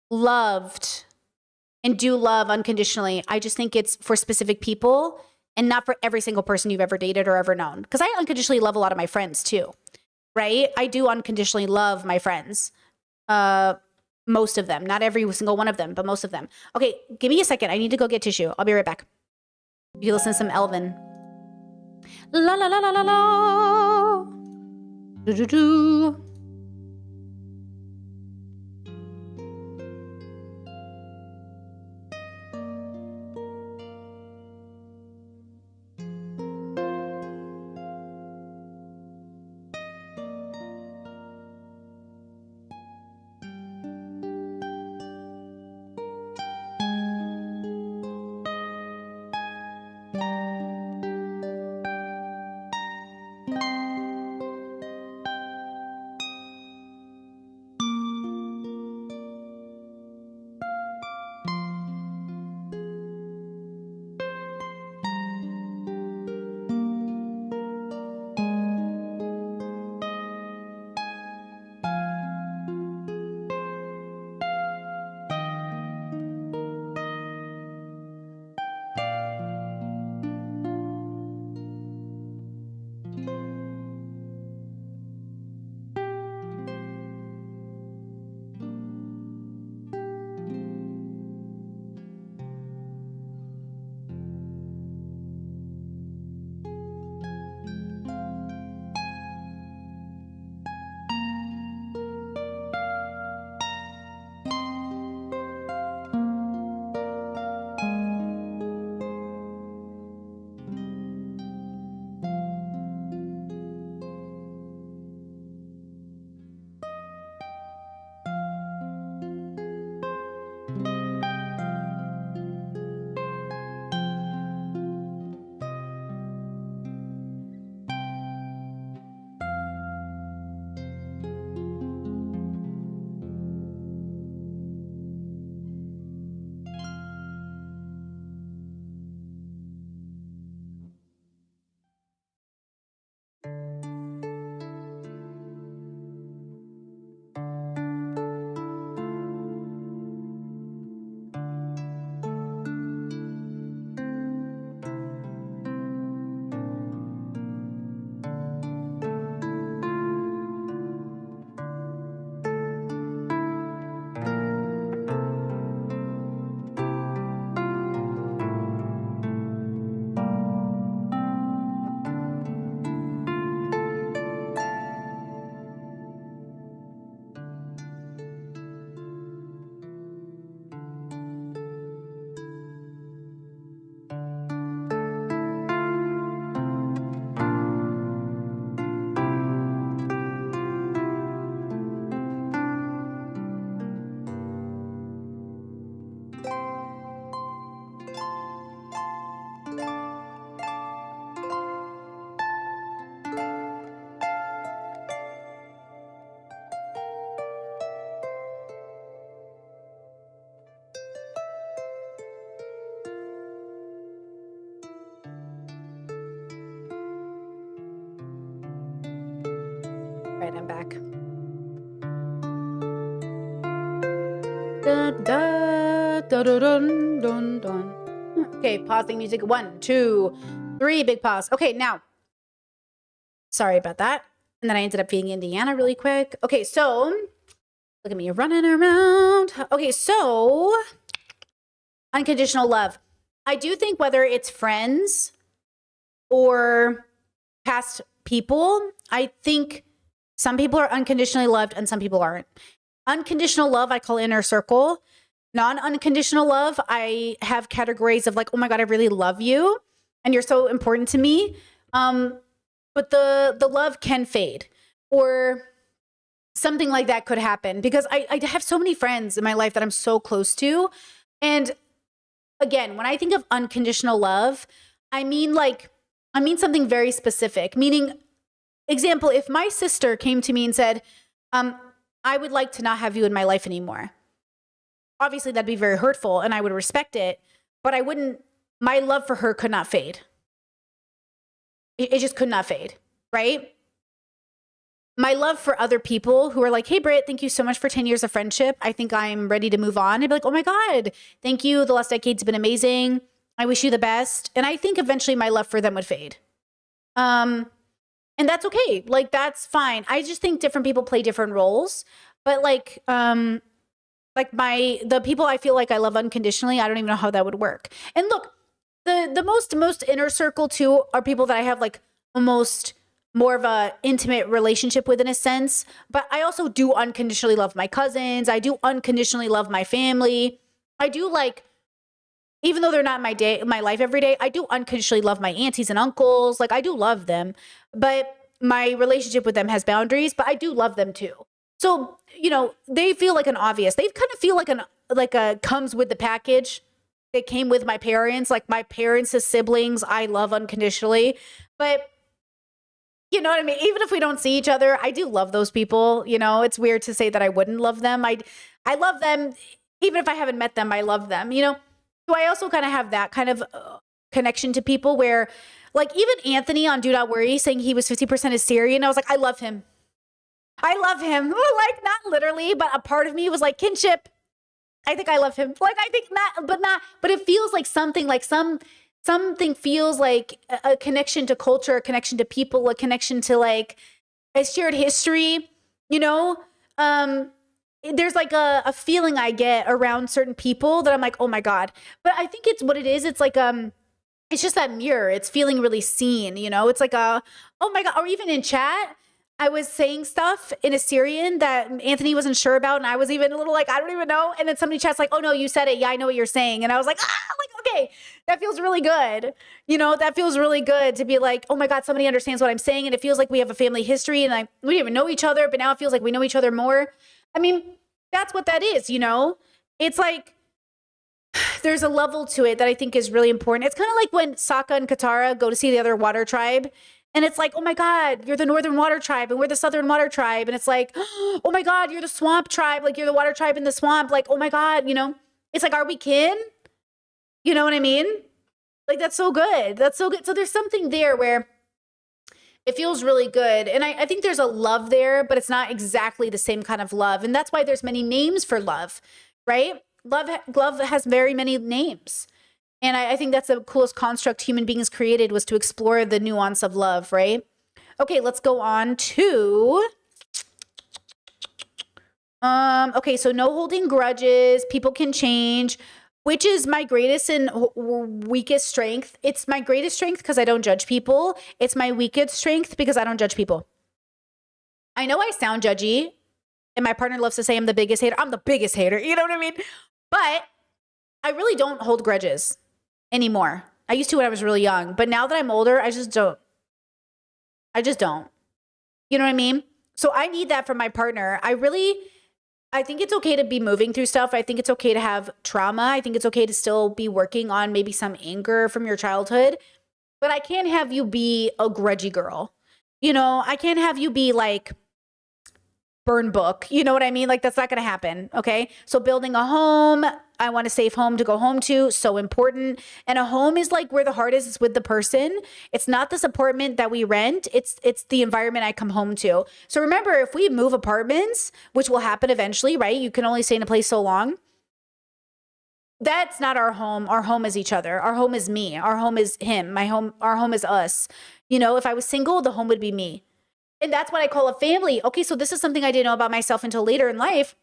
loved and do love unconditionally. I just think it's for specific people and not for every single person you've ever dated or ever known. Because I unconditionally love a lot of my friends too, right? I do unconditionally love my friends. Most of them, not every single one of them, but most of them. Okay, give me a second. I need to go get tissue. I'll be right back. You listen to some Elvin. La la la la la la. Do do do. I'm back. Dun, dun, dun, dun, dun, dun, dun. Okay, pausing music. 1, 2, 3, big pause. Okay, now. Sorry about that. And then I ended up being Indiana really quick. Okay, so look at me running around. Okay, so unconditional love. I do think whether it's friends or past people, I think some people are unconditionally loved and some people aren't. Unconditional love, I call inner circle. Non-unconditional love, I have categories of like, oh my God, I really love you and you're so important to me. But the love can fade or something like that could happen because I have so many friends in my life that I'm so close to. And again, when I think of unconditional love, I mean something very specific, meaning, example, if my sister came to me and said, I would like to not have you in my life anymore. Obviously, that'd be very hurtful and I would respect it, but my love for her could not fade. It just could not fade, right? My love for other people who are like, hey, Britt, thank you so much for 10 years of friendship. I think I'm ready to move on. I'd be like, oh my God, thank you. The last decade's been amazing. I wish you the best. And I think eventually my love for them would fade. And that's okay. Like, that's fine. I just think different people play different roles. But the people I feel like I love unconditionally, I don't even know how that would work. And look, the most inner circle too are people that I have like almost more of a intimate relationship with in a sense. But I also do unconditionally love my cousins. I do unconditionally love my family. I do like, even though they're not my life every day, I do unconditionally love my aunties and uncles. Like I do love them, but my relationship with them has boundaries, but I do love them too. So, they feel like an obvious, they kind of feel like a comes with the package. It came with my parents, like my parents' siblings, I love unconditionally. But you know what I mean? Even if we don't see each other, I do love those people. It's weird to say that I wouldn't love them. I love them. Even if I haven't met them, I love them, So I also kind of have that kind of connection to people where like even Anthony on Do Not Worry saying he was 50% Assyrian. I was like, I love him. I love him. Like not literally, but a part of me was like kinship. I think I love him. Like I think but it feels like something feels like a connection to culture, a connection to people, a connection to like a shared history, There's like a feeling I get around certain people that I'm like, oh my God. But I think it's what it is. It's like, it's just that mirror. It's feeling really seen, It's like oh my God. Or even in chat, I was saying stuff in Assyrian that Anthony wasn't sure about. And I was even a little like, I don't even know. And then somebody chats like, oh no, you said it. Yeah, I know what you're saying. And I was like, okay, that feels really good. That feels really good to be like, oh my God, somebody understands what I'm saying. And it feels like we have a family history and we didn't even know each other, but now it feels like we know each other more. I mean, that's what that is, It's like, there's a level to it that I think is really important. It's kind of like when Sokka and Katara go to see the other water tribe. And it's like, oh my God, you're the Northern Water Tribe and we're the Southern Water Tribe. And it's like, oh my God, you're the Swamp Tribe. Like you're the Water Tribe in the swamp. Like, oh my God, it's like, are we kin? You know what I mean? Like, that's so good. That's so good. So there's something there where it feels really good. And I think there's a love there, but it's not exactly the same kind of love. And that's why there's many names for love, right? Love has very many names. And I think that's the coolest construct human beings created was to explore the nuance of love, right? Okay, let's go on to... okay, so no holding grudges. People can change. Which is my greatest and weakest strength? It's my greatest strength because I don't judge people. It's my weakest strength because I don't judge people. I know I sound judgy, and my partner loves to say I'm the biggest hater. I'm the biggest hater, you know what I mean? But I really don't hold grudges anymore. I used to when I was really young, but now that I'm older, I just don't. You know what I mean? So I need that from my partner. I think it's okay to be moving through stuff. I think it's okay to have trauma. I think it's okay to still be working on maybe some anger from your childhood. But I can't have you be a grudgy girl. I can't have you be like burn book. You know what I mean? Like that's not going to happen. Okay. So building a home, I want a safe home to go home to. So important. And a home is like where the heart is with the person. It's not this apartment that we rent. It's the environment I come home to. So remember, if we move apartments, which will happen eventually, right? You can only stay in a place so long. That's not our home. Our home is each other. Our home is me. Our home is him. Our home is us. You know, if I was single, the home would be me. And that's what I call a family. Okay, so this is something I didn't know about myself until later in life.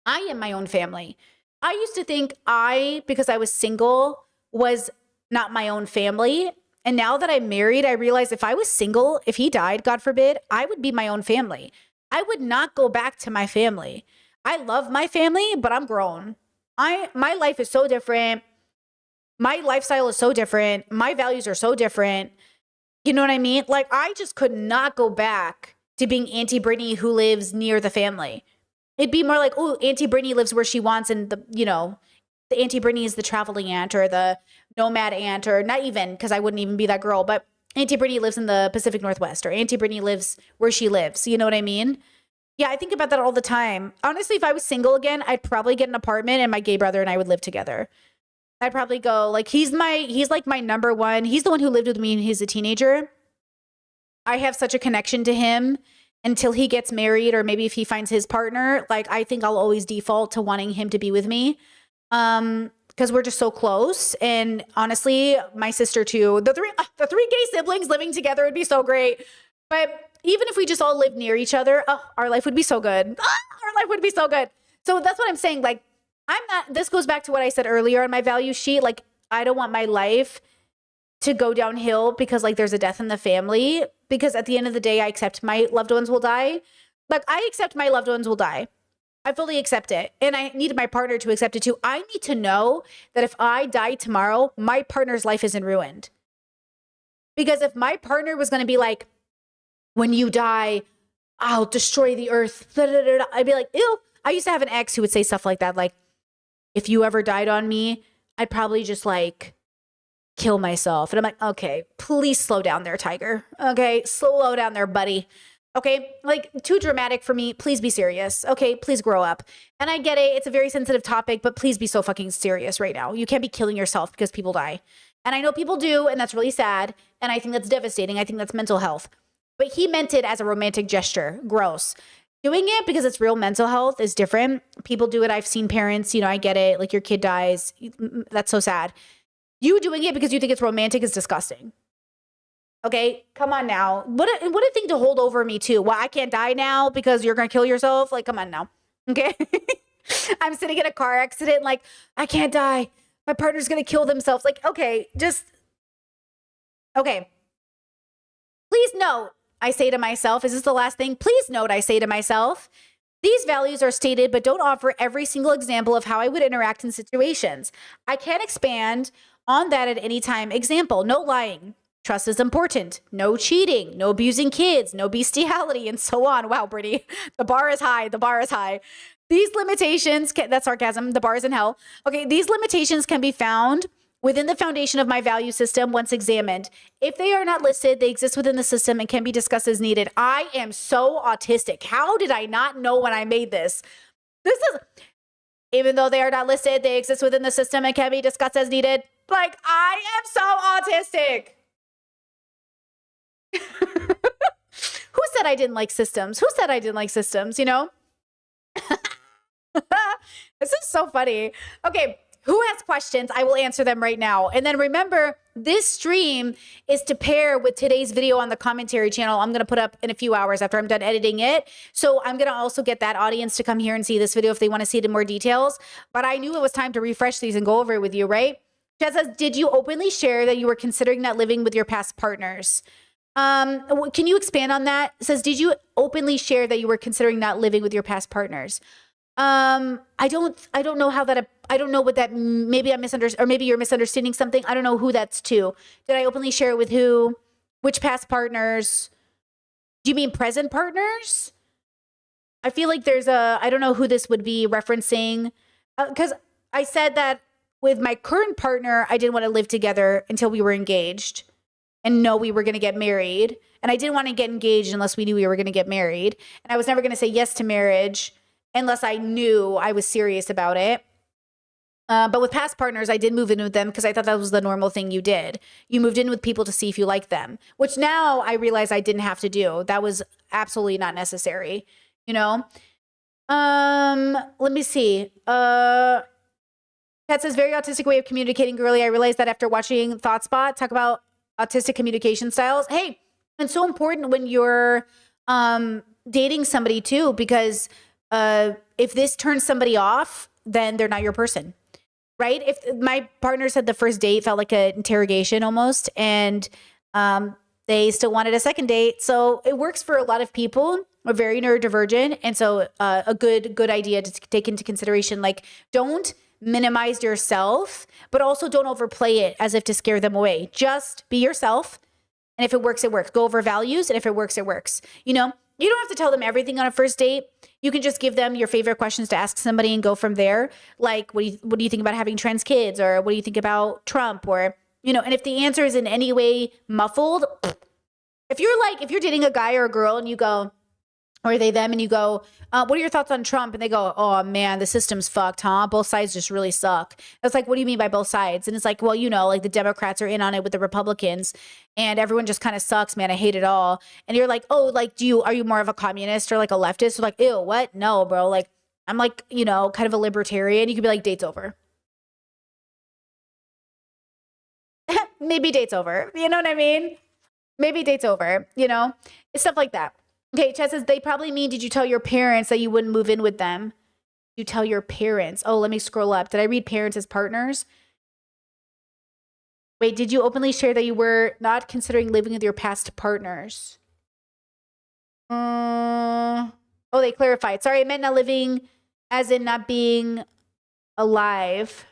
I am my own family. I used to think because I was single, was not my own family. And now that I'm married, I realize if I was single, if he died, God forbid, I would be my own family. I would not go back to my family. I love my family, but I'm grown. My life is so different. My lifestyle is so different. My values are so different. You know what I mean? Like, I just could not go back to being Auntie Brittany who lives near the family. It'd be more like, oh, Auntie Brittany lives where she wants, and the Auntie Brittany is the traveling aunt or the nomad aunt, or not even, because I wouldn't even be that girl, but Auntie Brittany lives in the Pacific Northwest, or Auntie Brittany lives where she lives. You know what I mean? Yeah, I think about that all the time. Honestly, if I was single again, I'd probably get an apartment and my gay brother and I would live together. I'd probably go, like, he's like my number one. He's the one who lived with me when he's a teenager. I have such a connection to him until he gets married, or maybe if he finds his partner. Like, I think I'll always default to wanting him to be with me. Because we're just so close. And honestly, my sister too, the three gay siblings living together would be so great. But even if we just all live near each other, our life would be so good. Our life would be so good. So that's what I'm saying. Like, this goes back to what I said earlier on my value sheet. Like, I don't want my life to go downhill because like there's a death in the family, because at the end of the day, I accept my loved ones will die. Like, I accept my loved ones will die. I fully accept it. And I need my partner to accept it too. I need to know that if I die tomorrow, my partner's life isn't ruined. Because if my partner was going to be like, when you die, I'll destroy the earth, I'd be like, ew. I used to have an ex who would say stuff like that. Like, if you ever died on me, I'd probably just like kill myself. And I'm like, okay, please slow down there, Tiger. Okay, slow down there, buddy. Okay, like, too dramatic for me. Please be serious. Okay, please grow up. And I get it. It's a very sensitive topic, but please be so fucking serious right now. You can't be killing yourself because people die. And I know people do, and that's really sad. And I think that's devastating. I think that's mental health. But he meant it as a romantic gesture. Gross. Doing it because it's real mental health is different. People do it. I've seen parents, I get it. Like, your kid dies. That's so sad. You doing it because you think it's romantic is disgusting. Okay, come on now. What a thing to hold over me too. Well, I can't die now because you're going to kill yourself. Like, come on now. Okay. I'm sitting in a car accident. Like, I can't die. My partner's going to kill themselves. Like, okay, okay. Please note, I say to myself, is this the last thing? Please note, I say to myself, these values are stated, but don't offer every single example of how I would interact in situations. I can't expand on that at any time. Example, no lying. Trust is important. No cheating. No abusing kids. No bestiality, and so on. Wow, Brittany, the bar is high. The bar is high. These limitations, that's sarcasm. The bar is in hell. Okay, these limitations can be found within the foundation of my value system once examined. If they are not listed, they exist within the system and can be discussed as needed. I am so autistic. How did I not know when I made this? Even though they are not listed, they exist within the system and can be discussed as needed. Like, I am so autistic. Who said I didn't like systems? Who said I didn't like systems, This is so funny. Okay. Who has questions? I will answer them right now. And then remember, this stream is to pair with today's video on the commentary channel. I'm going to put up in a few hours after I'm done editing it. So I'm going to also get that audience to come here and see this video if they want to see it in more details. But I knew it was time to refresh these and go over it with you, right? Chad says, did you openly share that you were considering not living with your past partners? Can you expand on that? It says, did you openly share that you were considering not living with your past partners? I don't know how that, I don't know what that, maybe I misunderstood, or maybe you're misunderstanding something. I don't know who that's to. Did I openly share it with who? Which past partners? Do you mean present partners? I feel like I don't know who this would be referencing. Because I said that with my current partner, I didn't want to live together until we were engaged. and know we were going to get married. And I didn't want to get engaged unless we knew we were going to get married. And I was never going to say yes to marriage unless I knew I was serious about it. But with past partners, I did move in with them because I thought that was the normal thing you did. You moved in with people to see if you liked them, which now I realize I didn't have to do. That was absolutely not necessary, you know? Let me see. Kat says, very autistic way of communicating, girly. I realized that after watching ThoughtSpot talk about autistic communication styles. Hey, it's so important when you're dating somebody too, because if this turns somebody off, then they're not your person. Right? If my partner said the first date felt like an interrogation almost, and they still wanted a second date. So it works for a lot of people. We're very neurodivergent. And so a good idea to take into consideration, like, don't minimize yourself, but also don't overplay it as if to scare them away. Just be yourself. And if it works, it works. Go over values. And if it works, it works. You know, you don't have to tell them everything on a first date. You can just give them your favorite questions to ask somebody and go from there. Like, what do you think about having trans kids? Or what do you think about Trump? Or, you know, and if the answer is in any way muffled, if you're dating a guy or a girl and you go, or they, them, and you go, what are your thoughts on Trump? And they go, oh man, the system's fucked, huh? Both sides just really suck. It's like, what do you mean by both sides? And it's like, well, you know, like the Democrats are in on it with the Republicans and everyone just kind of sucks, man. I hate it all. And you're like, oh, like, are you more of a communist or like a leftist? Or like, ew, what? No, bro. Like, I'm like, you know, kind of a libertarian. You could be like, date's over. Maybe date's over. You know what I mean? Maybe date's over, you know? It's stuff like that. Okay, Chad says, they probably mean, did you tell your parents that you wouldn't move in with them? You tell your parents. Oh, let me scroll up. Did I read parents as partners? Wait, did you openly share that you were not considering living with your past partners? Oh, they clarified. Sorry, I meant not living as in not being alive.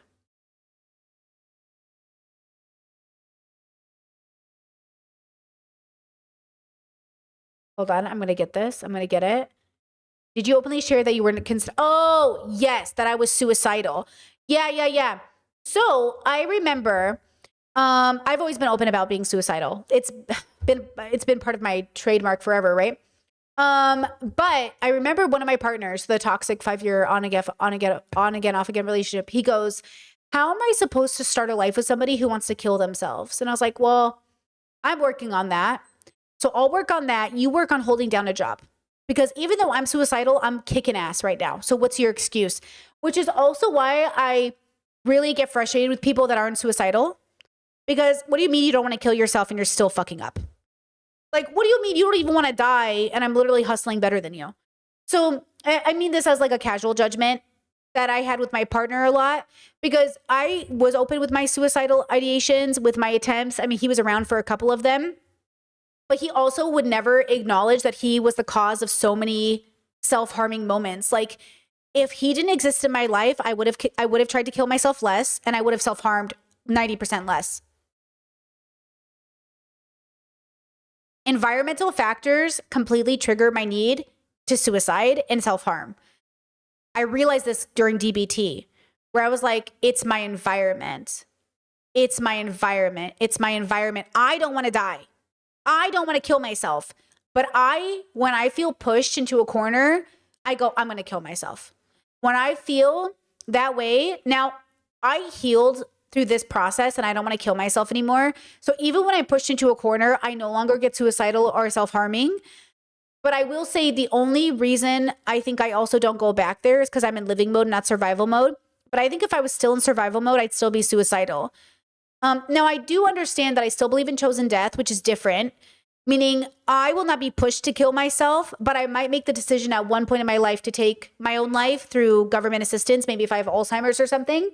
Hold on, I'm going to get this. I'm going to get it. Did you openly share that you were oh, yes, that I was suicidal. Yeah. So I remember, I've always been open about being suicidal. It's been part of my trademark forever, right? But I remember one of my partners, the toxic 5-year on again, off again relationship. He goes, how am I supposed to start a life with somebody who wants to kill themselves? And I was like, well, I'm working on that. So I'll work on that. You work on holding down a job. Because even though I'm suicidal, I'm kicking ass right now. So what's your excuse? Which is also why I really get frustrated with people that aren't suicidal. Because what do you mean you don't want to kill yourself and you're still fucking up? Like, what do you mean you don't even want to die and I'm literally hustling better than you? So I mean this as like a casual judgment that I had with my partner a lot. Because I was open with my suicidal ideations, with my attempts. I mean, he was around for a couple of them. But he also would never acknowledge that he was the cause of so many self-harming moments. Like, if he didn't exist in my life, I would have tried to kill myself less, and I would have self-harmed 90% less. Environmental factors completely trigger my need to suicide and self-harm. I realized this during DBT, where I was like, it's my environment. It's my environment. It's my environment. I don't want to die. I don't want to kill myself, but when I feel pushed into a corner, I go, I'm going to kill myself. When I feel that way, now I healed through this process and I don't want to kill myself anymore. So even when I'm pushed into a corner, I no longer get suicidal or self-harming. But I will say the only reason I think I also don't go back there is because I'm in living mode, not survival mode. But I think if I was still in survival mode, I'd still be suicidal. Now, I do understand that I still believe in chosen death, which is different, meaning I will not be pushed to kill myself, but I might make the decision at one point in my life to take my own life through government assistance, maybe if I have Alzheimer's or something.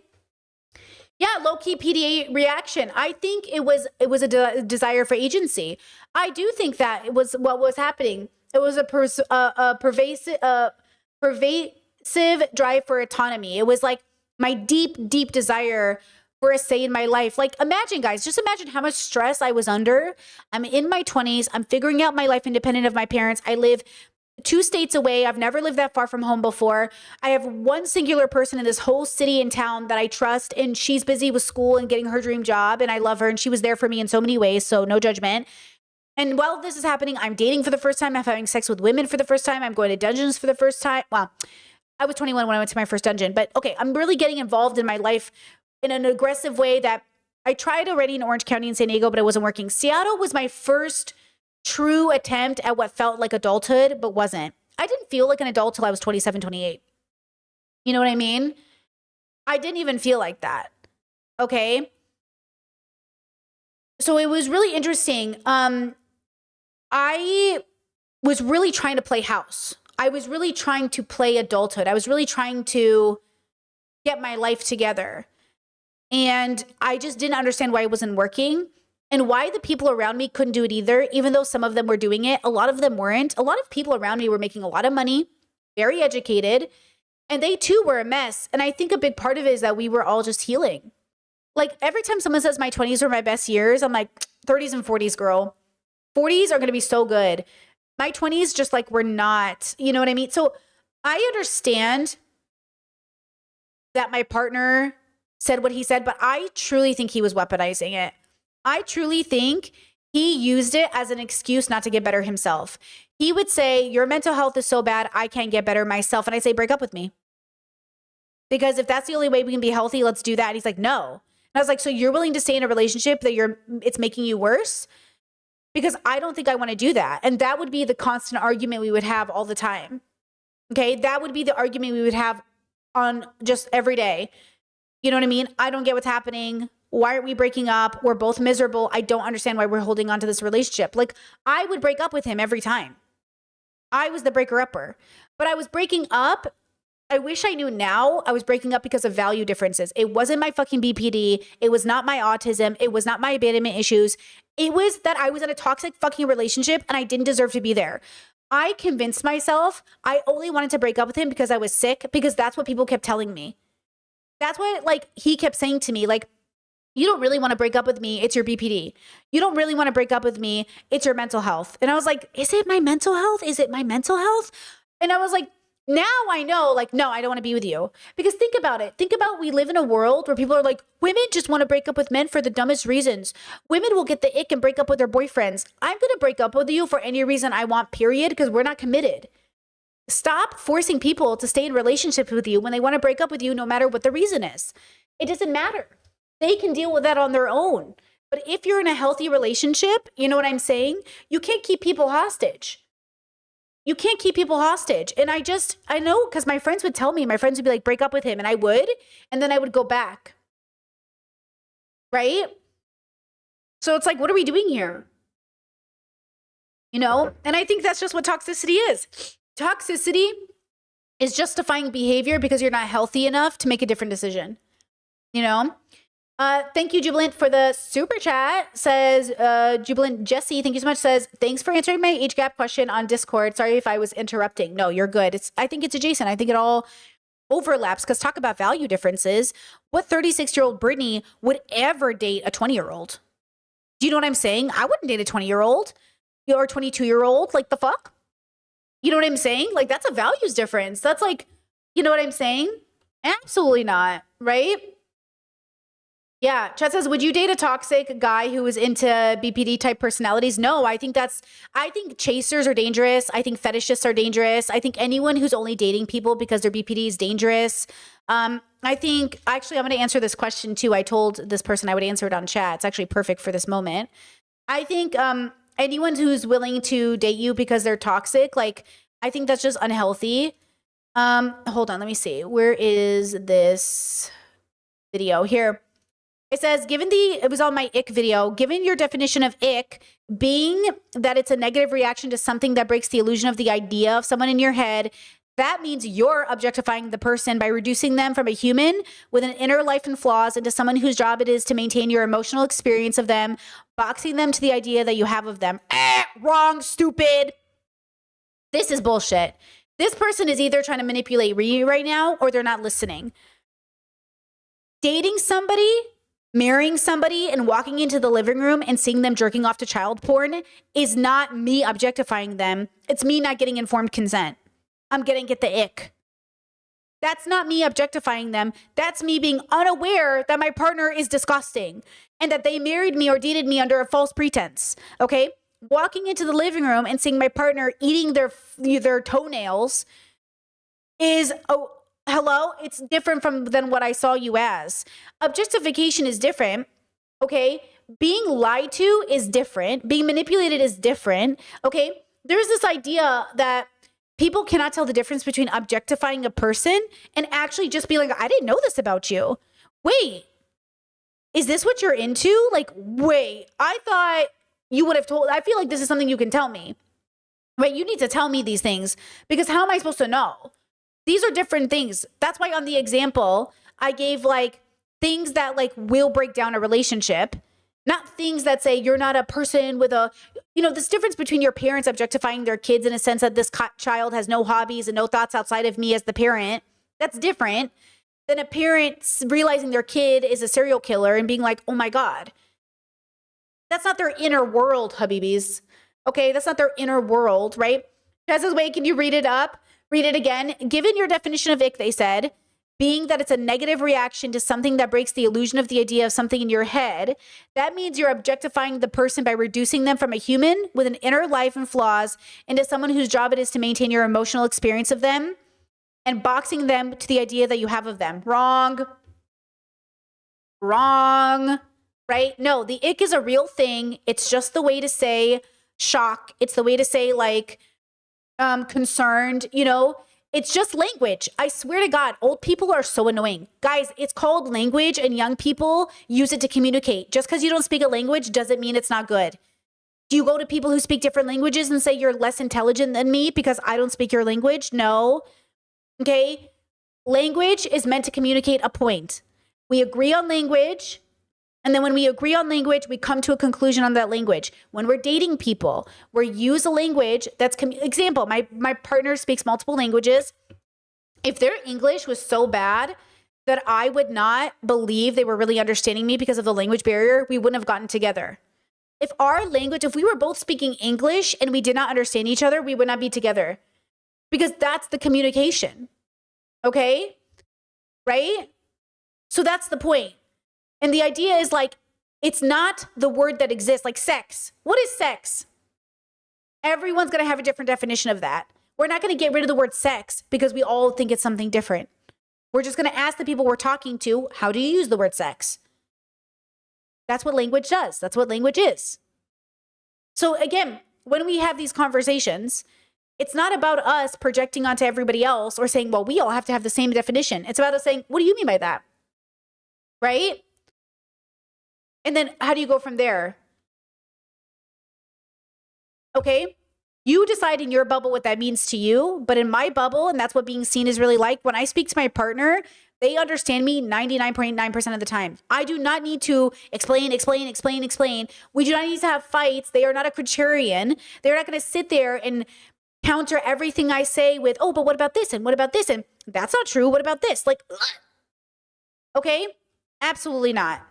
Yeah, low-key PDA reaction. I think it was a desire for agency. I do think that it was what was happening. It was a pervasive drive for autonomy. It was like my deep desire for a say in my life. Like, imagine, guys, just imagine how much stress I was under. I'm in my 20s. I'm figuring out my life independent of my parents. I live 2 states away. I've never lived that far from home before. I have one singular person in this whole city and town that I trust, and she's busy with school and getting her dream job, and I love her, and she was there for me in so many ways, so no judgment. And while this is happening, I'm dating for the first time. I'm having sex with women for the first time. I'm going to dungeons for the first time. Well, I was 21 when I went to my first dungeon, but okay, I'm really getting involved in my life in an aggressive way that I tried already in Orange County and San Diego, but it wasn't working. Seattle was my first true attempt at what felt like adulthood, but wasn't. I didn't feel like an adult till I was 27, 28. You know what I mean? I didn't even feel like that. Okay. So it was really interesting. I was really trying to play house. I was really trying to play adulthood. I was really trying to get my life together. And I just didn't understand why it wasn't working and why the people around me couldn't do it either, even though some of them were doing it. A lot of them weren't. A lot of people around me were making a lot of money, very educated, and they too were a mess. And I think a big part of it is that we were all just healing. Like every time someone says my 20s were my best years, I'm like, 30s and 40s, girl. 40s are going to be so good. My 20s just like were not, you know what I mean? So I understand that my partner said what he said, but I truly think he was weaponizing it. I truly think he used it as an excuse not to get better himself. He would say, your mental health is so bad, I can't get better myself. And I say, break up with me. Because if that's the only way we can be healthy, let's do that. And he's like, no. And I was like, so you're willing to stay in a relationship that it's making you worse? Because I don't think I want to do that. And that would be the constant argument we would have all the time. Okay. That would be the argument we would have on just every day. You know what I mean? I don't get what's happening. Why aren't we breaking up? We're both miserable. I don't understand why we're holding on to this relationship. Like I would break up with him every time. I was the breaker-upper, but I was breaking up. I wish I knew now I was breaking up because of value differences. It wasn't my fucking BPD. It was not my autism. It was not my abandonment issues. It was that I was in a toxic fucking relationship and I didn't deserve to be there. I convinced myself I only wanted to break up with him because I was sick, because that's what people kept telling me. That's what like he kept saying to me, like, you don't really want to break up with me. It's your BPD. You don't really want to break up with me. It's your mental health. And I was like, is it my mental health? Is it my mental health? And I was like, now I know, like, no, I don't want to be with you. Because think about it. Think about, we live in a world where people are like, women just want to break up with men for the dumbest reasons. Women will get the ick and break up with their boyfriends. I'm going to break up with you for any reason I want, period, because we're not committed. Stop forcing people to stay in relationships with you when they want to break up with you, no matter what the reason is. It doesn't matter. They can deal with that on their own. But if you're in a healthy relationship, you know what I'm saying? You can't keep people hostage. You can't keep people hostage. And I know, because my friends would tell me, my friends would be like, break up with him. And I would, and then I would go back. Right? So it's like, what are we doing here? You know? And I think that's just what toxicity is. Toxicity is justifying behavior because you're not healthy enough to make a different decision. You know? Thank you, Jubilant, for the super chat. Says, Jubilant Jesse, thank you so much. Says, thanks for answering my age gap question on Discord. Sorry if I was interrupting. No, you're good. I think it's adjacent. I think it all overlaps, because talk about value differences. What 36-year-old Brittany would ever date a 20-year-old? Do you know what I'm saying? I wouldn't date a 20-year-old or a 22-year-old. Like, the fuck? You know what I'm saying? Like, that's a values difference. That's like, you know what I'm saying? Absolutely not, right? Yeah, Chet says, would you date a toxic guy who is into BPD type personalities? No, I think chasers are dangerous. I think fetishists are dangerous. I think anyone who's only dating people because their BPD is dangerous. I think, actually, I'm going to answer this question too. I told this person I would answer it on chat. It's actually perfect for this moment. I think anyone who's willing to date you because they're toxic, like, I think that's just unhealthy. Hold on, let me see. Where is this video? Here. It says, it was on my ick video, given your definition of ick being that it's a negative reaction to something that breaks the illusion of the idea of someone in your head, that means you're objectifying the person by reducing them from a human with an inner life and flaws into someone whose job it is to maintain your emotional experience of them, boxing them to the idea that you have of them. Wrong, stupid. This is bullshit. This person is either trying to manipulate you right now or they're not listening. Dating somebody Marrying somebody and walking into the living room and seeing them jerking off to child porn is not me objectifying them. It's me not getting informed consent. I'm going to get the ick. That's not me objectifying them. That's me being unaware that my partner is disgusting and that they married me or dated me under a false pretense. Okay? Walking into the living room and seeing my partner eating their toenails is, oh, hello? It's different than what I saw you as. Objectification is different. Okay? Being lied to is different. Being manipulated is different. Okay? There's this idea that people cannot tell the difference between objectifying a person and actually just being like, I didn't know this about you. Wait, is this what you're into? Like, wait, I thought you would have told. I feel like this is something you can tell me. Right? You need to tell me these things because how am I supposed to know? These are different things. That's why on the example, I gave like things that like will break down a relationship, not things that say you're not a person with a, this difference between your parents objectifying their kids in a sense that this child has no hobbies and no thoughts outside of me as the parent. That's different than a parent realizing their kid is a serial killer and being like, oh my God. That's not their inner world, Habibis. Okay, that's not their inner world, right? Chaz wait, can you read it up? Read it again. Given your definition of ick, they said, being that it's a negative reaction to something that breaks the illusion of the idea of something in your head, that means you're objectifying the person by reducing them from a human with an inner life and flaws into someone whose job it is to maintain your emotional experience of them and boxing them to the idea that you have of them. Wrong. Wrong. Right? No, the ick is a real thing. It's just the way to say shock. It's the way to say like concerned, It's just language. I swear to God, old people are so annoying. Guys, it's called language and young people use it to communicate. Just because you don't speak a language doesn't mean it's not good. Do you go to people who speak different languages and say you're less intelligent than me because I don't speak your language? No. Okay? Language is meant to communicate a point. We agree on language. And then when we agree on language, we come to a conclusion on that language. When we're dating people, we use a language that's, example, my partner speaks multiple languages. If their English was so bad that I would not believe they were really understanding me because of the language barrier, we wouldn't have gotten together. If we were both speaking English and we did not understand each other, we would not be together because that's the communication. Okay? Right? So that's the point. And the idea is like, it's not the word that exists, like sex. What is sex? Everyone's going to have a different definition of that. We're not going to get rid of the word sex because we all think it's something different. We're just going to ask the people we're talking to, how do you use the word sex? That's what language does. That's what language is. So again, when we have these conversations, it's not about us projecting onto everybody else or saying, well, we all have to have the same definition. It's about us saying, what do you mean by that? Right? And then how do you go from there? Okay, you decide in your bubble what that means to you, but in my bubble, and that's what being seen is really like, when I speak to my partner, they understand me 99.9% of the time. I do not need to explain. We do not need to have fights. They are not a criterion. They're not going to sit there and counter everything I say with, oh, but what about this? And what about this? And that's not true. What about this? Like, okay, absolutely not.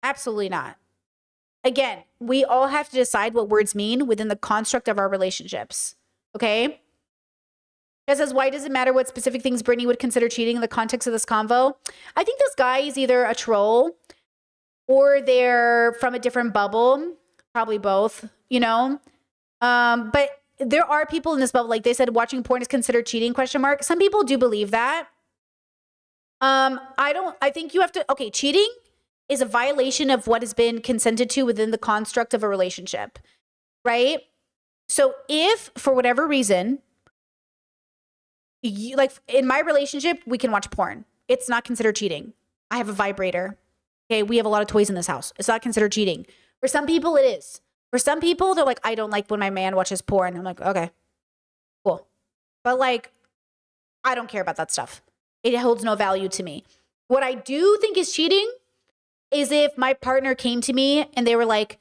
Absolutely not. Again, we all have to decide what words mean within the construct of our relationships. Okay? It says, why does it matter what specific things Brittany would consider cheating in the context of this convo? I think this guy is either a troll or they're from a different bubble. Probably both, But there are people in this bubble, like they said, watching porn is considered cheating, ? Some people do believe that. I think you have to, cheating is a violation of what has been consented to within the construct of a relationship, right? So if for whatever reason, like in my relationship, we can watch porn. It's not considered cheating. I have a vibrator. Okay, we have a lot of toys in this house. It's not considered cheating. For some people, it is. For some people, they're like, I don't like when my man watches porn. I'm like, okay, cool. But like, I don't care about that stuff. It holds no value to me. What I do think is cheating is if my partner came to me and they were like,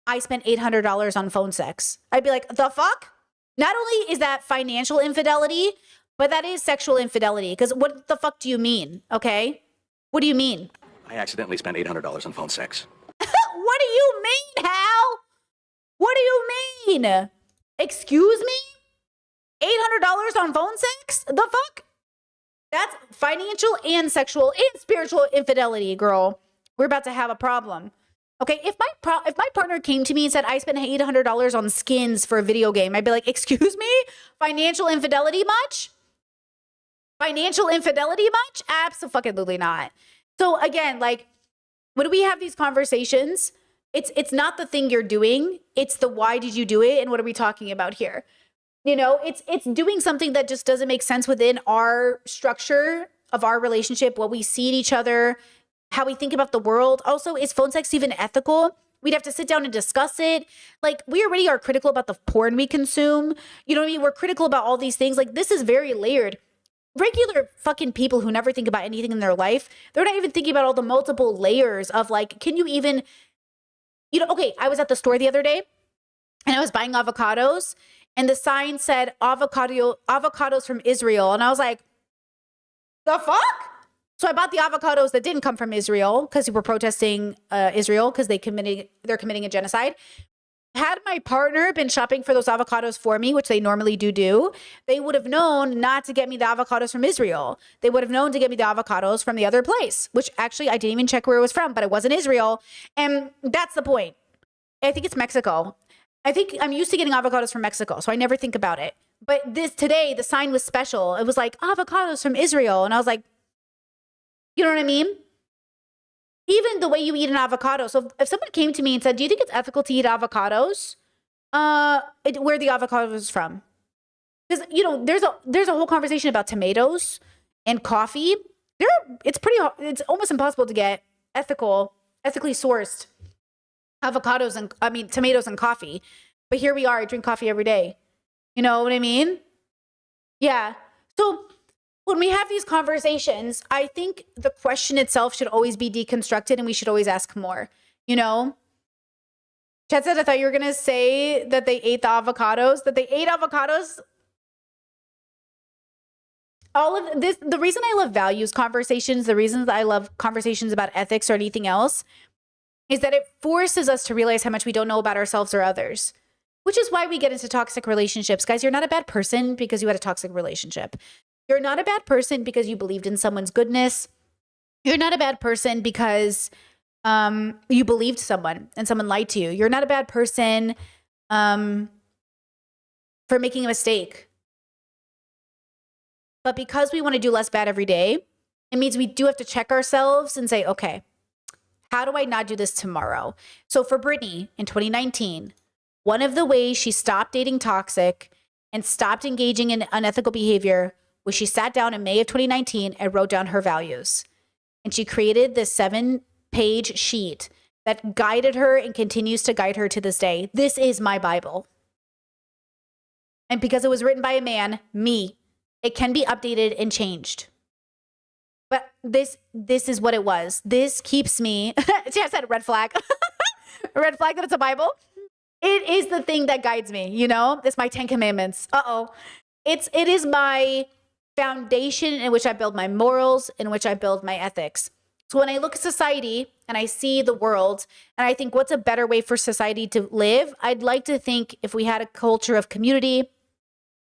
I spent $800 on phone sex. I'd be like, the fuck? Not only is that financial infidelity, but that is sexual infidelity. Because what the fuck do you mean? Okay? What do you mean? I accidentally spent $800 on phone sex. What do you mean, Hal? What do you mean? Excuse me? $800 on phone sex? The fuck? That's financial and sexual and spiritual infidelity, girl. We're about to have a problem. Okay, if my partner came to me and said I spent $800 on skins for a video game, I'd be like, excuse me? Financial infidelity much? Financial infidelity much? Absolutely not. So again, like, when we have these conversations, it's not the thing you're doing, it's the why did you do it and what are we talking about here? You know, it's doing something that just doesn't make sense within our structure of our relationship, what we see in each other, how we think about the world. Also, is phone sex even ethical? We'd have to sit down and discuss it. Like, we already are critical about the porn we consume. You know what I mean? We're critical about all these things. Like, this is very layered. Regular fucking people who never think about anything in their life, they're not even thinking about all the multiple layers of like, can you even, you know, okay, I was at the store the other day and I was buying avocados and the sign said avocados from Israel. And I was like, the fuck? So I bought the avocados that didn't come from Israel because we were protesting Israel because they're committing a genocide. Had my partner been shopping for those avocados for me, which they normally do, they would have known not to get me the avocados from Israel. They would have known to get me the avocados from the other place, which actually I didn't even check where it was from, but it wasn't Israel. And that's the point. I think it's Mexico. I think I'm used to getting avocados from Mexico, so I never think about it. But today, the sign was special. It was like avocados from Israel. And I was like, you know what I mean? Even the way you eat an avocado. So if someone came to me and said, do you think it's ethical to eat avocados? Where the avocado is from? Because, you know, there's a whole conversation about tomatoes and coffee. It's almost impossible to get ethically sourced tomatoes and coffee. But here we are, I drink coffee every day. You know what I mean? Yeah. So when we have these conversations, I think the question itself should always be deconstructed and we should always ask more, you know? Chad said, I thought you were going to say that they ate the avocados, All of this, the reason I love values conversations, the reason that I love conversations about ethics or anything else is that it forces us to realize how much we don't know about ourselves or others, which is why we get into toxic relationships. Guys, you're not a bad person because you had a toxic relationship. You're not a bad person because you believed in someone's goodness. You're not a bad person because you believed someone and someone lied to you. You're not a bad person for making a mistake. But because we want to do less bad every day, it means we do have to check ourselves and say, okay, how do I not do this tomorrow? So for Brittany in 2019, one of the ways she stopped dating toxic and stopped engaging in unethical behavior was she sat down in May of 2019 and wrote down her values. And she created this 7-page sheet that guided her and continues to guide her to this day. This is my Bible. And because it was written by a man, me, it can be updated and changed. But this is what it was. This keeps me, see, I said red flag. A red flag that it's a Bible. It is the thing that guides me, you know? It's my 10 commandments. It is my foundation in which I build my morals, in which I build my ethics. So when I look at society and I see the world and I think what's a better way for society to live, I'd like to think if we had a culture of community,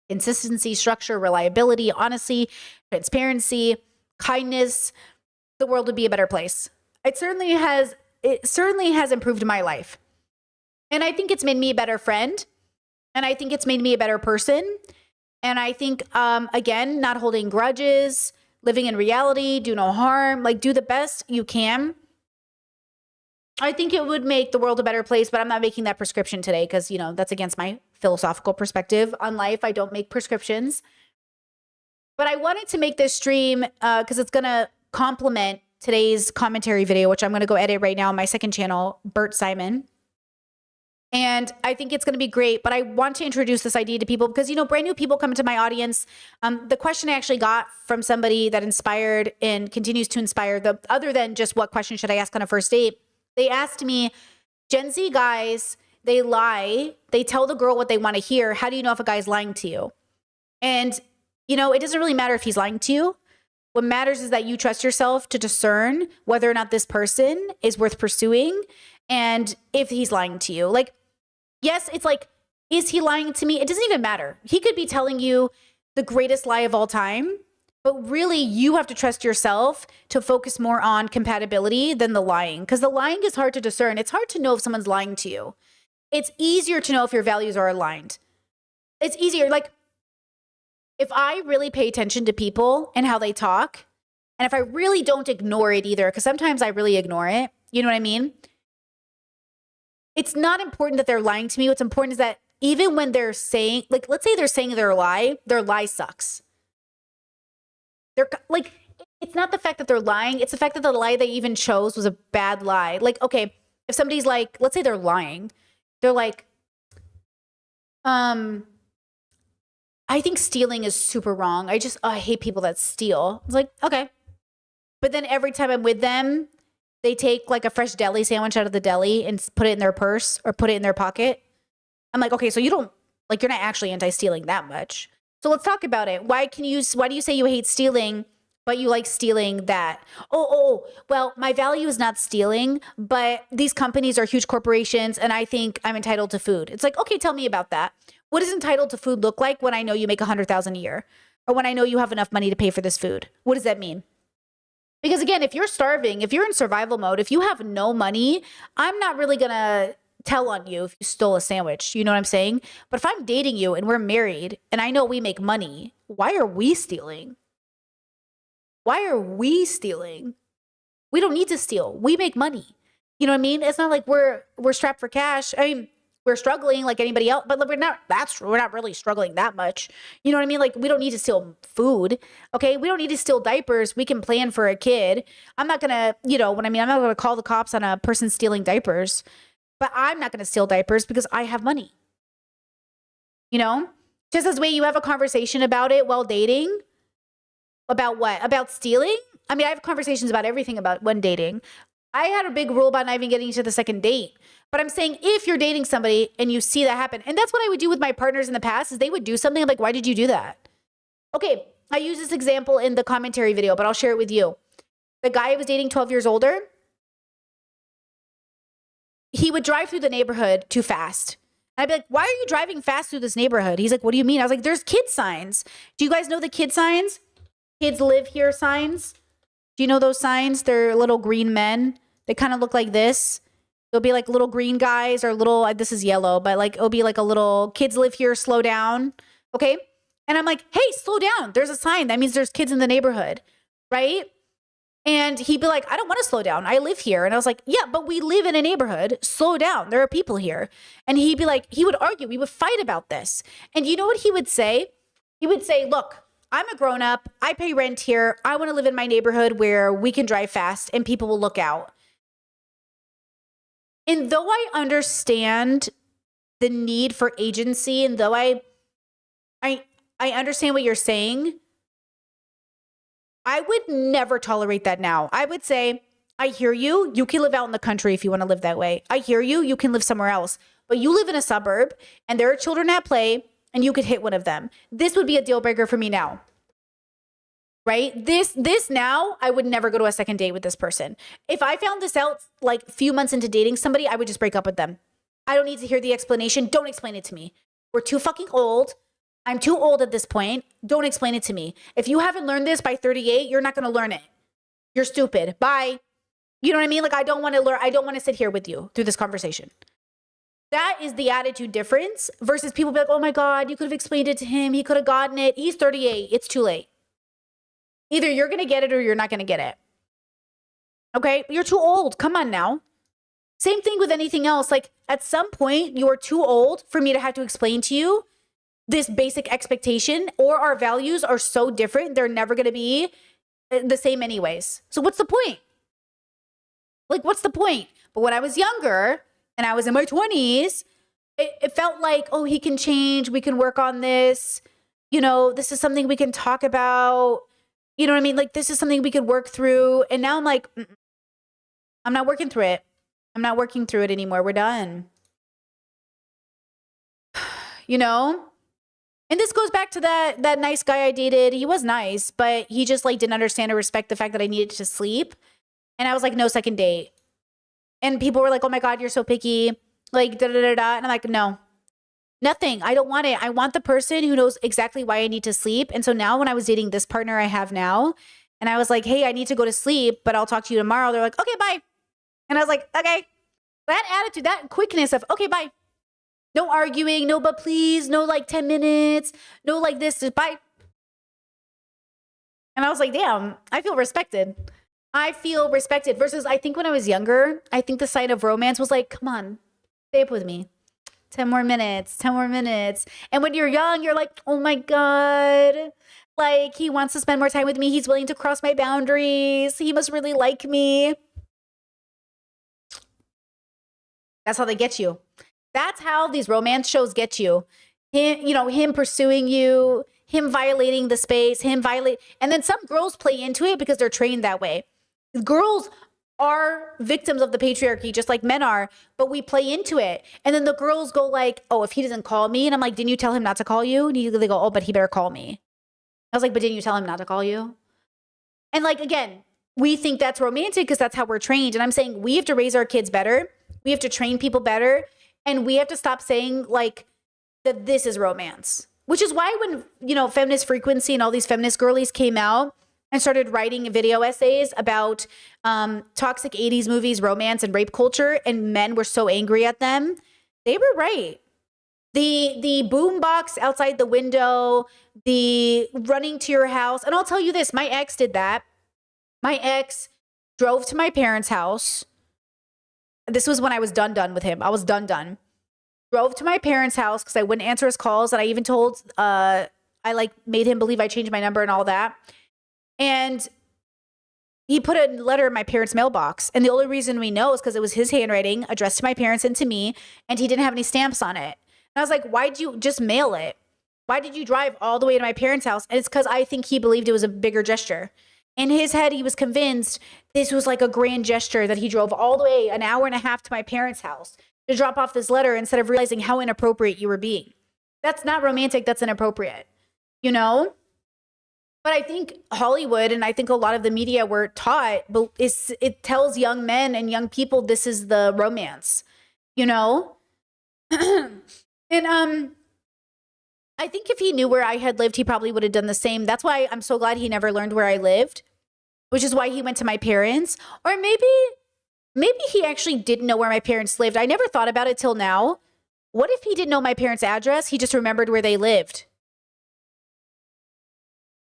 consistency, structure, reliability, honesty, transparency, kindness, the world would be a better place. It certainly has improved my life. And I think it's made me a better friend. And I think it's made me a better person. And I think, again, not holding grudges, living in reality, do no harm, like do the best you can. I think it would make the world a better place, but I'm not making that prescription today because, you know, that's against my philosophical perspective on life. I don't make prescriptions. But I wanted to make this stream because it's going to complement today's commentary video, which I'm going to go edit right now on my second channel, Bert Simon. And I think it's going to be great, but I want to introduce this idea to people because, you know, brand new people come into my audience. The question I actually got from somebody that inspired and continues to inspire, other than just what question should I ask on a first date, they asked me, Gen Z guys, they lie. They tell the girl what they want to hear. How do you know if a guy's lying to you? And, you know, it doesn't really matter if he's lying to you. What matters is that you trust yourself to discern whether or not this person is worth pursuing and if he's lying to you. Like, yes, it's like, is he lying to me? It doesn't even matter. He could be telling you the greatest lie of all time, but really you have to trust yourself to focus more on compatibility than the lying, because the lying is hard to discern. It's hard to know if someone's lying to you. It's easier to know if your values are aligned. It's easier. Like, if I really pay attention to people and how they talk, and if I really don't ignore it either, because sometimes I really ignore it, you know what I mean? It's not important that they're lying to me. What's important is that even when they're saying, like, let's say they're saying their lie sucks. They're like, it's not the fact that they're lying. It's the fact that the lie they even chose was a bad lie. Like, okay, if somebody's like, let's say they're lying. They're like, I think stealing is super wrong. I hate people that steal. It's like, okay. But then every time I'm with them, they take like a fresh deli sandwich out of the deli and put it in their purse or put it in their pocket. I'm like, okay, so you're not actually anti-stealing that much. So let's talk about it. Why do you say you hate stealing, but you like stealing that? Well, my value is not stealing, but these companies are huge corporations and I think I'm entitled to food. It's like, okay, tell me about that. What does entitled to food look like when I know you make $100,000 a year? Or when I know you have enough money to pay for this food? What does that mean? Because again, if you're starving, if you're in survival mode, if you have no money, I'm not really gonna tell on you if you stole a sandwich. You know what I'm saying? But if I'm dating you and we're married and I know we make money, why are we stealing? Why are we stealing? We don't need to steal. We make money. You know what I mean? It's not like we're strapped for cash. I mean, we're struggling like anybody else, but we're not really struggling that much. You know what I mean? Like, we don't need to steal food. Okay. We don't need to steal diapers. We can plan for a kid. I'm not going to, I'm not going to call the cops on a person stealing diapers, but I'm not going to steal diapers because I have money. Just as way you have a conversation about it while dating. About what? About stealing? I mean, I have conversations about everything about when dating. I had a big rule about not even getting to the second date. But I'm saying if you're dating somebody and you see that happen, and that's what I would do with my partners in the past, is they would do something. I'm like, why did you do that? Okay, I use this example in the commentary video, but I'll share it with you. The guy I was dating, 12 years older, he would drive through the neighborhood too fast. I'd be like, why are you driving fast through this neighborhood? He's like, what do you mean? I was like, there's kid signs. Do you guys know the kid signs? Kids live here signs. Do you know those signs? They're little green men. They kind of look like this. It'll be like little green guys or little, this is yellow, but like it'll be like a little kids live here, slow down. Okay. And I'm like, hey, slow down. There's a sign. That means there's kids in the neighborhood. Right. And he'd be like, I don't want to slow down. I live here. And I was like, yeah, but we live in a neighborhood. Slow down. There are people here. And he'd be like, he would argue. We would fight about this. And you know what he would say? He would say, look, I'm a grown up. I pay rent here. I want to live in my neighborhood where we can drive fast and people will look out. And though I understand the need for agency, and though I understand what you're saying, I would never tolerate that now. I would say, I hear you. You can live out in the country if you want to live that way. I hear you. You can live somewhere else. But you live in a suburb and there are children at play and you could hit one of them. This would be a deal breaker for me now. Right? This now, I would never go to a second date with this person. If I found this out like a few months into dating somebody, I would just break up with them. I don't need to hear the explanation. Don't explain it to me. We're too fucking old. I'm too old at this point. Don't explain it to me. If you haven't learned this by 38, you're not going to learn it. You're stupid. Bye. You know what I mean? Like, I don't want to learn. I don't want to sit here with you through this conversation. That is the attitude difference versus people be like, oh my God, you could have explained it to him. He could have gotten it. He's 38. It's too late. Either you're going to get it or you're not going to get it. Okay? You're too old. Come on now. Same thing with anything else. Like, at some point, you're too old for me to have to explain to you this basic expectation, or our values are so different, they're never going to be the same anyways. So what's the point? Like, what's the point? But when I was younger and I was in my 20s, it felt like, oh, he can change. We can work on this. This is something we can talk about. You know what I mean? Like, this is something we could work through. And now I'm like, I'm not working through it. I'm not working through it anymore. We're done. And this goes back to that nice guy I dated. He was nice, but he just like didn't understand or respect the fact that I needed to sleep. And I was like, no second date. And people were like, oh my God, you're so picky. Like, da da da da. And I'm like, no, nothing. I don't want it. I want the person who knows exactly why I need to sleep. And so now when I was dating this partner I have now, and I was like, hey, I need to go to sleep, but I'll talk to you tomorrow. They're like, okay, bye. And I was like, okay. That attitude, that quickness of, okay, bye. No arguing, no, but please, no, like 10 minutes, no, like this, just bye. And I was like, damn, I feel respected. I feel respected versus I think when I was younger, I think the sign of romance was like, come on, stay up with me. 10 more minutes, 10 more minutes. And when you're young, you're like, oh my God, like he wants to spend more time with me. He's willing to cross my boundaries. He must really like me. That's how they get you. That's how these romance shows get you. Him pursuing you, him violating the space, and then some girls play into it because they're trained that way. Girls are victims of the patriarchy just like men are, but we play into it. And then the girls go like, oh, if he doesn't call me, and I'm like, didn't you tell him not to call you? And they go, oh, but he better call me. I was like, but didn't you tell him not to call you? And like, again, we think that's romantic because that's how we're trained. And I'm saying we have to raise our kids better. We have to train people better. And we have to stop saying like that this is romance, which is why when, feminist frequency and all these feminist girlies came out and started writing video essays about toxic 80s movies, romance and rape culture, and men were so angry at them, they were right. The boom box outside the window, the running to your house. And I'll tell you this, my ex did that. My ex drove to my parents' house. This was when I was done with him. I was done. Drove to my parents' house because I wouldn't answer his calls. And I even told, I made him believe I changed my number and all that. And he put a letter in my parents' mailbox. And the only reason we know is because it was his handwriting addressed to my parents and to me. And he didn't have any stamps on it. And I was like, why'd you just mail it? Why did you drive all the way to my parents' house? And it's because I think he believed it was a bigger gesture. In his head, he was convinced this was like a grand gesture that he drove all the way an hour and a half to my parents' house to drop off this letter instead of realizing how inappropriate you were being. That's not romantic. That's inappropriate, But I think Hollywood and I think a lot of the media were taught, but it tells young men and young people this is the romance, And I think if he knew where I had lived, he probably would have done the same. That's why I'm so glad he never learned where I lived, which is why he went to my parents. Or maybe he actually didn't know where my parents lived. I never thought about it till now. What if he didn't know my parents' address? He just remembered where they lived.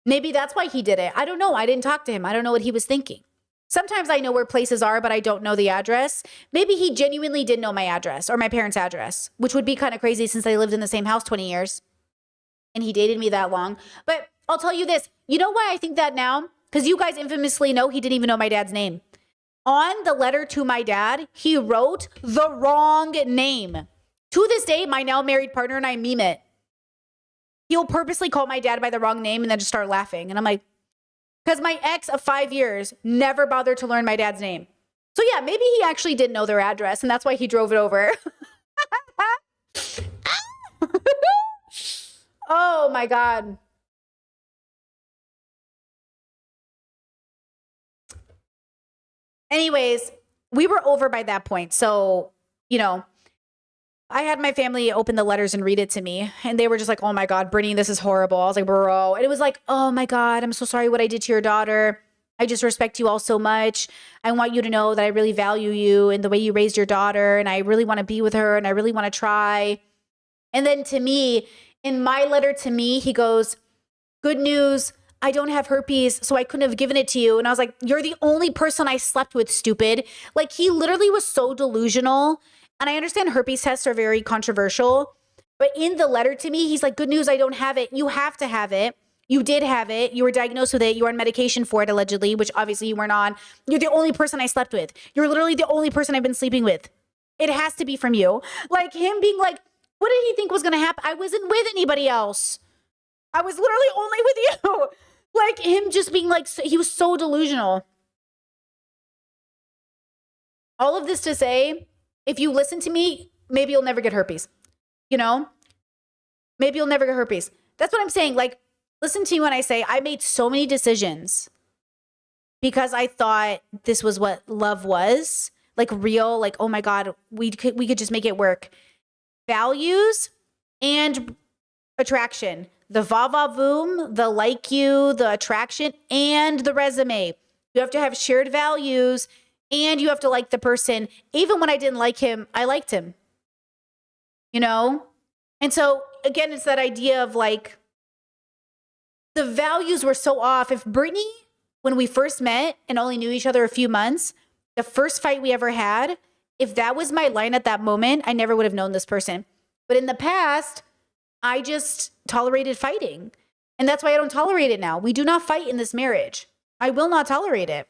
Maybe that's why he did it. I don't know. I didn't talk to him. I don't know what he was thinking. Sometimes I know where places are, but I don't know the address. Maybe he genuinely didn't know my address or my parents' address, which would be kind of crazy since they lived in the same house 20 years. And he dated me that long. But I'll tell you this. You know why I think that now? Because you guys infamously know he didn't even know my dad's name. On the letter to my dad, he wrote the wrong name. To this day, my now married partner and I meme it. He'll purposely call my dad by the wrong name and then just start laughing. And I'm like, because my ex of 5 years never bothered to learn my dad's name. So yeah, maybe he actually didn't know their address and that's why he drove it over. Oh my God. Anyways, we were over by that point. So, I had my family open the letters and read it to me. And they were just like, oh my God, Brittany, this is horrible. I was like, bro. And it was like, oh my God, I'm so sorry what I did to your daughter. I just respect you all so much. I want you to know that I really value you and the way you raised your daughter. And I really want to be with her and I really want to try. And then to me, in my letter to me, he goes, good news. I don't have herpes, so I couldn't have given it to you. And I was like, you're the only person I slept with, stupid. Like he literally was so delusional. And I understand herpes tests are very controversial, but in the letter to me, he's like, good news, I don't have it. You have to have it. You did have it. You were diagnosed with it. You were on medication for it, allegedly, which obviously you weren't on. You're the only person I slept with. You're literally the only person I've been sleeping with. It has to be from you. Like him being like, what did he think was going to happen? I wasn't with anybody else. I was literally only with you. Like him just being like, he was so delusional. All of this to say, if you listen to me, maybe you'll never get herpes. Maybe you'll never get herpes. That's what I'm saying. Like, listen to me when I say I made so many decisions because I thought this was what love was, like real, like, oh my God, we could just make it work. Values and attraction, the va-va-voom, the like you, the attraction, and the resume. You have to have shared values and you have to like the person. Even when I didn't like him, I liked him, you know? And so again, it's that idea of like, the values were so off. If Brittany, when we first met and only knew each other a few months, the first fight we ever had, if that was my line at that moment, I never would have known this person. But in the past, I just tolerated fighting. And that's why I don't tolerate it now. We do not fight in this marriage. I will not tolerate it.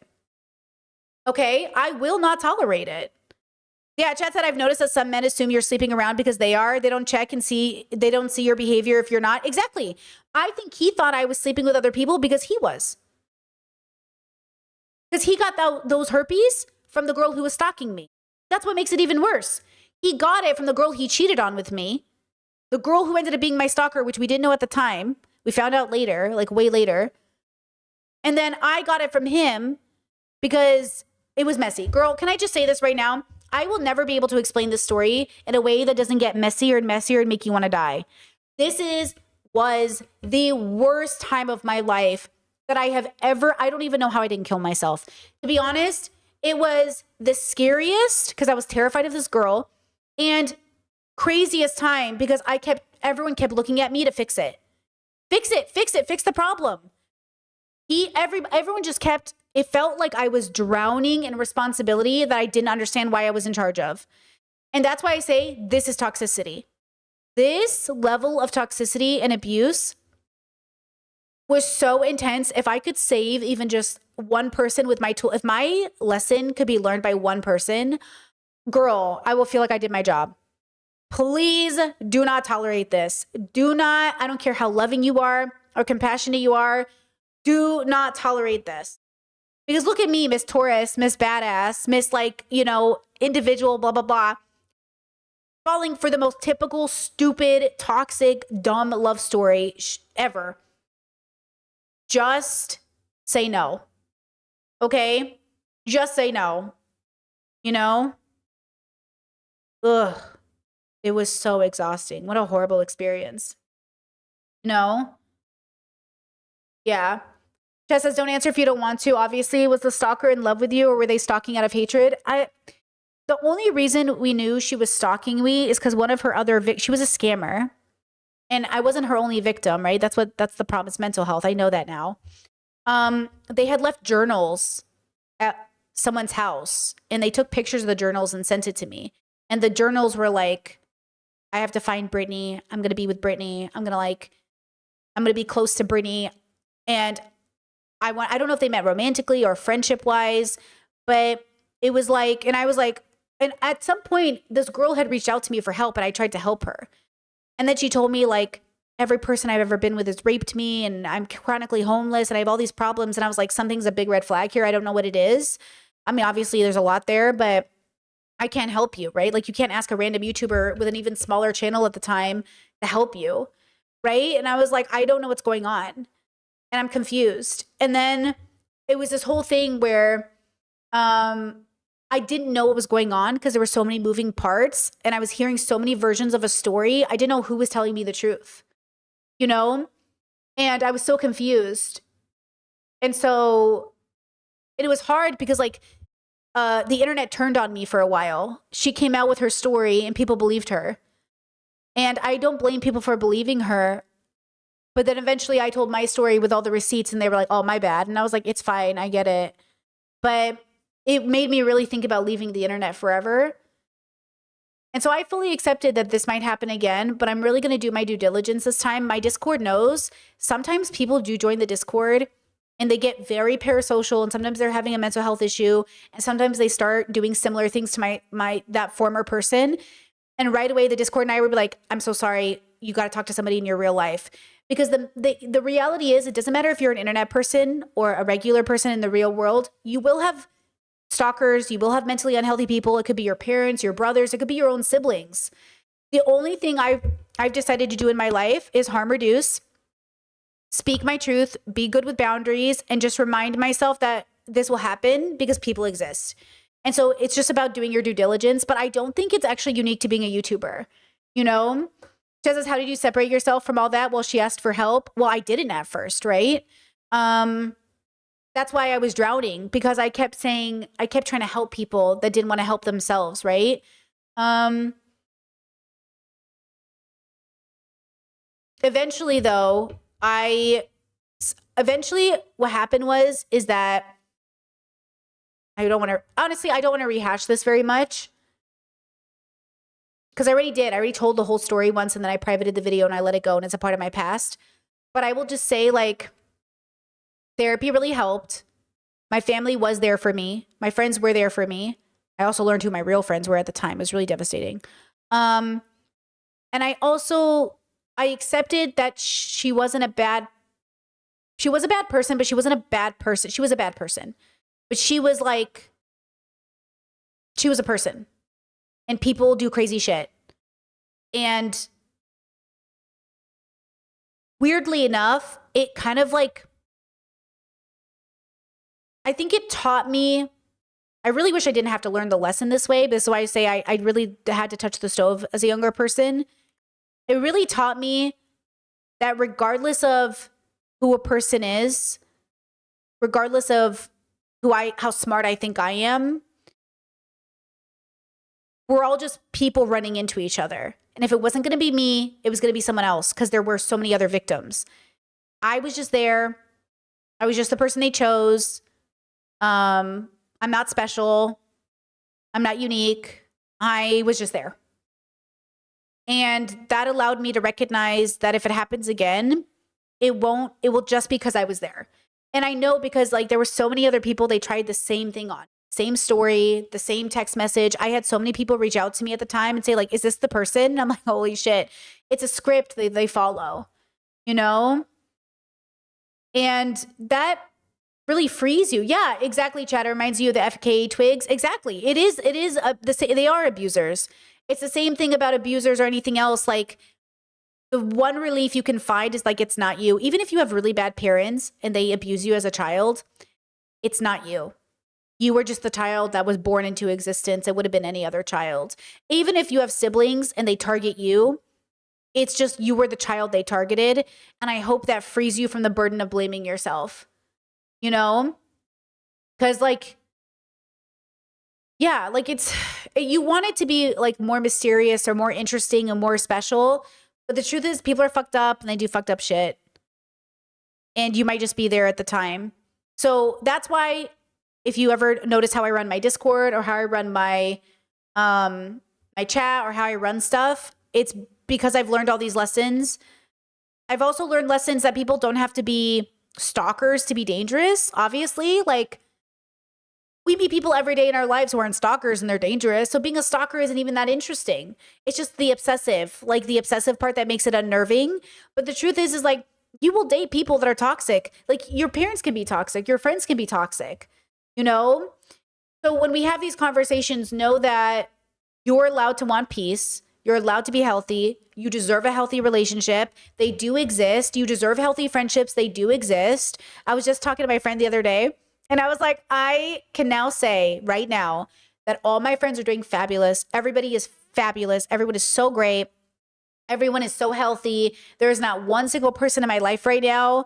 Okay? I will not tolerate it. Yeah, chat said, I've noticed that some men assume you're sleeping around because they don't check and see, they don't see your behavior if you're not. Exactly. I think he thought I was sleeping with other people because he was. Because he got those herpes from the girl who was stalking me. That's what makes it even worse. He got it from the girl he cheated on with me. The girl who ended up being my stalker, which we didn't know at the time. We found out later, like way later. And then I got it from him because it was messy. Girl, can I just say this right now? I will never be able to explain this story in a way that doesn't get messier and messier and make you want to die. This was the worst time of my life that I have ever, I don't even know how I didn't kill myself. To be honest, it was the scariest because I was terrified of this girl and craziest time because everyone kept looking at me to fix it. Fix the problem. Everyone just kept, it felt like I was drowning in responsibility that I didn't understand why I was in charge of. And that's why I say this is toxicity. This level of toxicity and abuse was so intense. If I could save even just one person with my tool, if my lesson could be learned by one person, girl, I will feel like I did my job. Please do not tolerate this. I don't care how loving you are or compassionate you are, do not tolerate this. Because look at me, Miss Taurus, Miss Badass, Miss individual, blah, blah, blah. Falling for the most typical, stupid, toxic, dumb love story ever. Just say no. Okay? Just say no. Ugh. It was so exhausting. What a horrible experience. Yeah. Jess says, don't answer if you don't want to. Obviously, was the stalker in love with you or were they stalking out of hatred? The only reason we knew she was stalking me is because one of her other she was a scammer. And I wasn't her only victim, right? That's the problem. It's mental health. I know that now. They had left journals at someone's house and they took pictures of the journals and sent it to me. And the journals were like, I have to find Brittany. I'm going to be with Brittany. I'm going to be close to Brittany. And I don't know if they met romantically or friendship wise, but it was like, and I was like, and at some point this girl had reached out to me for help and I tried to help her. And then she told me like, every person I've ever been with has raped me and I'm chronically homeless and I have all these problems. And I was like, something's a big red flag here. I don't know what it is. I mean, obviously there's a lot there, but I can't help you, right? Like you can't ask a random YouTuber with an even smaller channel at the time to help you, right? And I was like, I don't know what's going on. And I'm confused. And then it was this whole thing where I didn't know what was going on because there were so many moving parts and I was hearing so many versions of a story. I didn't know who was telling me the truth, And I was so confused. And so it was hard because the internet turned on me for a while. She came out with her story and people believed her. And I don't blame people for believing her. But then eventually I told my story with all the receipts and they were like, oh, my bad. And I was like, it's fine. I get it. But it made me really think about leaving the internet forever. And so I fully accepted that this might happen again, but I'm really going to do my due diligence this time. My Discord knows sometimes people do join the Discord and they get very parasocial and sometimes they're having a mental health issue and sometimes they start doing similar things to that former person. And right away the Discord and I would be like, I'm so sorry. You got to talk to somebody in your real life. Because the reality is, it doesn't matter if you're an internet person or a regular person in the real world, you will have stalkers, you will have mentally unhealthy people. It could be your parents, your brothers, it could be your own siblings. The only thing I've decided to do in my life is harm reduce speak my truth, be good with boundaries, and just remind myself that this will happen because people exist. And so it's just about doing your due diligence, but I don't think it's actually unique to being a YouTuber. You know, she says, how did you separate yourself from all that? Well, she asked for help. Well, I didn't at first, right? That's why I was drowning, because I kept trying to help people that didn't want to help themselves, right? Eventually, though, what happened is that I don't want to rehash this very much, because I already told the whole story once, and then I privated the video and I let it go, and it's a part of my past. But I will just say, like, therapy really helped. My family was there for me. My friends were there for me. I also learned who my real friends were at the time. It was really devastating. And I accepted that she was a bad person, but she wasn't a bad person. She was a bad person. But she was a person. And people do crazy shit. And weirdly enough, it kind of like, I think it taught me, I really wish I didn't have to learn the lesson this way, but this is why I say I really had to touch the stove as a younger person. It really taught me that regardless of who a person is, regardless of how smart I think I am, we're all just people running into each other. And if it wasn't going to be me, it was going to be someone else, because there were so many other victims. I was just there. I was just the person they chose. I'm not special. I'm not unique. I was just there. And that allowed me to recognize that if it happens again, it will just because I was there. And I know because like there were so many other people they tried the same thing on. Same story, the same text message. I had so many people reach out to me at the time and say like, is this the person? And I'm like, holy shit. It's a script they follow, you know? And that really frees you. Yeah, exactly. Chad, reminds you of the FKA twigs. Exactly. They are abusers. It's the same thing about abusers or anything else. Like the one relief you can find is like, it's not you. Even if you have really bad parents and they abuse you as a child, it's not you. You were just the child that was born into existence. It would have been any other child. Even if you have siblings and they target you, it's just you were the child they targeted. And I hope that frees you from the burden of blaming yourself. You know? Because like, yeah, like you want it to be like more mysterious or more interesting and more special. But the truth is people are fucked up and they do fucked up shit. And you might just be there at the time. So that's why if you ever notice how I run my Discord or how I run my my chat or how I run stuff, it's because I've learned all these lessons. I've also learned lessons that people don't have to be stalkers to be dangerous, obviously. Like, we meet people every day in our lives who aren't stalkers and they're dangerous. So being a stalker isn't even that interesting. It's just the obsessive part that makes it unnerving. But the truth is like, you will date people that are toxic. Like, your parents can be toxic. Your friends can be toxic, you know? So when we have these conversations, know that you're allowed to want peace. You're allowed to be healthy. You deserve a healthy relationship. They do exist. You deserve healthy friendships. They do exist. I was just talking to my friend the other day, and I was like, I can now say right now that all my friends are doing fabulous. Everybody is fabulous. Everyone is so great. Everyone is so healthy. There is not one single person in my life right now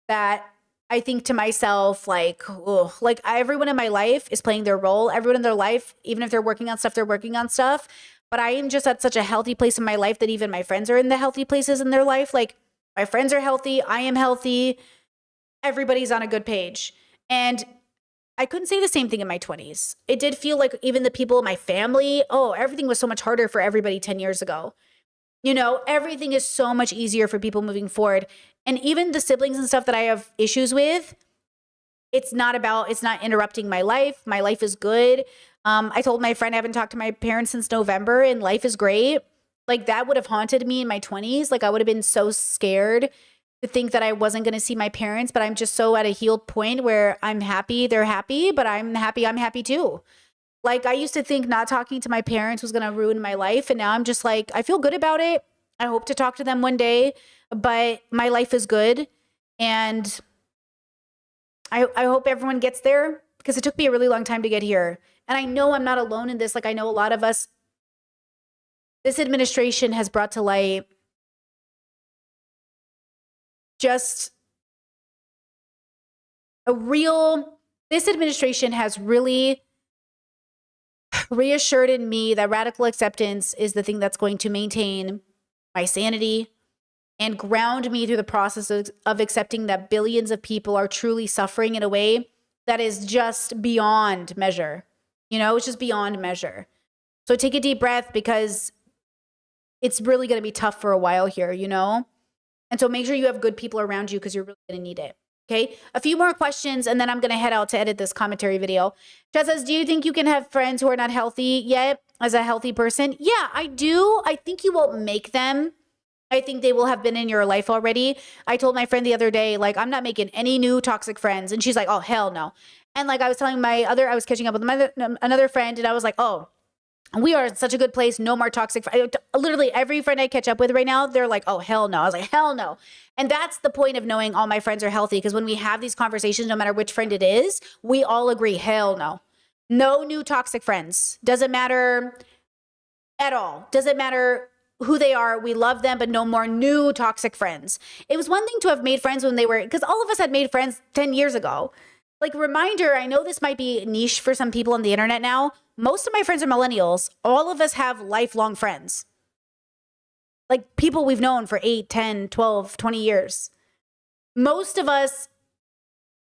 that I think to myself, like, ugh, like everyone in my life is playing their role. Everyone in their life, even if they're working on stuff, they're working on stuff. But I am just at such a healthy place in my life that even my friends are in the healthy places in their life. Like, my friends are healthy. I am healthy. Everybody's on a good page. And I couldn't say the same thing in my 20s. It did feel like even the people in my family, everything was so much harder for everybody 10 years ago. You know, everything is so much easier for people moving forward. And even the siblings and stuff that I have issues with, it's not interrupting my life. My life is good. I told my friend I haven't talked to my parents since November and life is great. Like, that would have haunted me in my 20s. Like, I would have been so scared to think that I wasn't going to see my parents, but I'm just so at a healed point where I'm happy they're happy, but I'm happy too. Like, I used to think not talking to my parents was going to ruin my life. And now I'm just like, I feel good about it. I hope to talk to them one day, but my life is good. And I hope everyone gets there, because it took me a really long time to get here. And I know I'm not alone in this. Like, I know a lot of us, this administration has brought to light just this administration has really reassured in me that radical acceptance is the thing that's going to maintain my sanity and ground me through the process of accepting that billions of people are truly suffering in a way that is just beyond measure. You know, it's just beyond measure. So take a deep breath, because it's really going to be tough for a while here, you know? And so make sure you have good people around you, because you're really going to need it. Okay, a few more questions, and then I'm going to head out to edit this commentary video. Chad says, do you think you can have friends who are not healthy yet as a healthy person? Yeah, I do. I think you won't make them. I think they will have been in your life already. I told my friend the other day, like, I'm not making any new toxic friends. And she's like, oh, hell no. And like I was telling I was catching up with another friend, and I was like, oh, we are in such a good place. No more toxic. Literally every friend I catch up with right now, they're like, oh, hell no. I was like, hell no. And that's the point of knowing all my friends are healthy. Because when we have these conversations, no matter which friend it is, we all agree, hell no. No new toxic friends. Doesn't matter at all. Doesn't matter who they are. We love them, but no more new toxic friends. It was one thing to have made friends when they were, because all of us had made friends 10 years ago. Like, reminder, I know this might be niche for some people on the internet now. Most of my friends are millennials. All of us have lifelong friends. Like, people we've known for 8, 10, 12, 20 years. Most of us,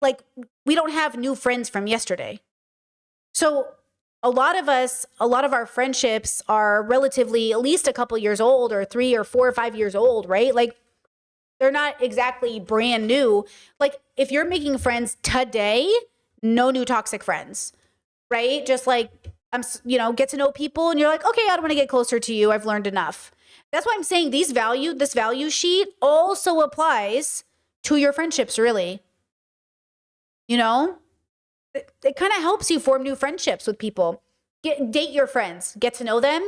like, we don't have new friends from yesterday. So a lot of our friendships are relatively at least a couple years old, or 3 or 4 or 5 years old, right? Like, they're not exactly brand new. Like, if you're making friends today, no new toxic friends, right? Just like, get to know people, and you're like, okay, I don't want to get closer to you. I've learned enough. That's why I'm saying this value sheet also applies to your friendships, really. You know, it kind of helps you form new friendships with people. Date your friends, get to know them,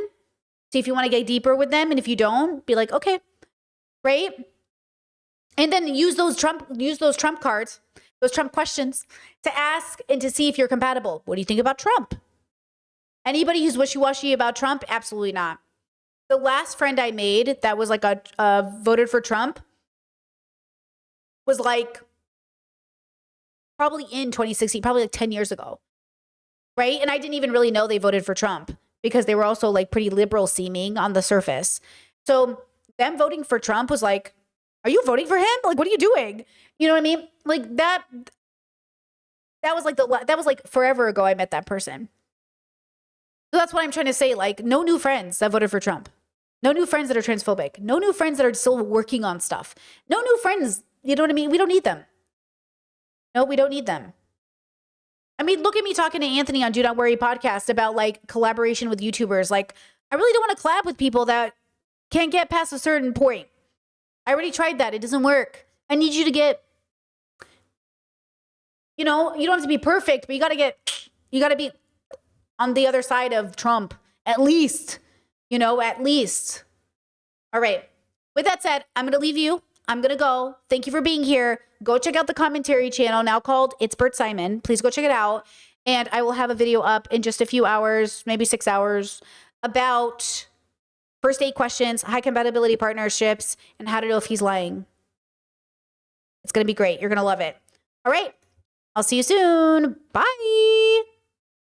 see if you want to get deeper with them. And if you don't, be like, okay, right? And then use those trump cards, those Trump questions, to ask and to see if you're compatible. What do you think about Trump? Anybody who's wishy-washy about Trump? Absolutely not. The last friend I made that was like voted for Trump was like probably in 2016, probably like 10 years ago, right? And I didn't even really know they voted for Trump, because they were also like pretty liberal seeming on the surface. So them voting for Trump was like, are you voting for him? Like, what are you doing? You know what I mean? Like that was like forever ago I met that person. So that's what I'm trying to say. Like, no new friends that voted for Trump. No new friends that are transphobic. No new friends that are still working on stuff. No new friends. You know what I mean? We don't need them. No, we don't need them. I mean, look at me talking to Anthony on Do Not Worry podcast about like collaboration with YouTubers. Like, I really don't want to collab with people that can't get past a certain point. I already tried that. It doesn't work. I need you to get, you don't have to be perfect, but you got to be on the other side of Trump, at least, at least. All right. With that said, I'm going to leave you. I'm going to go. Thank you for being here. Go check out the commentary channel, now called It's Bert Simon. Please go check it out. And I will have a video up in just a few hours, maybe 6 hours, about first 8 questions, high compatibility partnerships, and how to know if he's lying. It's going to be great. You're going to love it. All right. I'll see you soon. Bye.